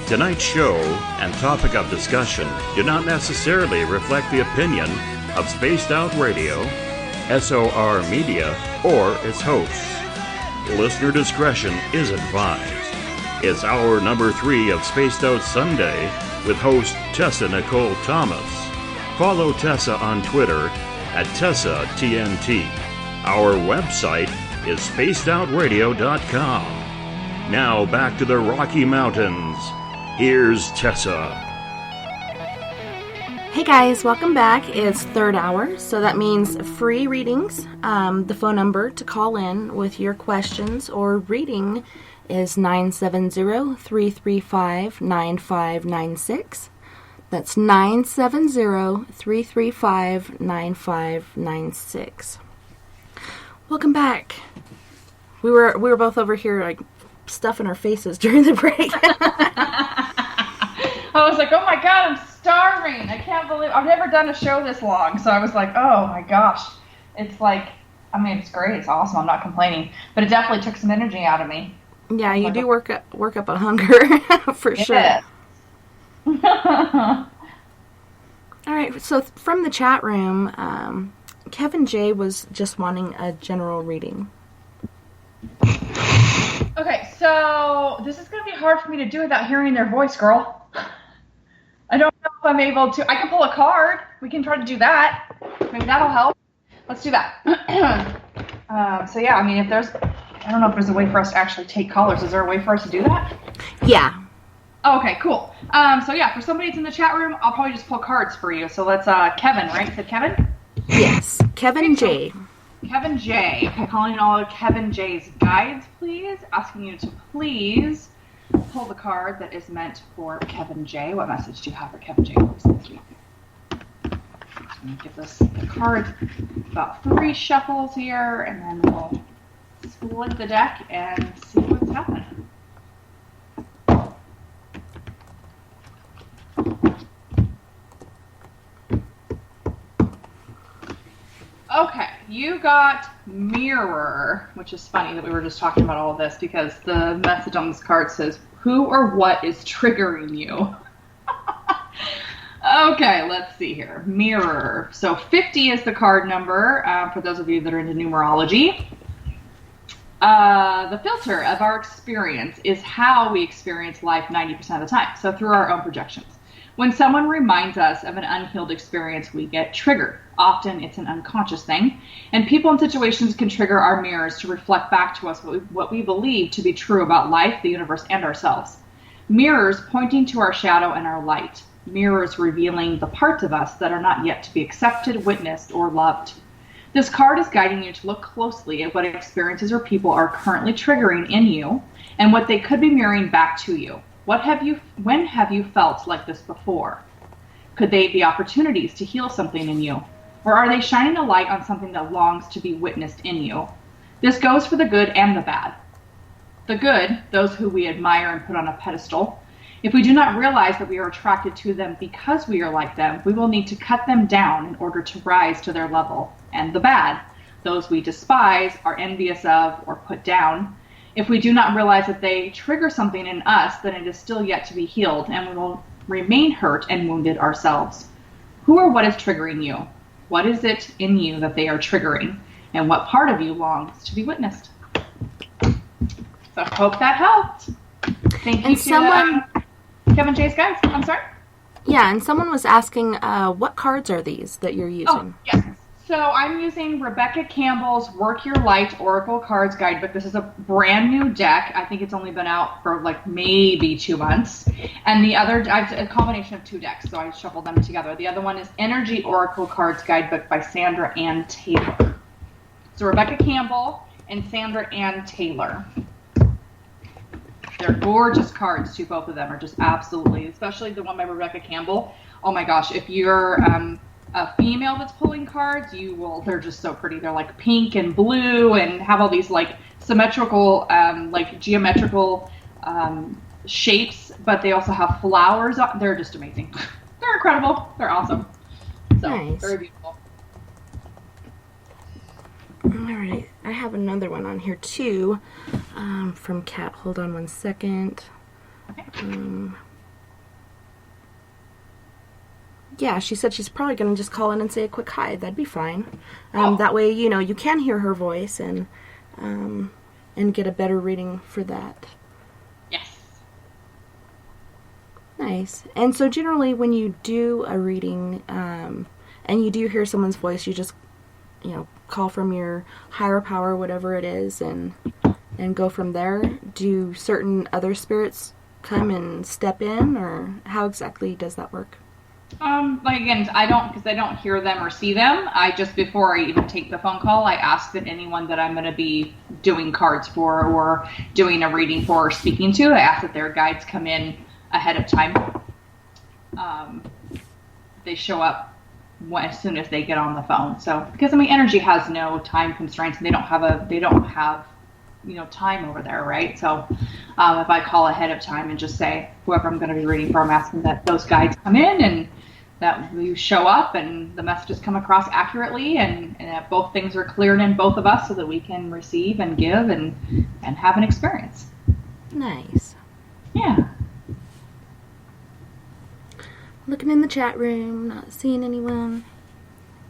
Tonight's show and topic of discussion do not necessarily reflect the opinion of Spaced Out Radio, SOR Media, or its hosts. Listener discretion is advised. It's hour number 3 of Spaced Out Sunday with host Tessa N Thomas. Follow Tessa on Twitter at Tessa TNT. Our website is spacedoutradio.com. Now back to the Rocky Mountains. Here's Tessa. Hey guys, welcome back. It's third hour, so that means free readings. The phone number to call in with your questions or reading is 970-335-9596. That's 970-335-9596. Welcome back. We were both over here like stuffing our faces during the break. I was like, oh my god, I'm starving. I can't believe I've never done a show this long. So I was like, oh my gosh. It's like, I mean, it's great. It's awesome. I'm not complaining. But it definitely took some energy out of me. Yeah, you do work up a hunger for sure. All right, so from the chat room, Kevin J was just wanting a general reading. Okay, so this is going to be hard for me to do without hearing their voice, girl. I don't know if I'm able to. I can pull a card. We can try to do that. Maybe that'll help. Let's do that. So yeah, I mean, if there's, I don't know if there's a way for us to actually take callers. Is there a way for us to do that? Yeah. Oh, okay, cool. So yeah, for somebody that's in the chat room, I'll probably just pull cards for you. So let's, Kevin, right? You said Kevin? Yes, Kevin J. Kevin J. I'm calling all of Kevin J's guides, please. Asking you to please pull the card that is meant for Kevin J. What message do you have for Kevin J? Please, thank you. I'm going to give this the cards about 3 shuffles here, and then we'll split the deck and see what's happening. Okay, you got Mirror, which is funny that we were just talking about all of this because the message on this card says, who or what is triggering you? Okay, let's see here. Mirror. So 50 is the card number for those of you that are into numerology. The filter of our experience is how we experience life 90% of the time, so through our own projections. When someone reminds us of an unhealed experience, we get triggered. Often it's an unconscious thing, and people and situations can trigger our mirrors to reflect back to us what we believe to be true about life, the universe, and ourselves. Mirrors pointing to our shadow and our light. Mirrors revealing the parts of us that are not yet to be accepted, witnessed, or loved. This card is guiding you to look closely at what experiences or people are currently triggering in you and what they could be mirroring back to you. When have you felt like this before? Could they be opportunities to heal something in you? Or are they shining a light on something that longs to be witnessed in you? This goes for the good and the bad. The good, those who we admire and put on a pedestal. If we do not realize that we are attracted to them because we are like them, we will need to cut them down in order to rise to their level. And the bad, those we despise, are envious of, or put down. If we do not realize that they trigger something in us, then it is still yet to be healed, and we will remain hurt and wounded ourselves. Who or what is triggering you? What is it in you that they are triggering? And what part of you longs to be witnessed? So I hope that helped. Thank you to Kevin J's guys. I'm sorry? Yeah, and someone was asking, what cards are these that you're using? Oh, yes. So I'm using Rebecca Campbell's Work Your Light Oracle Cards Guidebook. This is a brand new deck. I think it's only been out for like maybe 2 months. And the other, I have a combination of 2 decks, so I shuffled them together. The other one is Energy Oracle Cards Guidebook by Sandra Ann Taylor. So Rebecca Campbell and Sandra Ann Taylor. They're gorgeous cards too. Both of them are just absolutely, especially the one by Rebecca Campbell. Oh my gosh, if you're a female that's pulling cards, they're just so pretty. They're like pink and blue and have all these like symmetrical, like geometrical shapes, but they also have flowers. They're just amazing. They're incredible. They're awesome. So, nice. Very beautiful. All right, I have another one on here too, from Kat. Hold on one second. Okay. Yeah, she said she's probably going to just call in and say a quick hi. That'd be fine. That way, you can hear her voice and get a better reading for that. Yes. Nice. And so generally when you do a reading and you do hear someone's voice, you just, call from your higher power, whatever it is, and go from there. Do certain other spirits come and step in, or how exactly does that work? Again, because I don't hear them or see them. Before I even take the phone call, I ask that anyone that I'm going to be doing cards for or doing a reading for or speaking to, I ask that their guides come in ahead of time. They show up as soon as they get on the phone. So, because energy has no time constraints, and they don't have time over there, right? So, if I call ahead of time and just say, whoever I'm going to be reading for, I'm asking that those guides come in and that you show up and the messages come across accurately and that both things are cleared in both of us so that we can receive and give and have an experience. Nice. Yeah. Looking in the chat room, not seeing anyone.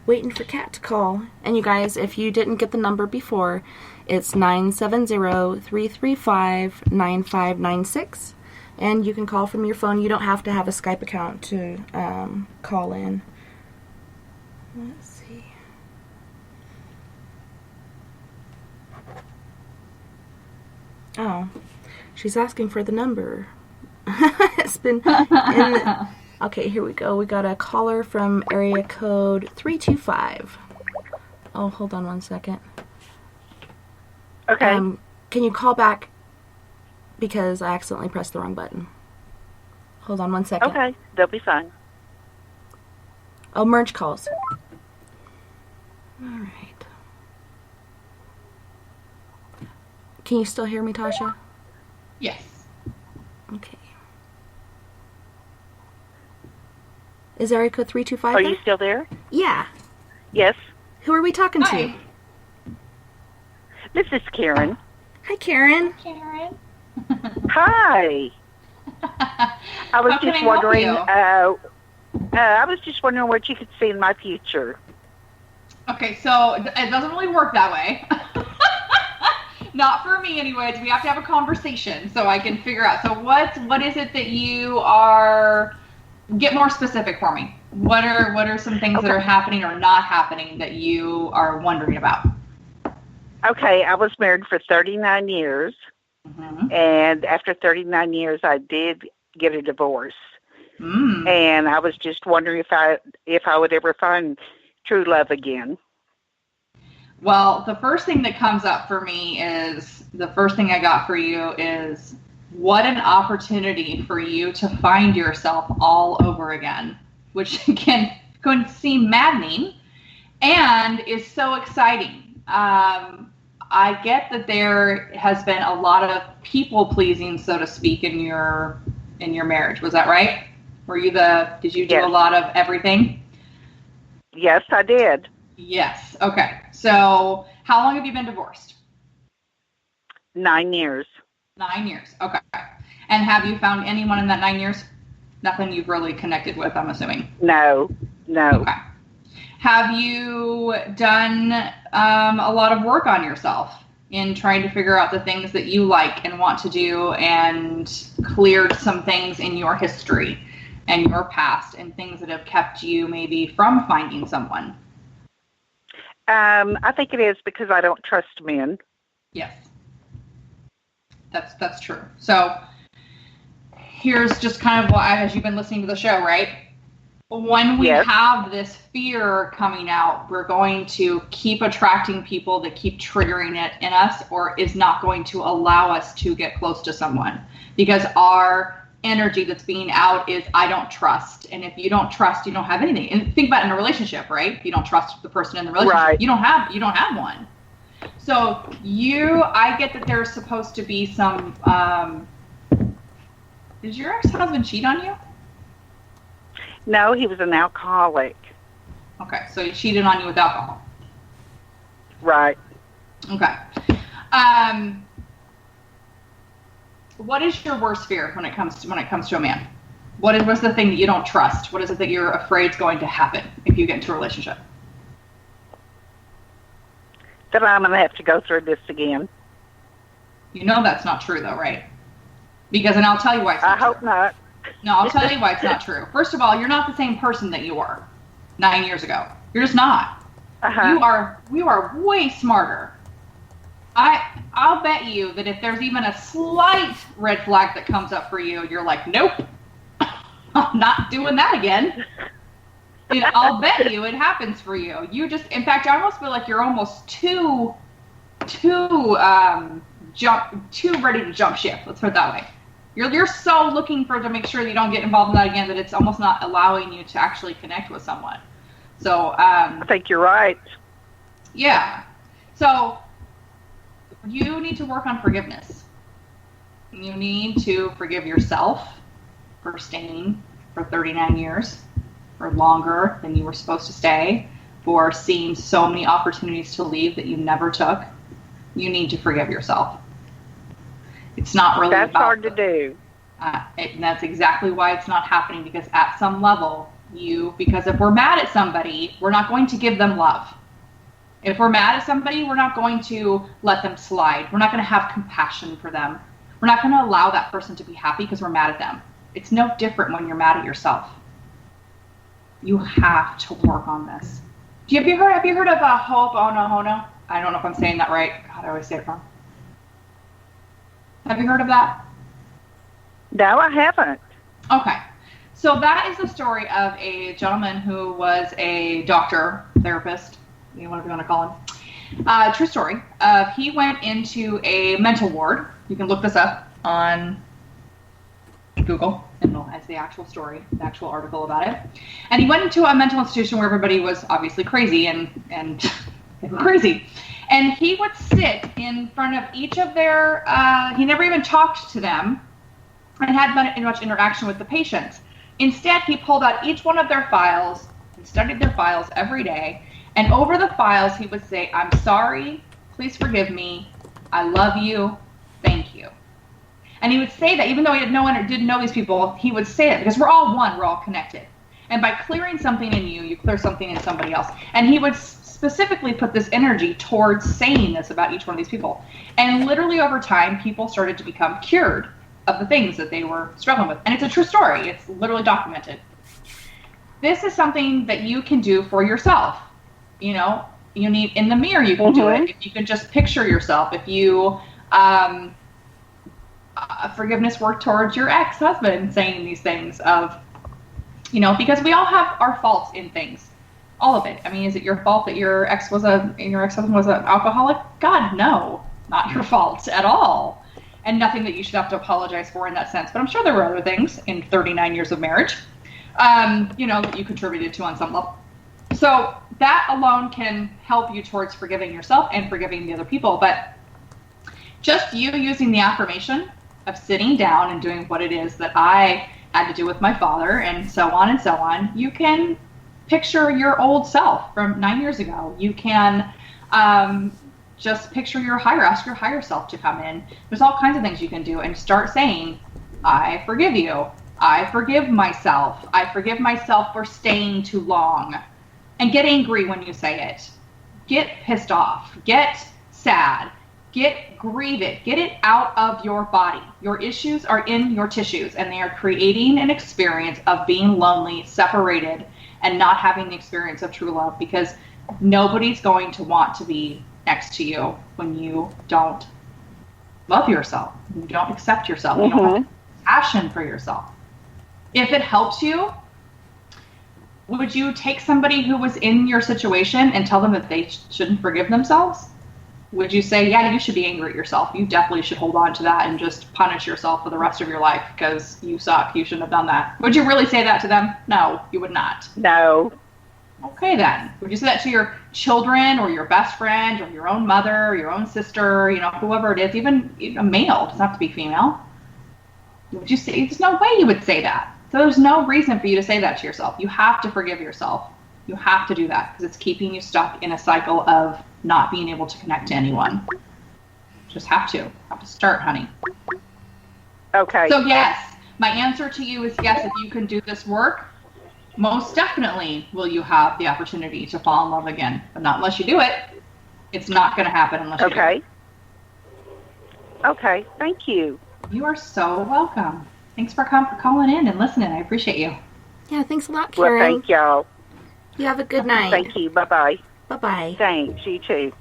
Waiting for Kat to call. And you guys, if you didn't get the number before, it's 970-335-9596. And you can call from your phone. You don't have to have a Skype account to call in. Let's see. Oh, she's asking for the number. It's been in the... Okay, here we go. We got a caller from area code 325. Oh, hold on one second. Okay. Can you call back? Because I accidentally pressed the wrong button. Hold on one second. Okay, they'll be fine. Oh, merge calls. All right. Can you still hear me, Tasha? Yes. Okay. Is area code 325 Are there? you still there? Yeah. Yes. Who are we talking to? This is Karen. Hi, Karen. Karen. Hi. I was How can just I help wondering. you? I was just wondering what you could see in my future. Okay, so it doesn't really work that way. Not for me, anyways. We have to have a conversation so I can figure out. So what is it that you are? Get more specific for me. What are some things that are happening or not happening that you are wondering about? Okay, I was married for 39 years, and after 39 years, I did get a divorce. And I was just wondering if I would ever find true love again. Well, the first thing that comes up for me is, the first thing I got for you is, what an opportunity for you to find yourself all over again, which can seem maddening and is so exciting. I get that there has been a lot of people pleasing, so to speak, in your marriage. Was that right? Did you do a lot of everything? Yes, I did. Yes. Okay. So how long have you been divorced? 9 years. 9 years. Okay. And have you found anyone in that 9 years? Nothing you've really connected with, I'm assuming. No. Okay. Have you done a lot of work on yourself in trying to figure out the things that you like and want to do, and cleared some things in your history and your past and things that have kept you maybe from finding someone? I think it is because I don't trust men. Yes. That's true. So here's just kind of why, as you've been listening to the show, right? When we have this fear coming out, we're going to keep attracting people that keep triggering it in us, or is not going to allow us to get close to someone, because our energy that's being out is, I don't trust. And if you don't trust, you don't have anything. And think about it in a relationship, right? If you don't trust the person in the relationship, you don't have one. So I get that there's supposed to be some, did your ex-husband cheat on you? No, he was an alcoholic. Okay, so he cheated on you with alcohol. Right. Okay. What is your worst fear when it comes to a man? What's the thing that you don't trust? What is it that you're afraid is going to happen if you get into a relationship? That I'm going to have to go through this again. You know that's not true, though, right? And I'll tell you why it's not true. I hope not. No, I'll tell you why it's not true. First of all, you're not the same person that you were 9 years ago. You're just not. You are way smarter. I'll bet you that if there's even a slight red flag that comes up for you, you're like, nope, I'm not doing that again. And I'll bet you it happens for you. In fact, I almost feel like you're almost too ready to jump ship. Let's put it that way. You're so looking to make sure that you don't get involved in that again, that it's almost not allowing you to actually connect with someone. So I think you're right. Yeah. So you need to work on forgiveness. You need to forgive yourself for staying for 39 years, for longer than you were supposed to stay, for seeing so many opportunities to leave that you never took. You need to forgive yourself. It's not really That's hard to do. And that's exactly why it's not happening, because at some level, because if we're mad at somebody, we're not going to give them love. If we're mad at somebody, we're not going to let them slide. We're not going to have compassion for them. We're not going to allow that person to be happy because we're mad at them. It's no different when you're mad at yourself. You have to work on this. Have you heard of Ho'oponopono? I don't know if I'm saying that right. God, I always say it wrong. Have you heard of that? No, I haven't. Okay. So that is the story of a gentleman who was a doctor, therapist, whatever you want to call him. True story. He went into a mental ward. You can look this up on Google, and it's the actual story, the actual article about it. And he went into a mental institution where everybody was obviously crazy and crazy. And he would sit in front of each of their, he never even talked to them and had much interaction with the patients. Instead, he pulled out each one of their files and studied their files every day. And over the files, he would say, "I'm sorry, please forgive me, I love you, thank you." And he would say that, even though he didn't know these people, he would say it because we're all one, we're all connected. And by clearing something in you, you clear something in somebody else. And he would specifically put this energy towards saying this about each one of these people. And literally over time, people started to become cured of the things that they were struggling with. And it's a true story. It's literally documented. This is something that you can do for yourself. You need in the mirror, you can do it. If you can just picture yourself, if you forgiveness work towards your ex-husband saying these things of, because we all have our faults in things, all of it. I mean, is it your fault that your ex-husband was an alcoholic? God, no, not your fault at all, and nothing that you should have to apologize for in that sense. But I'm sure there were other things in 39 years of marriage, that you contributed to on some level. So that alone can help you towards forgiving yourself and forgiving the other people. But just you using the affirmation of sitting down and doing what it is that I had to do with my father and so on, you can picture your old self from 9 years ago. You can just picture ask your higher self to come in. There's all kinds of things you can do and start saying, "I forgive you. I forgive myself. I forgive myself for staying too long." And get angry when you say it. Get pissed off. Get sad. Grieve it. Get it out of your body. Your issues are in your tissues, and they are creating an experience of being lonely, separated, and not having the experience of true love, because nobody's going to want to be next to you when you don't love yourself. You don't accept yourself. You don't have passion for yourself. If it helps you, would you take somebody who was in your situation and tell them that they shouldn't forgive themselves? Would you say, yeah, you should be angry at yourself. You definitely should hold on to that and just punish yourself for the rest of your life because you suck. You shouldn't have done that. Would you really say that to them? No, you would not. No. Okay, then. Would you say that to your children or your best friend or your own mother or your own sister, whoever it is, even a male, it doesn't have to be female? Would you say, there's no way you would say that. So there's no reason for you to say that to yourself. You have to forgive yourself. You have to do that because it's keeping you stuck in a cycle of not being able to connect to anyone. Just have to start, honey. Okay. So yes, my answer to you is yes, if you can do this work, most definitely will you have the opportunity to fall in love again. But not unless you do it. It's not going to happen unless you do it. Okay. Thank you. You are so welcome. Thanks for calling in and listening. I appreciate you. Yeah, thanks a lot, Karen. Well, thank y'all. You have a good night. Thank you. Bye-bye. Bye-bye. Thanks. You too.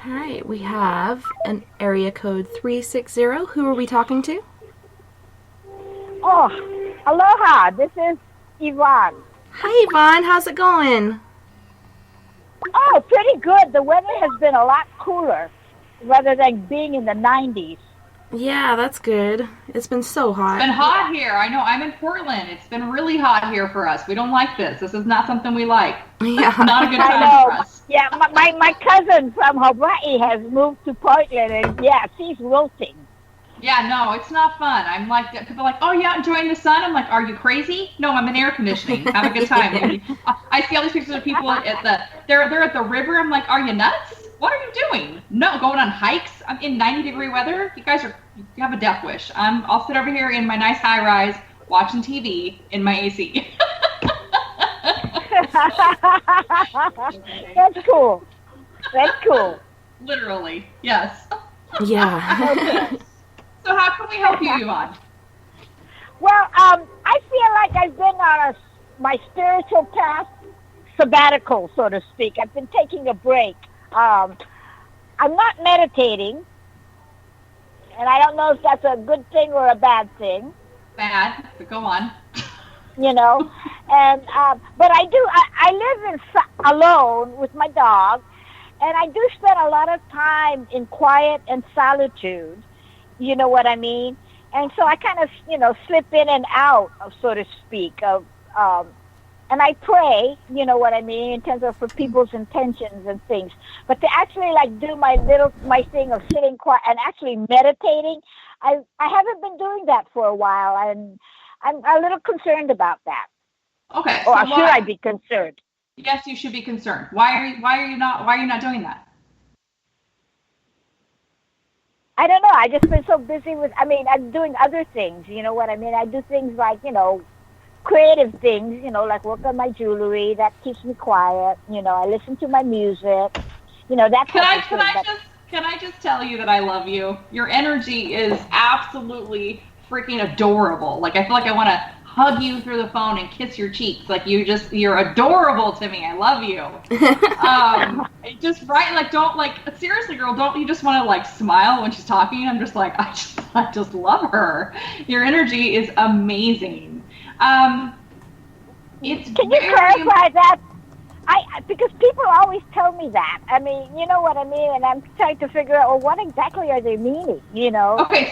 All right, we have an area code 360. Who are we talking to? Oh, aloha. This is Yvonne. Hi, Yvonne. How's it going? Oh, pretty good. The weather has been a lot cooler rather than being in the 90s. Yeah, that's good. It's been so hot. It's been hot here. I know. I'm in Portland. It's been really hot here for us. We don't like this. This is not something we like. Yeah. It's not a good time for us. Yeah, my cousin from Hawaii has moved to Portland, and yeah, she's wilting. Yeah, no, it's not fun. I'm like, people are like, oh yeah, enjoying the sun. I'm like, are you crazy? No, I'm in air conditioning. Have a good time. I see all these pictures of people they're at the river. I'm like, are you nuts? What are you doing? No, going on hikes. I'm in 90-degree weather. You guys are You have a death wish. I'll sit over here in my nice high rise watching TV in my AC. That's cool. That's cool. Literally, yes. Yeah. Okay. So how can we help you, Yvonne? Well, I feel like I've been on my spiritual path sabbatical, so to speak. I've been taking a break. I'm not meditating, and I don't know if that's a good thing or a bad thing. Bad, but go on. You know, and but I live alone with my dog, and I do spend a lot of time in quiet and solitude. You know what I mean? And so I kind of, slip in and out, so to speak, of and I pray, you know what I mean, in terms of for people's intentions and things. But to actually like do my thing of sitting quiet and actually meditating, I haven't been doing that for a while, and I'm a little concerned about that. Okay. Or should I be concerned? Yes, you should be concerned. Why are you not doing that? I don't know. I just been so busy I'm doing other things. You know what I mean? I do things like, creative things, like work on my jewelry. That keeps me quiet. I listen to my music. That type of thing. Can I just tell you that I love you? Your energy is absolutely freaking adorable. Like, I feel like I want to hug you through the phone and kiss your cheeks. Like, you're adorable to me. I love you. Just right, like, don't, like, seriously, girl, don't you just want to, like, smile when she's talking? I'm just like, I just love her. Your energy is amazing. Can you clarify that? Because people always tell me that. I mean, you know what I mean? And I'm trying to figure out, well, what exactly are they meaning, Okay,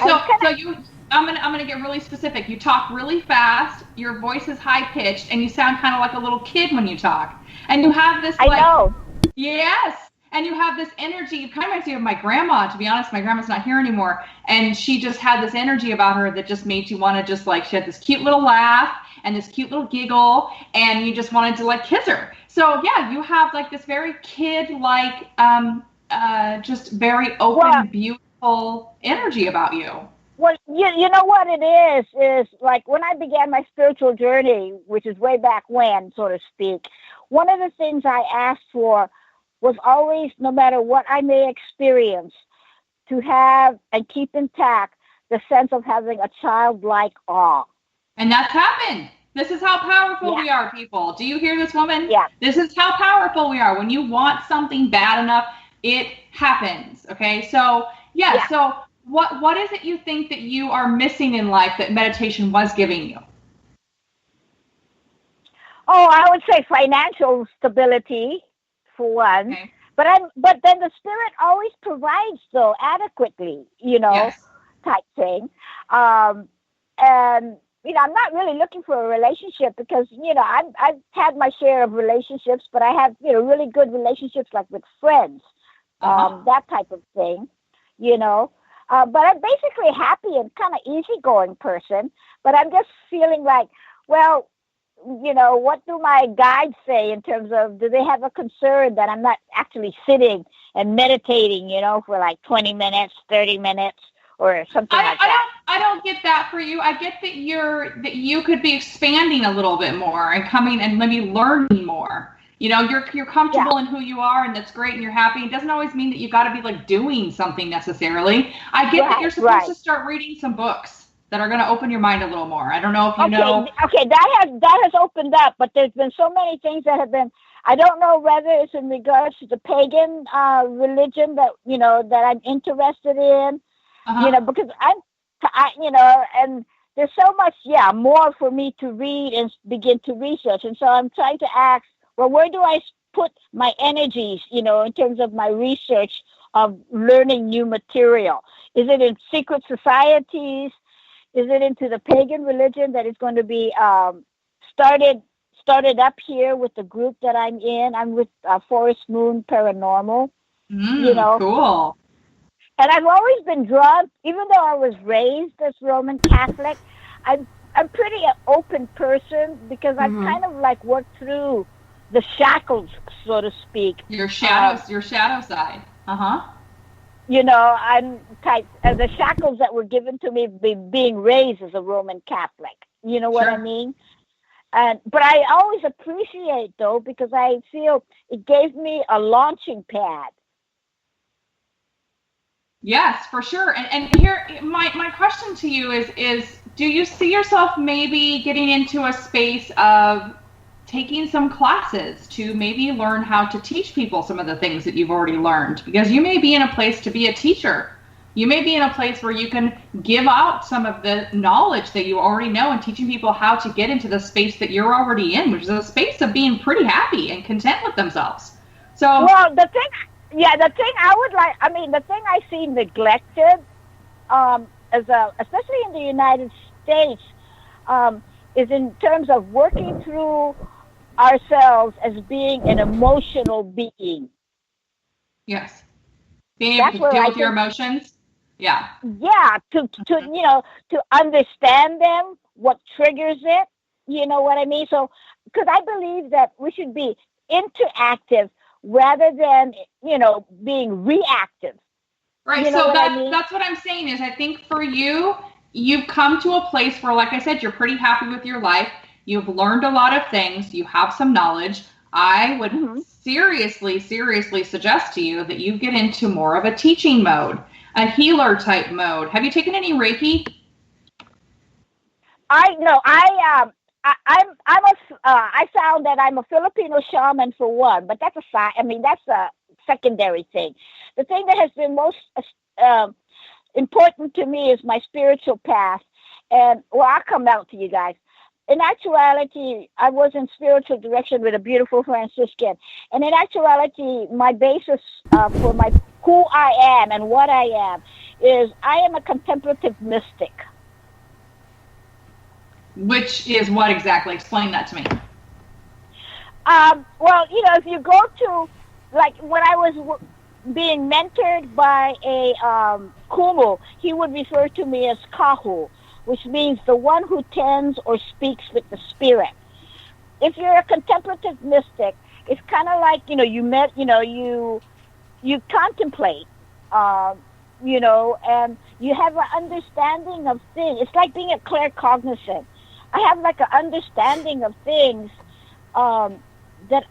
I'm gonna get really specific. You talk really fast, your voice is high pitched, and you sound kind of like a little kid when you talk. And you have this, I know. Yes. And you have this energy. It kind of reminds me of my grandma, to be honest. My grandma's not here anymore. And she just had this energy about her that just made you want to just like, she had this cute little laugh and this cute little giggle, and you just wanted to like kiss her. So yeah, you have like this very kid-like, just very open, beautiful energy about you. Well, you know what it is like when I began my spiritual journey, which is way back when, so to speak, one of the things I asked for was always, no matter what I may experience, to have and keep intact the sense of having a childlike awe. And that's happened. This is how powerful we are, people. Do you hear this, woman? Yeah. This is how powerful we are. When you want something bad enough, it happens. Okay? So, yeah. So what is it you think that you are missing in life that meditation was giving you? Oh, I would say financial stability, for one. Okay. But then the spirit always provides, though, adequately, type thing. And I'm not really looking for a relationship because, I've had my share of relationships, but I have, really good relationships like with friends, that type of thing, But I'm basically a happy and kind of easygoing person, but I'm just feeling like, well, what do my guides say in terms of, do they have a concern that I'm not actually sitting and meditating, for like 20 minutes, 30 minutes, or something like that? I don't get that for you. I get that you could be expanding a little bit more and coming and maybe learning more. You're comfortable in who you are, and that's great, and you're happy. It doesn't always mean that you got to be like doing something necessarily. I get that you're supposed to start reading some books that are going to open your mind a little more. I don't know if you know. Okay, that has opened up, but there's been so many things that have been, I don't know whether it's in regards to the pagan religion that, that I'm interested in, because and there's so much, more for me to read and begin to research. And so I'm trying to ask, well, where do I put my energies, in terms of my research of learning new material? Is it in secret societies? Is it into the pagan religion that is going to be started up here with the group that I'm in? I'm with Forest Moon Paranormal. Cool. And I've always been drawn, even though I was raised as Roman Catholic, I'm pretty an open person because I've kind of like worked through the shackles, so to speak. Your shadow side. I'm type the shackles that were given to me being raised as a Roman Catholic. You know what I mean? But I always appreciate, though, because I feel it gave me a launching pad. Yes, for sure. And here, my question to you is do you see yourself maybe getting into a space of taking some classes to maybe learn how to teach people some of the things that you've already learned? Because you may be in a place to be a teacher. You may be in a place where you can give out some of the knowledge that you already know and teaching people how to get into the space that you're already in, which is a space of being pretty happy and content with themselves. So, well, the thing I see neglected, especially in the United States, is in terms of working through ourselves as being an emotional being. Yes. Being able to deal with your emotions. Yeah. Yeah, to understand them, what triggers it, you know what I mean? So, because I believe that we should be interactive rather than, being reactive. Right, you know so that's what I'm saying is I think for you, you've come to a place where, like I said, you're pretty happy with your life. You've learned a lot of things. You have some knowledge. I would seriously suggest to you that you get into more of a teaching mode, a healer type mode. Have you taken any Reiki? I found that I'm a Filipino shaman for one, but that's a secondary thing. The thing that has been most important to me is my spiritual path, and I'll come out to you guys. In actuality, I was in spiritual direction with a beautiful Franciscan. And in actuality, my basis for who I am and what I am is I am a contemplative mystic. Which is what exactly? Explain that to me. If you go to, like, when I was being mentored by a kumu, he would refer to me as kahu, which means the one who tends or speaks with the spirit. If you're a contemplative mystic, it's kind of like, you contemplate, and you have an understanding of things. It's like being a claircognizant. I have like an understanding of things that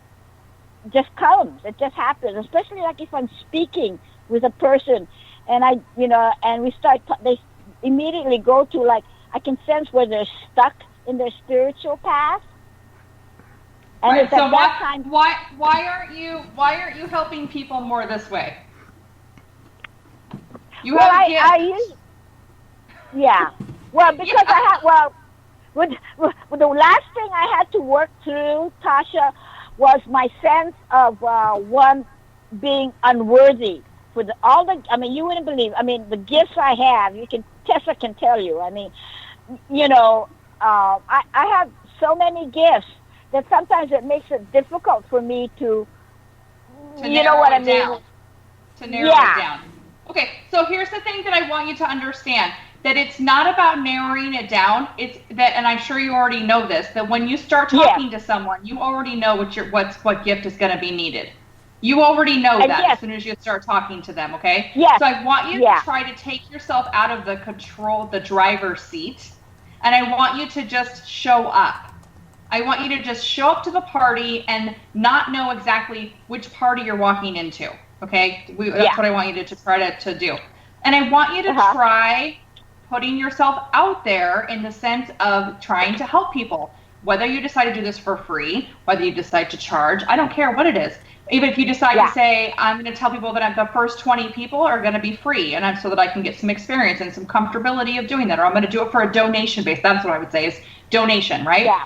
just comes. It just happens, especially like if I'm speaking with a person and and we start, they immediately go to, like, I can sense where they're stuck in their spiritual path. And right. It's at that time. Why aren't you helping people more this way? You have a gift. Because the last thing I had to work through, Tasha, was my sense of one being unworthy for you wouldn't believe. The gifts I have, Tessa can tell you. I have so many gifts that sometimes it makes it difficult for me to narrow it down. Okay, so here's the thing that I want you to understand, that it's not about narrowing it down. It's that, and I'm sure you already know this, that when you start talking to someone, you already know what gift is going to be needed. You already know that as soon as you start talking to them, okay? Yes. So I want you to try to take yourself out of the driver's seat, and I want you to just show up. I want you to just show up to the party and not know exactly which party you're walking into, okay? That's what I want you to try to do. And I want you to try putting yourself out there in the sense of trying to help people. Whether you decide to do this for free, whether you decide to charge, I don't care what it is. Even if you decide to say, I'm going to tell people that the first 20 people are going to be free, and so that I can get some experience and some comfortability of doing that, or I'm going to do it for a donation base. That's what I would say is donation, right? Yeah.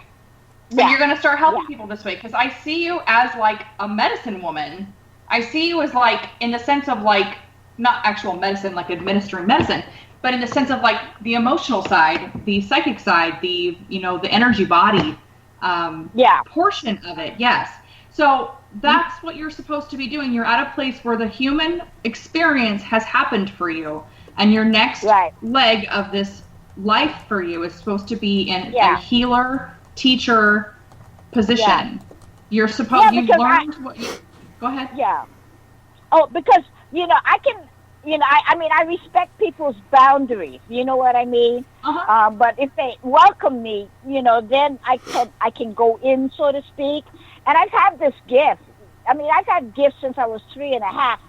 And you're going to start helping people this way, because I see you as like a medicine woman. I see you as like, in the sense of like, not actual medicine, like administering medicine, but in the sense of like the emotional side, the psychic side, the energy body portion of it. Yes. So that's what you're supposed to be doing. You're at a place where the human experience has happened for you, and your next leg of this life for you is supposed to be in a healer, teacher position. Yeah. You're supposed, you've learned what you, go ahead. Yeah. Oh, because, I mean, I respect people's boundaries. You know what I mean? But if they welcome me, then I can go in, so to speak. And I've had this gift. I mean, I've had gifts since I was 3.5,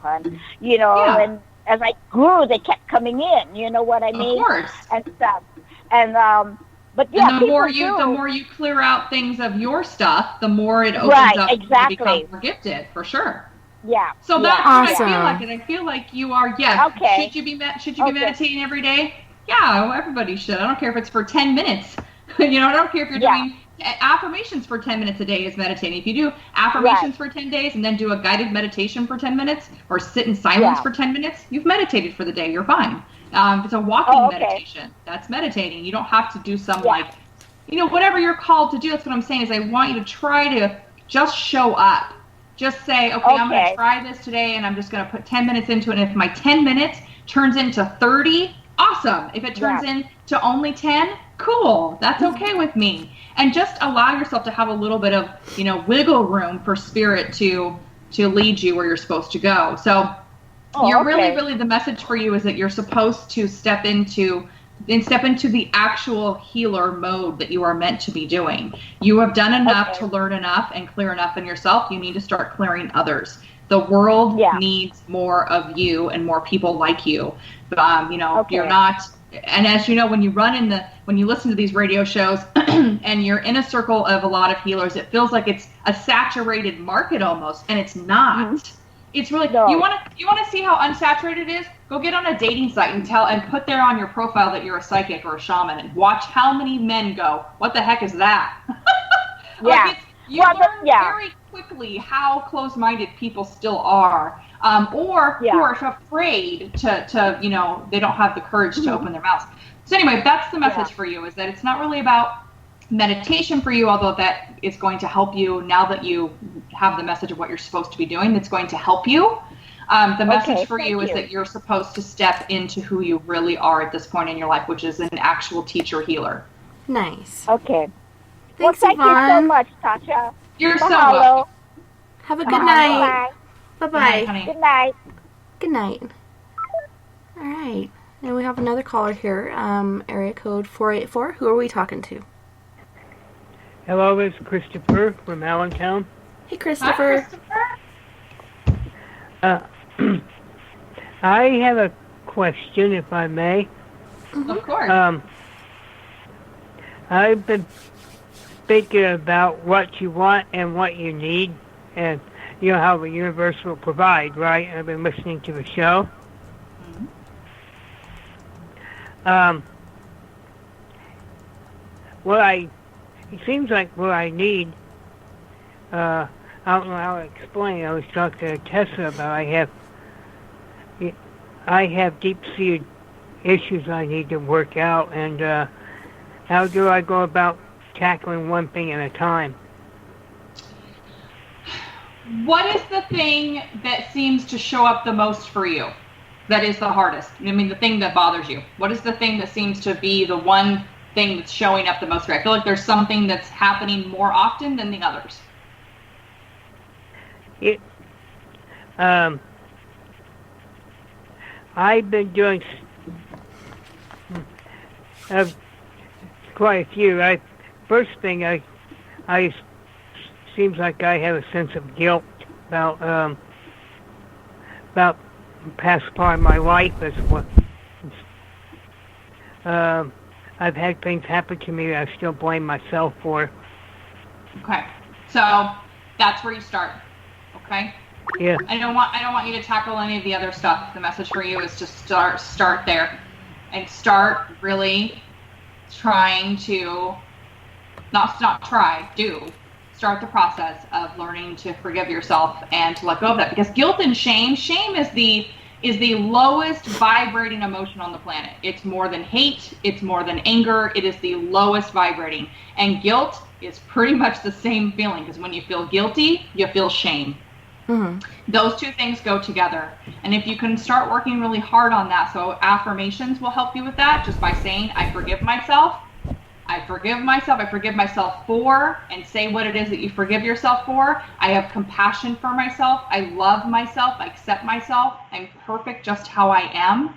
hon. And as I grew, they kept coming in. You know what I mean? Of course. And stuff. But yeah, and the more you clear out things of your stuff, the more it opens up to become more gifted, for sure. Yeah. So that's awesome. what I feel like, and I feel like you are. Yes. Okay. Should you be meditating every day? Yeah, everybody should. I don't care if it's for 10 minutes. I don't care if you're doing affirmations for 10 minutes a day is meditating. If you do affirmations for 10 days and then do a guided meditation for 10 minutes or sit in silence for 10 minutes, you've meditated for the day. You're fine. If it's a walking meditation, that's meditating. You don't have to do some whatever you're called to do. That's what I'm saying is I want you to try to just show up. Just say, okay, I'm going to try this today and I'm just going to put 10 minutes into it. And if my 10 minutes turns into 30, awesome. If it turns into only 10, cool. That's okay with me. And just allow yourself to have a little bit of, wiggle room for spirit to lead you where you're supposed to go. So really, the message for you is that you're supposed to step into the actual healer mode that you are meant to be doing. You have done enough to learn enough and clear enough in yourself. You need to start clearing others. The world needs more of you and more people like you. You're not, and as you know, when you listen to these radio shows and you're in a circle of a lot of healers, it feels like it's a saturated market almost, and it's not. Mm-hmm. It's really, you want to see how unsaturated it is? Go get on a dating site and put there on your profile that you're a psychic or a shaman and watch how many men go, what the heck is that? You learn very quickly how close-minded people still are, or who are afraid to they don't have the courage to open their mouths. So anyway, that's the message for you, is that it's not really about meditation for you, although that is going to help you now that you have the message of what you're supposed to be doing. It's going to help you. The message for you is that you're supposed to step into who you really are at this point in your life, which is an actual teacher healer. Nice. Okay. Thanks, thank Yvonne. you so much, Tasha. You're so welcome. Have a good night. Bye-bye. Good night. Good night. All right. Now we have another caller here, area code 484. Who are we talking to? Hello, it's Christopher from Allentown. Hey, Christopher. Hi, Christopher. I have a question, if I may. Of course. I've been thinking about what you want and what you need, and how the universe will provide, right? I've been listening to the show. It seems like what I need, I don't know how to explain it. I was talking to Tessa about I have deep-seated issues I need to work out, and how do I go about tackling one thing at a time? What is the thing that seems to show up the most for you? That is the hardest. I mean, the thing that bothers you. What is the thing that seems to be the one thing that's showing up the most? I feel like there's something that's happening more often than the others. I've been doing quite a few. First thing, I seems like I have a sense of guilt about the past part of my life. That's what I've had things happen to me that I still blame myself for. Okay, so that's where you start. Okay. Yeah. I don't want you to tackle any of the other stuff. The message for you is to start there, and start really trying to start the process of learning to forgive yourself and to let go of that, because guilt and shame is the lowest vibrating emotion on the planet. It's more than hate, it's more than anger, it is the lowest vibrating. And guilt is pretty much the same feeling, because when you feel guilty, you feel shame. Mm-hmm. Those two things go together. And if you can start working really hard on that, so affirmations will help you with that, just by saying, I forgive myself, I forgive myself. I forgive myself for, and say what it is that you forgive yourself for. I have compassion for myself. I love myself. I accept myself. I'm perfect just how I am.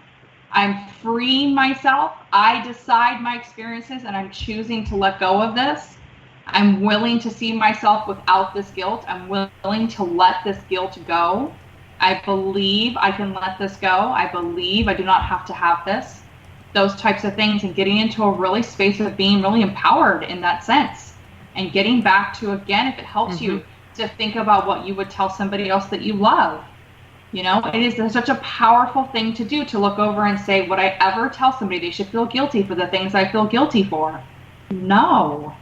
I'm freeing myself. I decide my experiences, and I'm choosing to let go of this. I'm willing to see myself without this guilt. I'm willing to let this guilt go. I believe I can let this go. I believe I do not have to have this. Those types of things, and getting into a really space of being really empowered in that sense. And getting back to, again, if it helps you, to think about what you would tell somebody else that you love. You know, it is such a powerful thing to do, to look over and say, would I ever tell somebody they should feel guilty for the things I feel guilty for? No.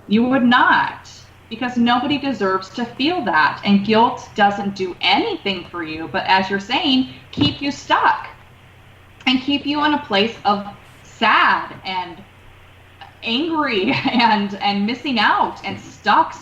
You would not, because nobody deserves to feel that. And guilt doesn't do anything for you, but as you're saying, keep you stuck and keep you in a place of sad and angry and missing out and stuck.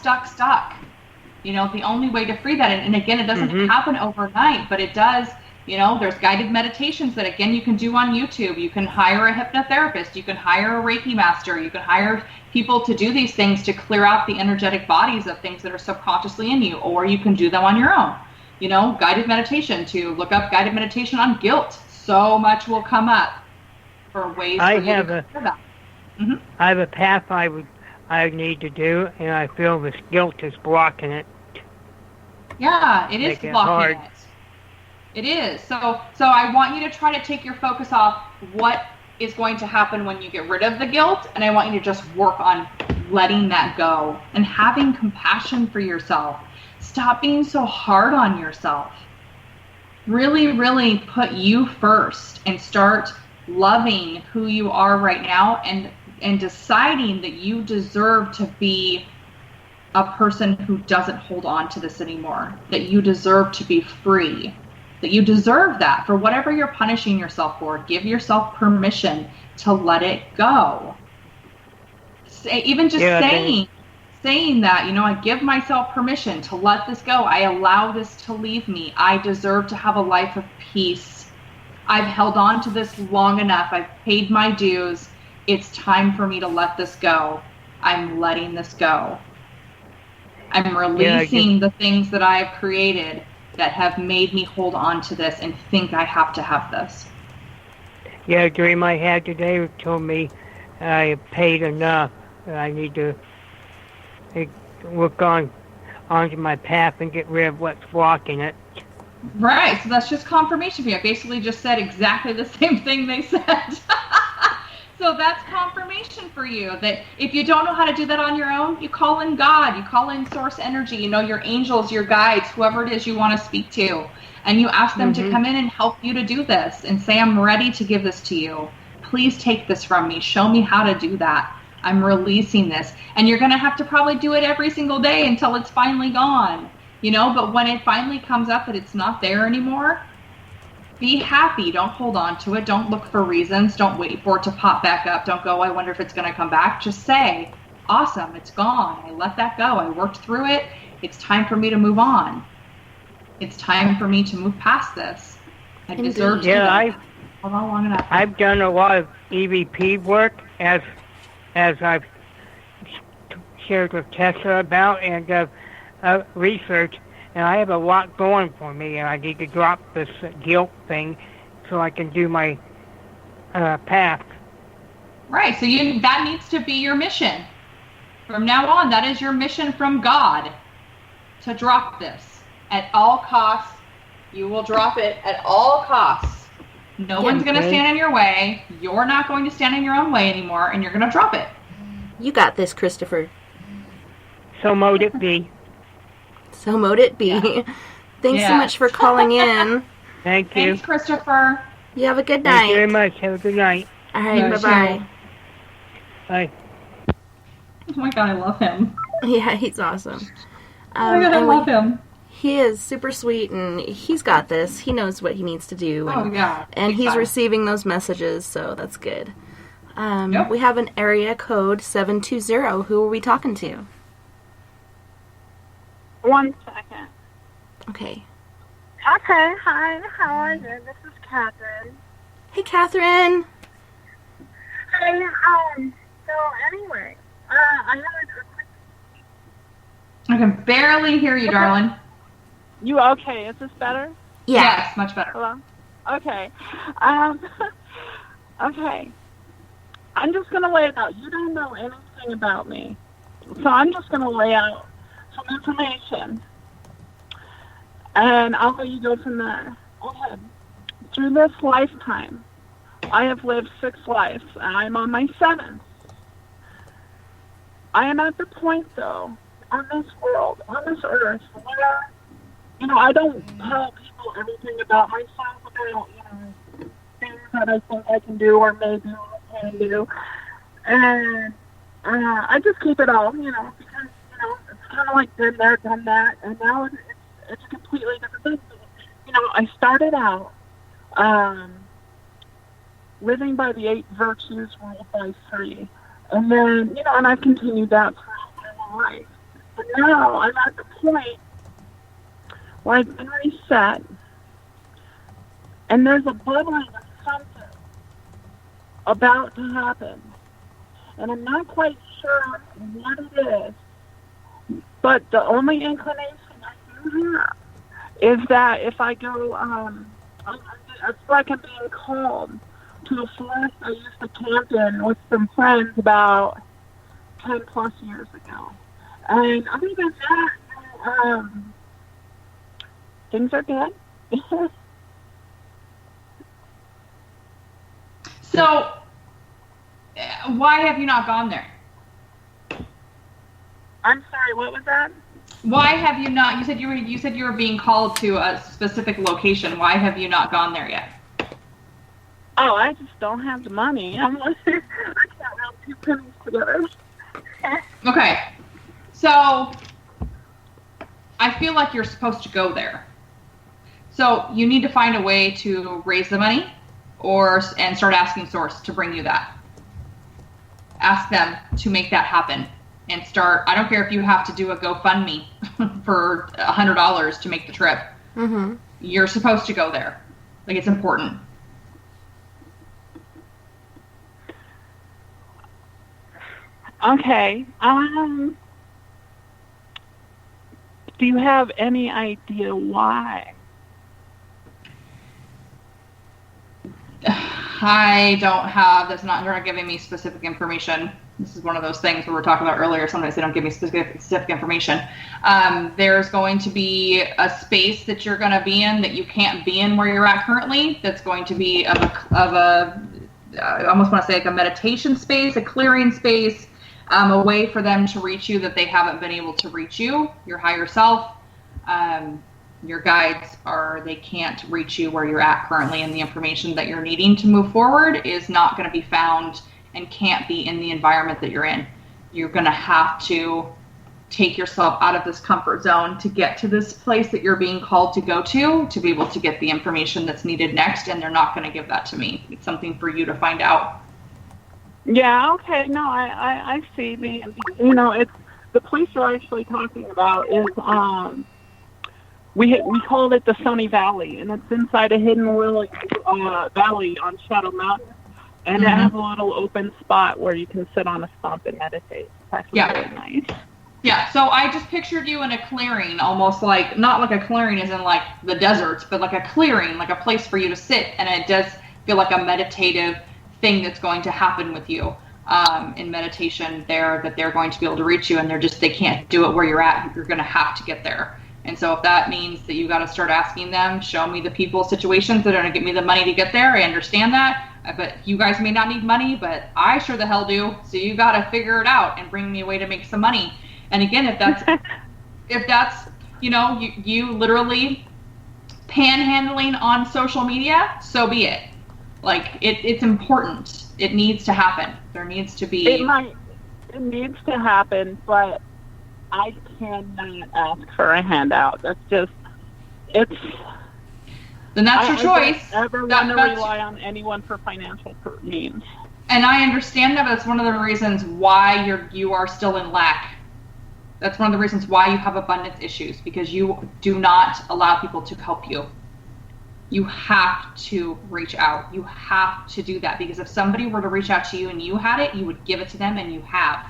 You know, the only way to free that, and again, it doesn't happen overnight, but it does. You know, there's guided meditations that, again, you can do on YouTube. You can hire a hypnotherapist. You can hire a Reiki master. You can hire people to do these things to clear out the energetic bodies of things that are subconsciously in you, or you can do them on your own. You know, guided meditation, to look up guided meditation on guilt. So much will come up for ways for you to clear that. I have a path I need to do, and I feel this guilt is blocking it. Yeah, it is blocking it. It is. So I want you to try to take your focus off what is going to happen when you get rid of the guilt, and I want you to just work on letting that go and having compassion for yourself. Stop being so hard on yourself. Really, really put you first and start loving who you are right now, and deciding that you deserve to be a person who doesn't hold on to this anymore, that you deserve to be free. That you deserve that for whatever you're punishing yourself for. Give yourself permission to let it go. Even just saying that, you know, I give myself permission to let this go. I allow this to leave me. I deserve to have a life of peace. I've held on to this long enough. I've paid my dues. It's time for me to let this go. I'm letting this go. I'm releasing the things that I have created that have made me hold on to this and think I have to have this. Yeah, a dream I had today told me I paid enough. I need to look onto my path and get rid of what's blocking it. Right, so that's just confirmation for you. I basically just said exactly the same thing they said. So that's confirmation for you that if you don't know how to do that on your own, you call in God, you call in source energy, you know, your angels, your guides, whoever it is you want to speak to, and you ask them to come in and help you to do this and say, I'm ready to give this to you. Please take this from me. Show me how to do that. I'm releasing this. And you're going to have to probably do it every single day until it's finally gone, you know, but when it finally comes up that it's not there anymore, be happy. Don't hold on to it. Don't look for reasons. Don't wait for it to pop back up. Don't go, I wonder if it's going to come back. Just say, awesome, it's gone. I let that go. I worked through it. It's time for me to move on. It's time for me to move past this. I deserve to. Yeah, long enough. I've done a lot of EVP work as I've shared with Tessa about, and research. And I have a lot going for me, and I need to drop this guilt thing so I can do my path. Right, so that needs to be your mission. From now on, that is your mission from God, to drop this. At all costs, you will drop it at all costs. No one's going to stand in your way. You're not going to stand in your own way anymore, and you're going to drop it. You got this, Christopher. So mote it be. So mote it be. Yeah. Thanks so much for calling in. Thank you. Thanks, Christopher. You have a good night. Thank you very much. Have a good night. All right, bye-bye. Bye. Oh my God, I love him. Yeah, he's awesome. Oh my God, I love him. He is super sweet, and he's got this. He knows what he needs to do. And, and he's receiving those messages, so that's good. We have an area code 720. Who are we talking to? 1 second. Okay. Okay, hi, how are you? This is Catherine. Hey, Catherine. Hey, so anyway, I can barely hear you, darling. You okay? Is this better? Yes, much better. Hello? Okay. Okay. I'm just going to lay it out. You don't know anything about me. So I'm just going to lay out some information. And I'll let you go from there. Go ahead. Through this lifetime, I have lived 6 lives, and I'm on my 7th. I am at the point, though, on this world, on this earth, where, I don't tell people everything about myself, about, things that I think I can do or may do or can do. And I just keep it all, because, it's kind of like been there, done that, and now it's a completely different thing. I started out living by the 8 virtues ruled by 3. And then, and I've continued that throughout my life. But now I'm at the point where I've been reset, and there's a bubbling of something about to happen. And I'm not quite sure what it is, but the only inclination I do have is that if I go, it's like I'm being called to a forest I used to camp in with some friends about 10 plus years ago. And other than that, things are good. So, why have you not gone there? I'm sorry, what was that? Why have you not? You said you were being called to a specific location. Why have you not gone there yet? Oh, I just don't have the money. I can't have 2 pennies together. Okay, so I feel like you're supposed to go there. So you need to find a way to raise the money, and start asking Source to bring you that. Ask them to make that happen. And start, I don't care if you have to do a GoFundMe for $100 to make the trip. Mm-hmm. You're supposed to go there. Like, it's important. Okay. Do you have any idea why? I don't have, they're not giving me specific information. This is one of those things we were talking about earlier. Sometimes they don't give me specific information. There's going to be a space that you're going to be in that you can't be in where you're at currently. That's going to be of a I almost want to say like a meditation space, a clearing space, a way for them to reach you that they haven't been able to reach you, your higher self. Your guides they can't reach you where you're at currently, and the information that you're needing to move forward is not going to be found and can't be in the environment that you're in. You're going to have to take yourself out of this comfort zone to get to this place that you're being called to go to be able to get the information that's needed next, and they're not going to give that to me. It's something for you to find out. Yeah, okay. No, I see. It's the place you're actually talking about is we called it the Sunny Valley, and it's inside a hidden valley on Shadow Mountain, and it has a little open spot where you can sit on a stump and meditate. It's actually really nice. Yeah, so I just pictured you in a clearing, almost like, not like a clearing as in like the deserts, but like a clearing, like a place for you to sit, and it does feel like a meditative thing that's going to happen with you in meditation there, that they're going to be able to reach you, and they can't do it where you're at. You're going to have to get there. And so if that means that you got to start asking them, show me the people, situations that are going to give me the money to get there, I understand that. But you guys may not need money, but I sure the hell do. So you got to figure it out and bring me a way to make some money. And again, if that's you literally panhandling on social media, so be it. Like it's important. It needs to happen. There needs to be. It needs to happen, but I cannot ask for a handout. That's just, then that's your choice. I don't ever want to rely on anyone for financial means. And I understand that, but it's one of the reasons why you are still in lack. That's one of the reasons why you have abundance issues, because you do not allow people to help you. You have to reach out. You have to do that, because if somebody were to reach out to you and you had it, you would give it to them, and you have.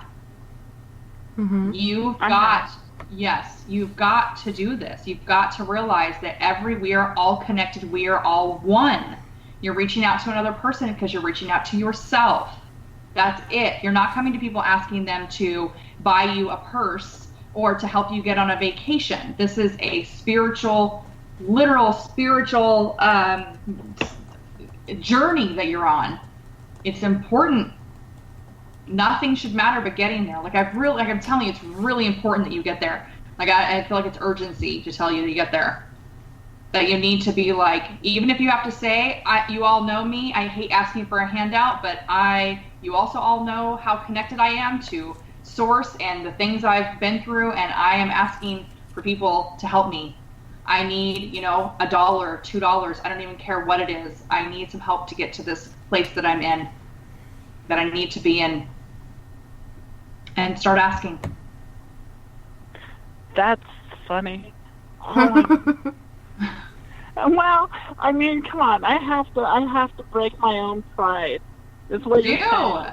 Mm-hmm. You've got to do this. You've got to realize that we are all connected. We are all one. You're reaching out to another person because you're reaching out to yourself. That's it. You're not coming to people asking them to buy you a purse or to help you get on a vacation. This is a literal spiritual journey that you're on. It's important. Nothing should matter but getting there. I'm telling you, it's really important that you get there. I feel like it's urgency to tell you that you get there. That you need to be even if you have to say, you all know me, I hate asking for a handout, but you also all know how connected I am to Source and the things I've been through, and I am asking for people to help me. I need, $1, $2, I don't even care what it is. I need some help to get to this place that I'm in, that I need to be in, and start asking. That's funny. Well, I mean, come on. I have to break my own pride. Is what you do.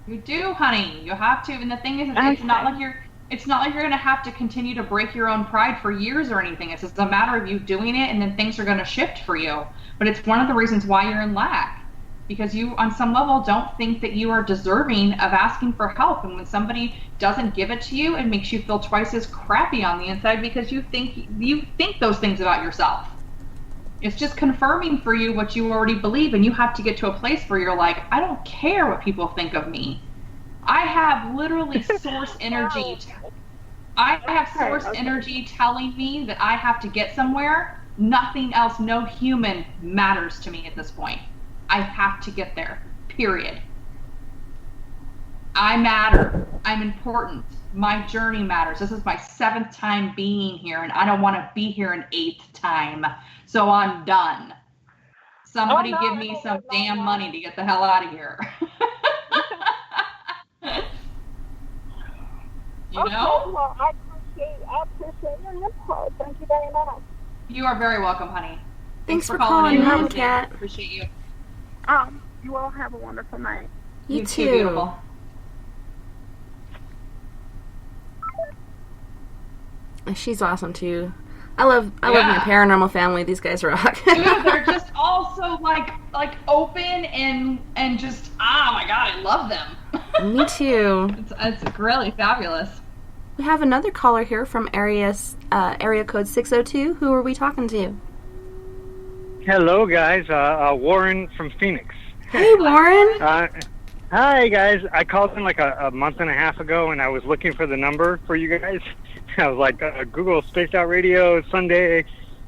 You do, honey. You have to. And the thing is, it's not like you're going to have to continue to break your own pride for years or anything. It's just a matter of you doing it, and then things are going to shift for you. But it's one of the reasons why you're in lack, because you, on some level, don't think that you are deserving of asking for help. And when somebody doesn't give it to you, it makes you feel twice as crappy on the inside, because you think those things about yourself. It's just confirming for you what you already believe, and you have to get to a place where you're like, I don't care what people think of me. I have literally source energy. Energy telling me that I have to get somewhere. Nothing else, no human matters to me at this point. I have to get there, period. I matter. I'm important. My journey matters. This is my 7th time being here, and I don't want to be here an 8th time. So I'm done. Somebody give me some damn money to get the hell out of here. Well, I appreciate your input. Thank you very much. You are very welcome, honey. Thanks for calling in, Kat. Appreciate you. You all have a wonderful night. You too. Beautiful. She's awesome too. I love my paranormal family. These guys rock. Dude, they're just all so open and just, oh my god, I love them. Me too. It's really fabulous. We have another caller here from area code 602. Who are we talking to? Hello, guys. Warren from Phoenix. Hey, Warren. Hi, guys. I called in a month and a half ago, and I was looking for the number for you guys. I was like, Google Spaced Out Radio Sunday,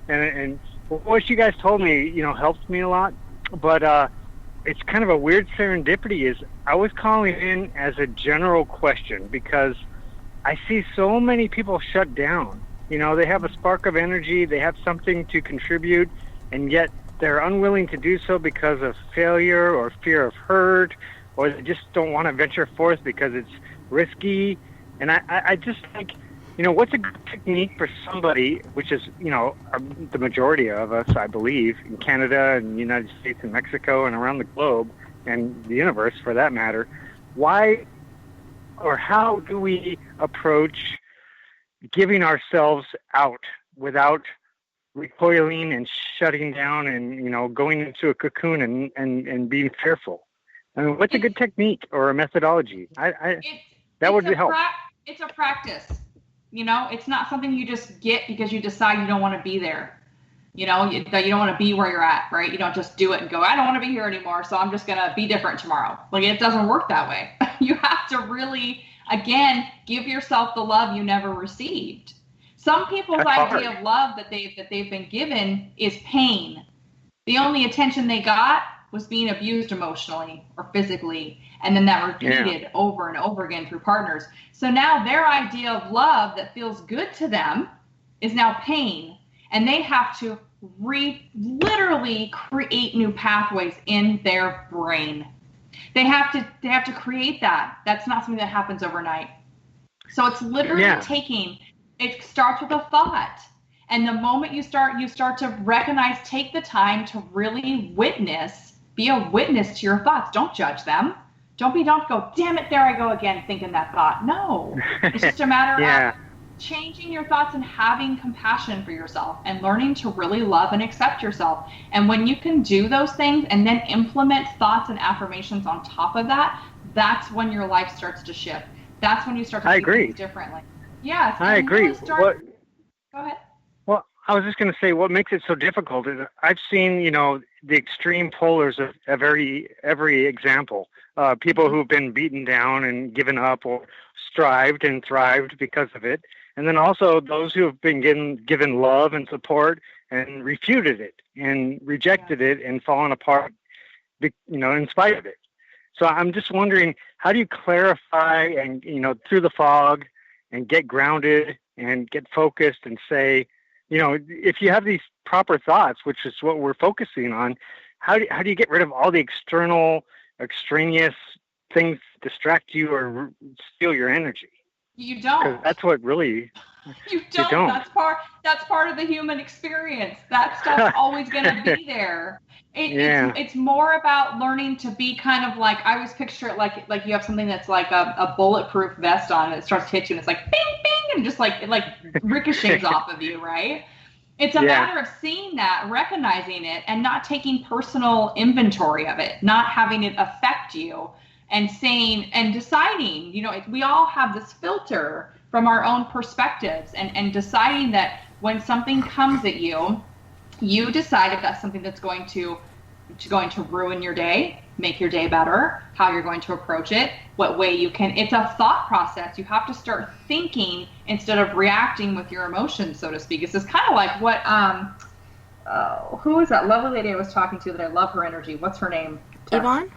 and what you guys told me, helped me a lot. But it's kind of a weird serendipity. Is I was calling in as a general question because I see so many people shut down. They have a spark of energy, they have something to contribute, and yet they're unwilling to do so because of failure or fear of hurt, or they just don't want to venture forth because it's risky. And I just think, what's a good technique for somebody, which is, the majority of us, I believe, in Canada and the United States and Mexico and around the globe and the universe for that matter, why or how do we approach giving ourselves out without recoiling and shutting down and, going into a cocoon and being fearful? I mean, what's a good technique or a methodology? That would help. It's a practice. It's not something you just get because you decide you don't want to be there. That you don't want to be where you're at, right? You don't just do it and go, I don't want to be here anymore, so I'm just going to be different tomorrow. It doesn't work that way. You have to really, again, give yourself the love you never received. Some people's idea of love that they've been given is pain. The only attention they got was being abused emotionally or physically, and then that repeated over and over again through partners. So now their idea of love that feels good to them is now pain, and they have to literally create new pathways in their brain. They have to create that. That's not something that happens overnight. So it's literally it starts with a thought. And the moment you start to recognize, take the time to really be a witness to your thoughts. Don't judge them. Don't go, damn it, there I go again thinking that thought. No, it's just a matter of changing your thoughts and having compassion for yourself and learning to really love and accept yourself. And when you can do those things and then implement thoughts and affirmations on top of that, that's when your life starts to shift. That's when you start to see things differently. Yes. I agree. Really go ahead. Well, I was just going to say, what makes it so difficult is I've seen, the extreme polars of every example. People who've been beaten down and given up or strived and thrived because of it. And then also those who have been given love and support and refuted it and rejected it and fallen apart, in spite of it. So I'm just wondering, how do you clarify and, through the fog and get grounded and get focused and say, if you have these proper thoughts, which is what we're focusing on, how do you get rid of all the extraneous things that distract you or steal your energy? You don't. 'Cause that's what really. You don't. That's part of the human experience. That stuff's always going to be there. It's more about learning to be kind of like, I always picture it like you have something that's like a bulletproof vest on, and it starts to hit you, and it's like bing, bing, and just like it ricochets off of you, right? It's a matter of seeing that, recognizing it, and not taking personal inventory of it, not having it affect you, and saying and deciding, we all have this filter from our own perspectives, and deciding that when something comes at you, you decide if that's something that's going to ruin your day, make your day better, how you're going to approach it, what way you can. It's a thought process. You have to start thinking instead of reacting with your emotions, so to speak. It's just kind of like what, who was that lovely lady I was talking to that I love her energy? What's her name? Yvonne?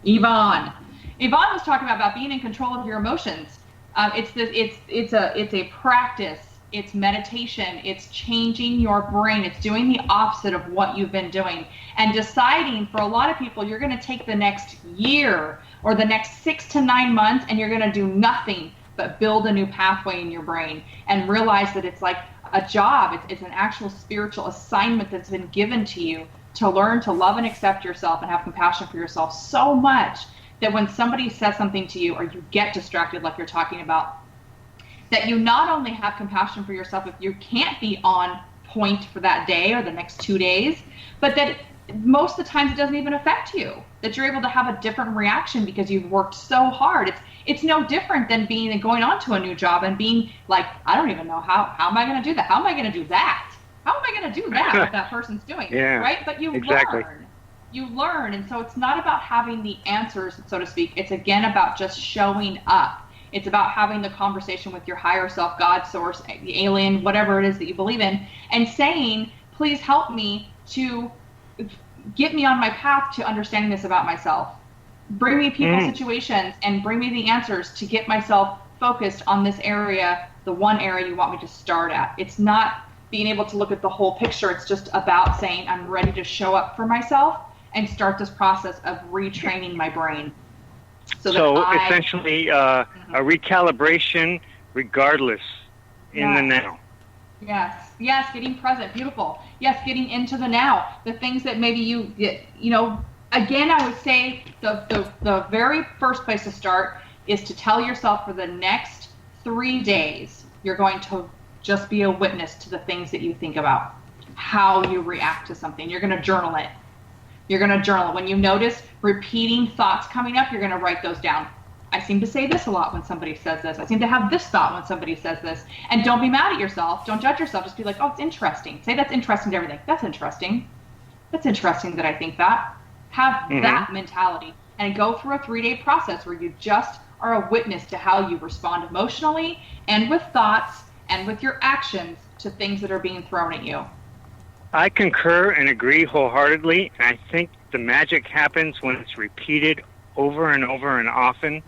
Yvonne was talking about being in control of your emotions. It's a practice. It's meditation. It's changing your brain. It's doing the opposite of what you've been doing, and deciding, for a lot of people, you're going to take the next year or the next 6 to 9 months, and you're going to do nothing but build a new pathway in your brain and realize that it's like a job. It's an actual spiritual assignment that's been given to you to learn to love and accept yourself and have compassion for yourself so much that when somebody says something to you or you get distracted like you're talking about, that you not only have compassion for yourself if you can't be on point for that day or the next 2 days, but that most of the times it doesn't even affect you, that you're able to have a different reaction because you've worked so hard. It's no different than going on to a new job and being like, I don't even know how am I going to do that? How am I going to do that? How am I going to do that what that person's doing? Right? But you learn. And so it's not about having the answers, so to speak. It's again about just showing up. It's about having the conversation with your higher self, God, source, the alien, whatever it is that you believe in, and saying, please help me to get me on my path to understanding this about myself. Bring me people, situations, and bring me the answers to get myself focused on this area, the one area you want me to start at. It's not being able to look at the whole picture. It's just about saying, I'm ready to show up for myself and start this process of retraining my brain. So essentially, a recalibration regardless in the now. Yes, getting present, beautiful. Yes, getting into the now. The things that maybe again, I would say the very first place to start is to tell yourself for the next 3 days, you're going to just be a witness to the things that you think about, how you react to something. You're going to journal it. When you notice repeating thoughts coming up, you're going to write those down. I seem to say this a lot when somebody says this. I seem to have this thought when somebody says this. And don't be mad at yourself. Don't judge yourself. Just be like, oh, it's interesting. Say that's interesting to everything. That's interesting. That's interesting that I think that. Have that mentality and go through a 3-day process where you just are a witness to how you respond emotionally and with thoughts and with your actions to things that are being thrown at you. I concur and agree wholeheartedly. And I think the magic happens when it's repeated over and over and often,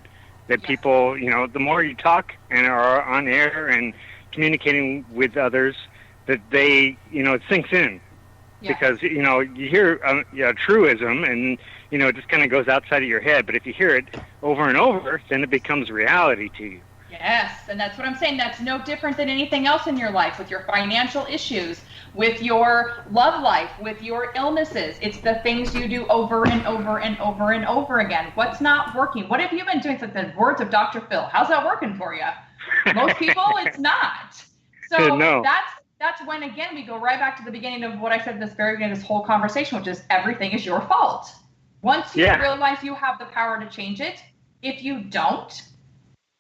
that people, the more you talk and are on air and communicating with others, that they, it sinks in. Yeah. Because, you hear a truism and, it just kind of goes outside of your head. But if you hear it over and over, then it becomes reality to you. Yes, and that's what I'm saying. That's no different than anything else in your life, with your financial issues, with your love life, with your illnesses. It's the things you do over and over and over and over again. What's not working? What have you been doing? Like the words of Dr. Phil. How's that working for you? Most people, it's not. So No. that's when, again, we go right back to the beginning of what I said at this very beginning of this whole conversation, which is everything is your fault. Once you realize you have the power to change it, if you don't,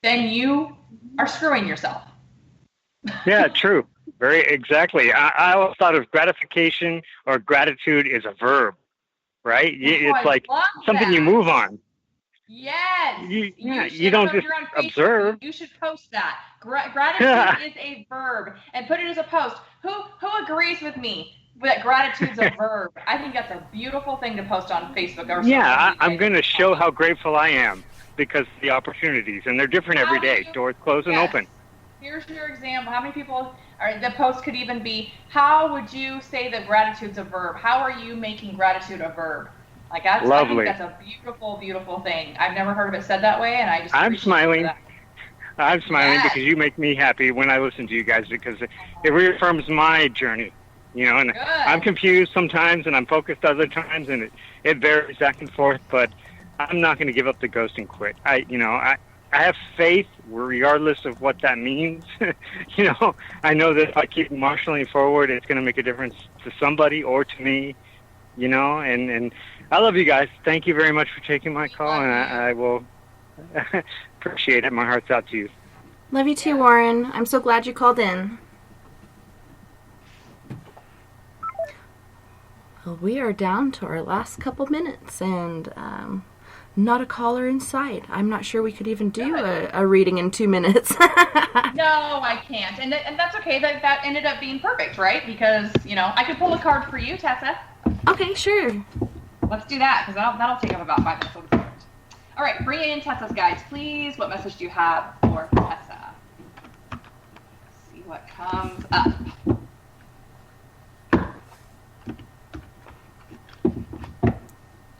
then you are screwing yourself. Yeah, true. Very exactly. I always thought of gratification or gratitude is a verb, right? It's like something you move on. Yes. You don't just observe. You should post that. Gratitude is a verb, and put it as a post. Who agrees with me that gratitude's a verb? I think that's a beautiful thing to post on Facebook. Or I'm going to show how grateful I am because of the opportunities, and they're different every day. Doors close and open. Here's your example. How many people, or the post could even be, how would you say that gratitude's a verb? How are you making gratitude a verb? Like, I think that's a beautiful, beautiful thing. I've never heard of it said that way, and I just I'm smiling. I'm smiling because you make me happy when I listen to you guys, because it reaffirms my journey. You know, and I'm confused sometimes, and I'm focused other times, and it varies back and forth. But I'm not going to give up the ghost and quit. I have faith, regardless of what that means. I know that if I keep marshaling forward, it's going to make a difference to somebody or to me. And I love you guys. Thank you very much for taking my call, and I will appreciate it. My heart's out to you. Love you too, Warren. I'm so glad you called in. Well, we are down to our last couple minutes, and not a caller in sight. I'm not sure we could even do a reading in 2 minutes. No, I can't. And that's okay. That ended up being perfect, right? Because, I could pull a card for you, Tessa. Okay, sure. Let's do that, because that'll take up about 5 minutes. We'll do it. All right, bring in Tessa's guides, please. What message do you have for Tessa? Let's see what comes up.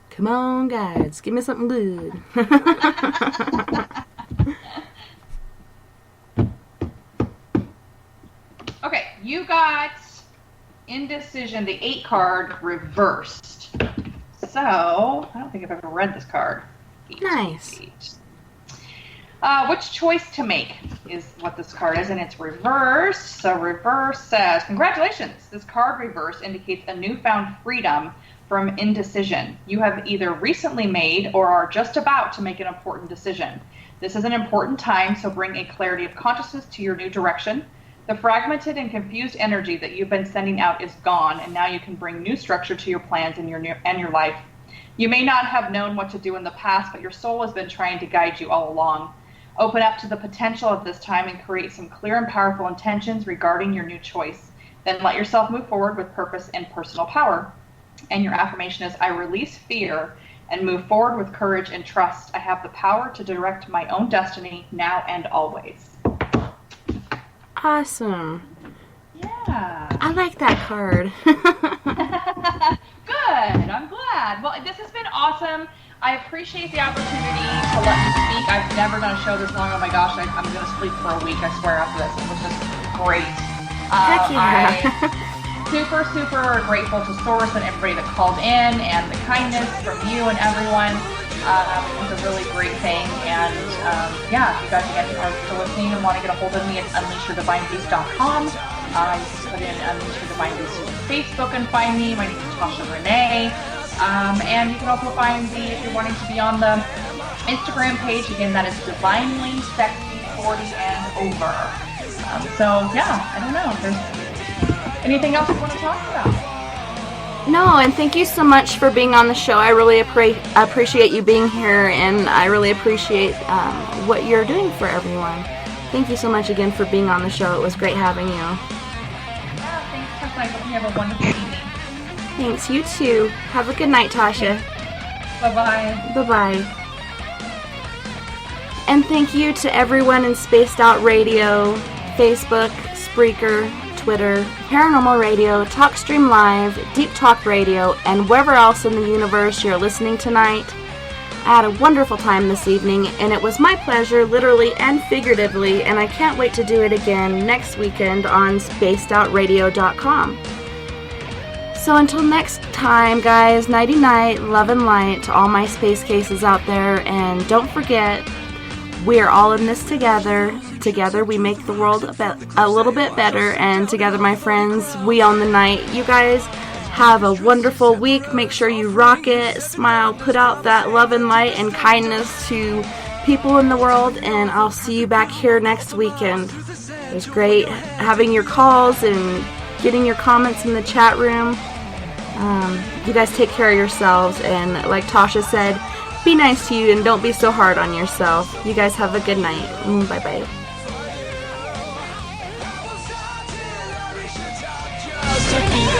Come on, guys. Give me something good. Okay, you got indecision, the 8 card reversed. So, I don't think I've ever read this card. 8, nice. 8. Which choice to make is what this card is, and it's reversed. So reverse says, congratulations. This card reverse indicates a newfound freedom from indecision. You have either recently made or are just about to make an important decision. This is an important time, so bring a clarity of consciousness to your new direction. The fragmented and confused energy that you've been sending out is gone, and now you can bring new structure to your plans and your life. You may not have known what to do in the past, but your soul has been trying to guide you all along. Open up to the potential of this time and create some clear and powerful intentions regarding your new choice. Then let yourself move forward with purpose and personal power. And your affirmation is, I release fear and move forward with courage and trust. I have the power to direct my own destiny now and always. Awesome. Yeah. I like that card. Good. I'm glad. Well, this has been awesome. I appreciate the opportunity to let me speak. I've never done a show this long. Oh my gosh, I'm going to sleep for a week, I swear, after this. It was just great. Heck yeah. Super, super grateful to Source and everybody that called in, and the kindness from you and everyone. It was a really great thing. And if you guys again are still listening and want to get a hold of me, it's unleashyourdivinebeast.com. You can put in Unleash Your Divine Beast on Facebook and find me. My name is Tahsha Renee. And you can also find me if you're wanting to be on the Instagram page. Again, that is Divinely Sexy 40 and over. I don't know. There's anything else you want to talk about? No, and thank you so much for being on the show. I really appreciate you being here, and I really appreciate what you're doing for everyone. Thank you so much again for being on the show. It was great having you. Yeah, thanks, Tasha. I hope you have a wonderful evening. Thanks, you too. Have a good night, Tasha. Bye-bye. Bye-bye. And thank you to everyone in Spaced Out Radio, Facebook, Spreaker, Twitter, Paranormal Radio, TalkStream Live, Deep Talk Radio, and wherever else in the universe you're listening tonight. I had a wonderful time this evening, and it was my pleasure, literally and figuratively, and I can't wait to do it again next weekend on spacedoutradio.com. So until next time, guys, nighty-night, love and light to all my space cases out there, and don't forget, we are all in this together. Together we make the world a little bit better, and together, my friends, we own the night. You guys have a wonderful week. Make sure you rock it, smile, put out that love and light and kindness to people in the world, and I'll see you back here next weekend. It was great having your calls and getting your comments in the chat room. You guys take care of yourselves, and like Tasha said, be nice to you and don't be so hard on yourself. You guys have a good night. Bye-bye. Just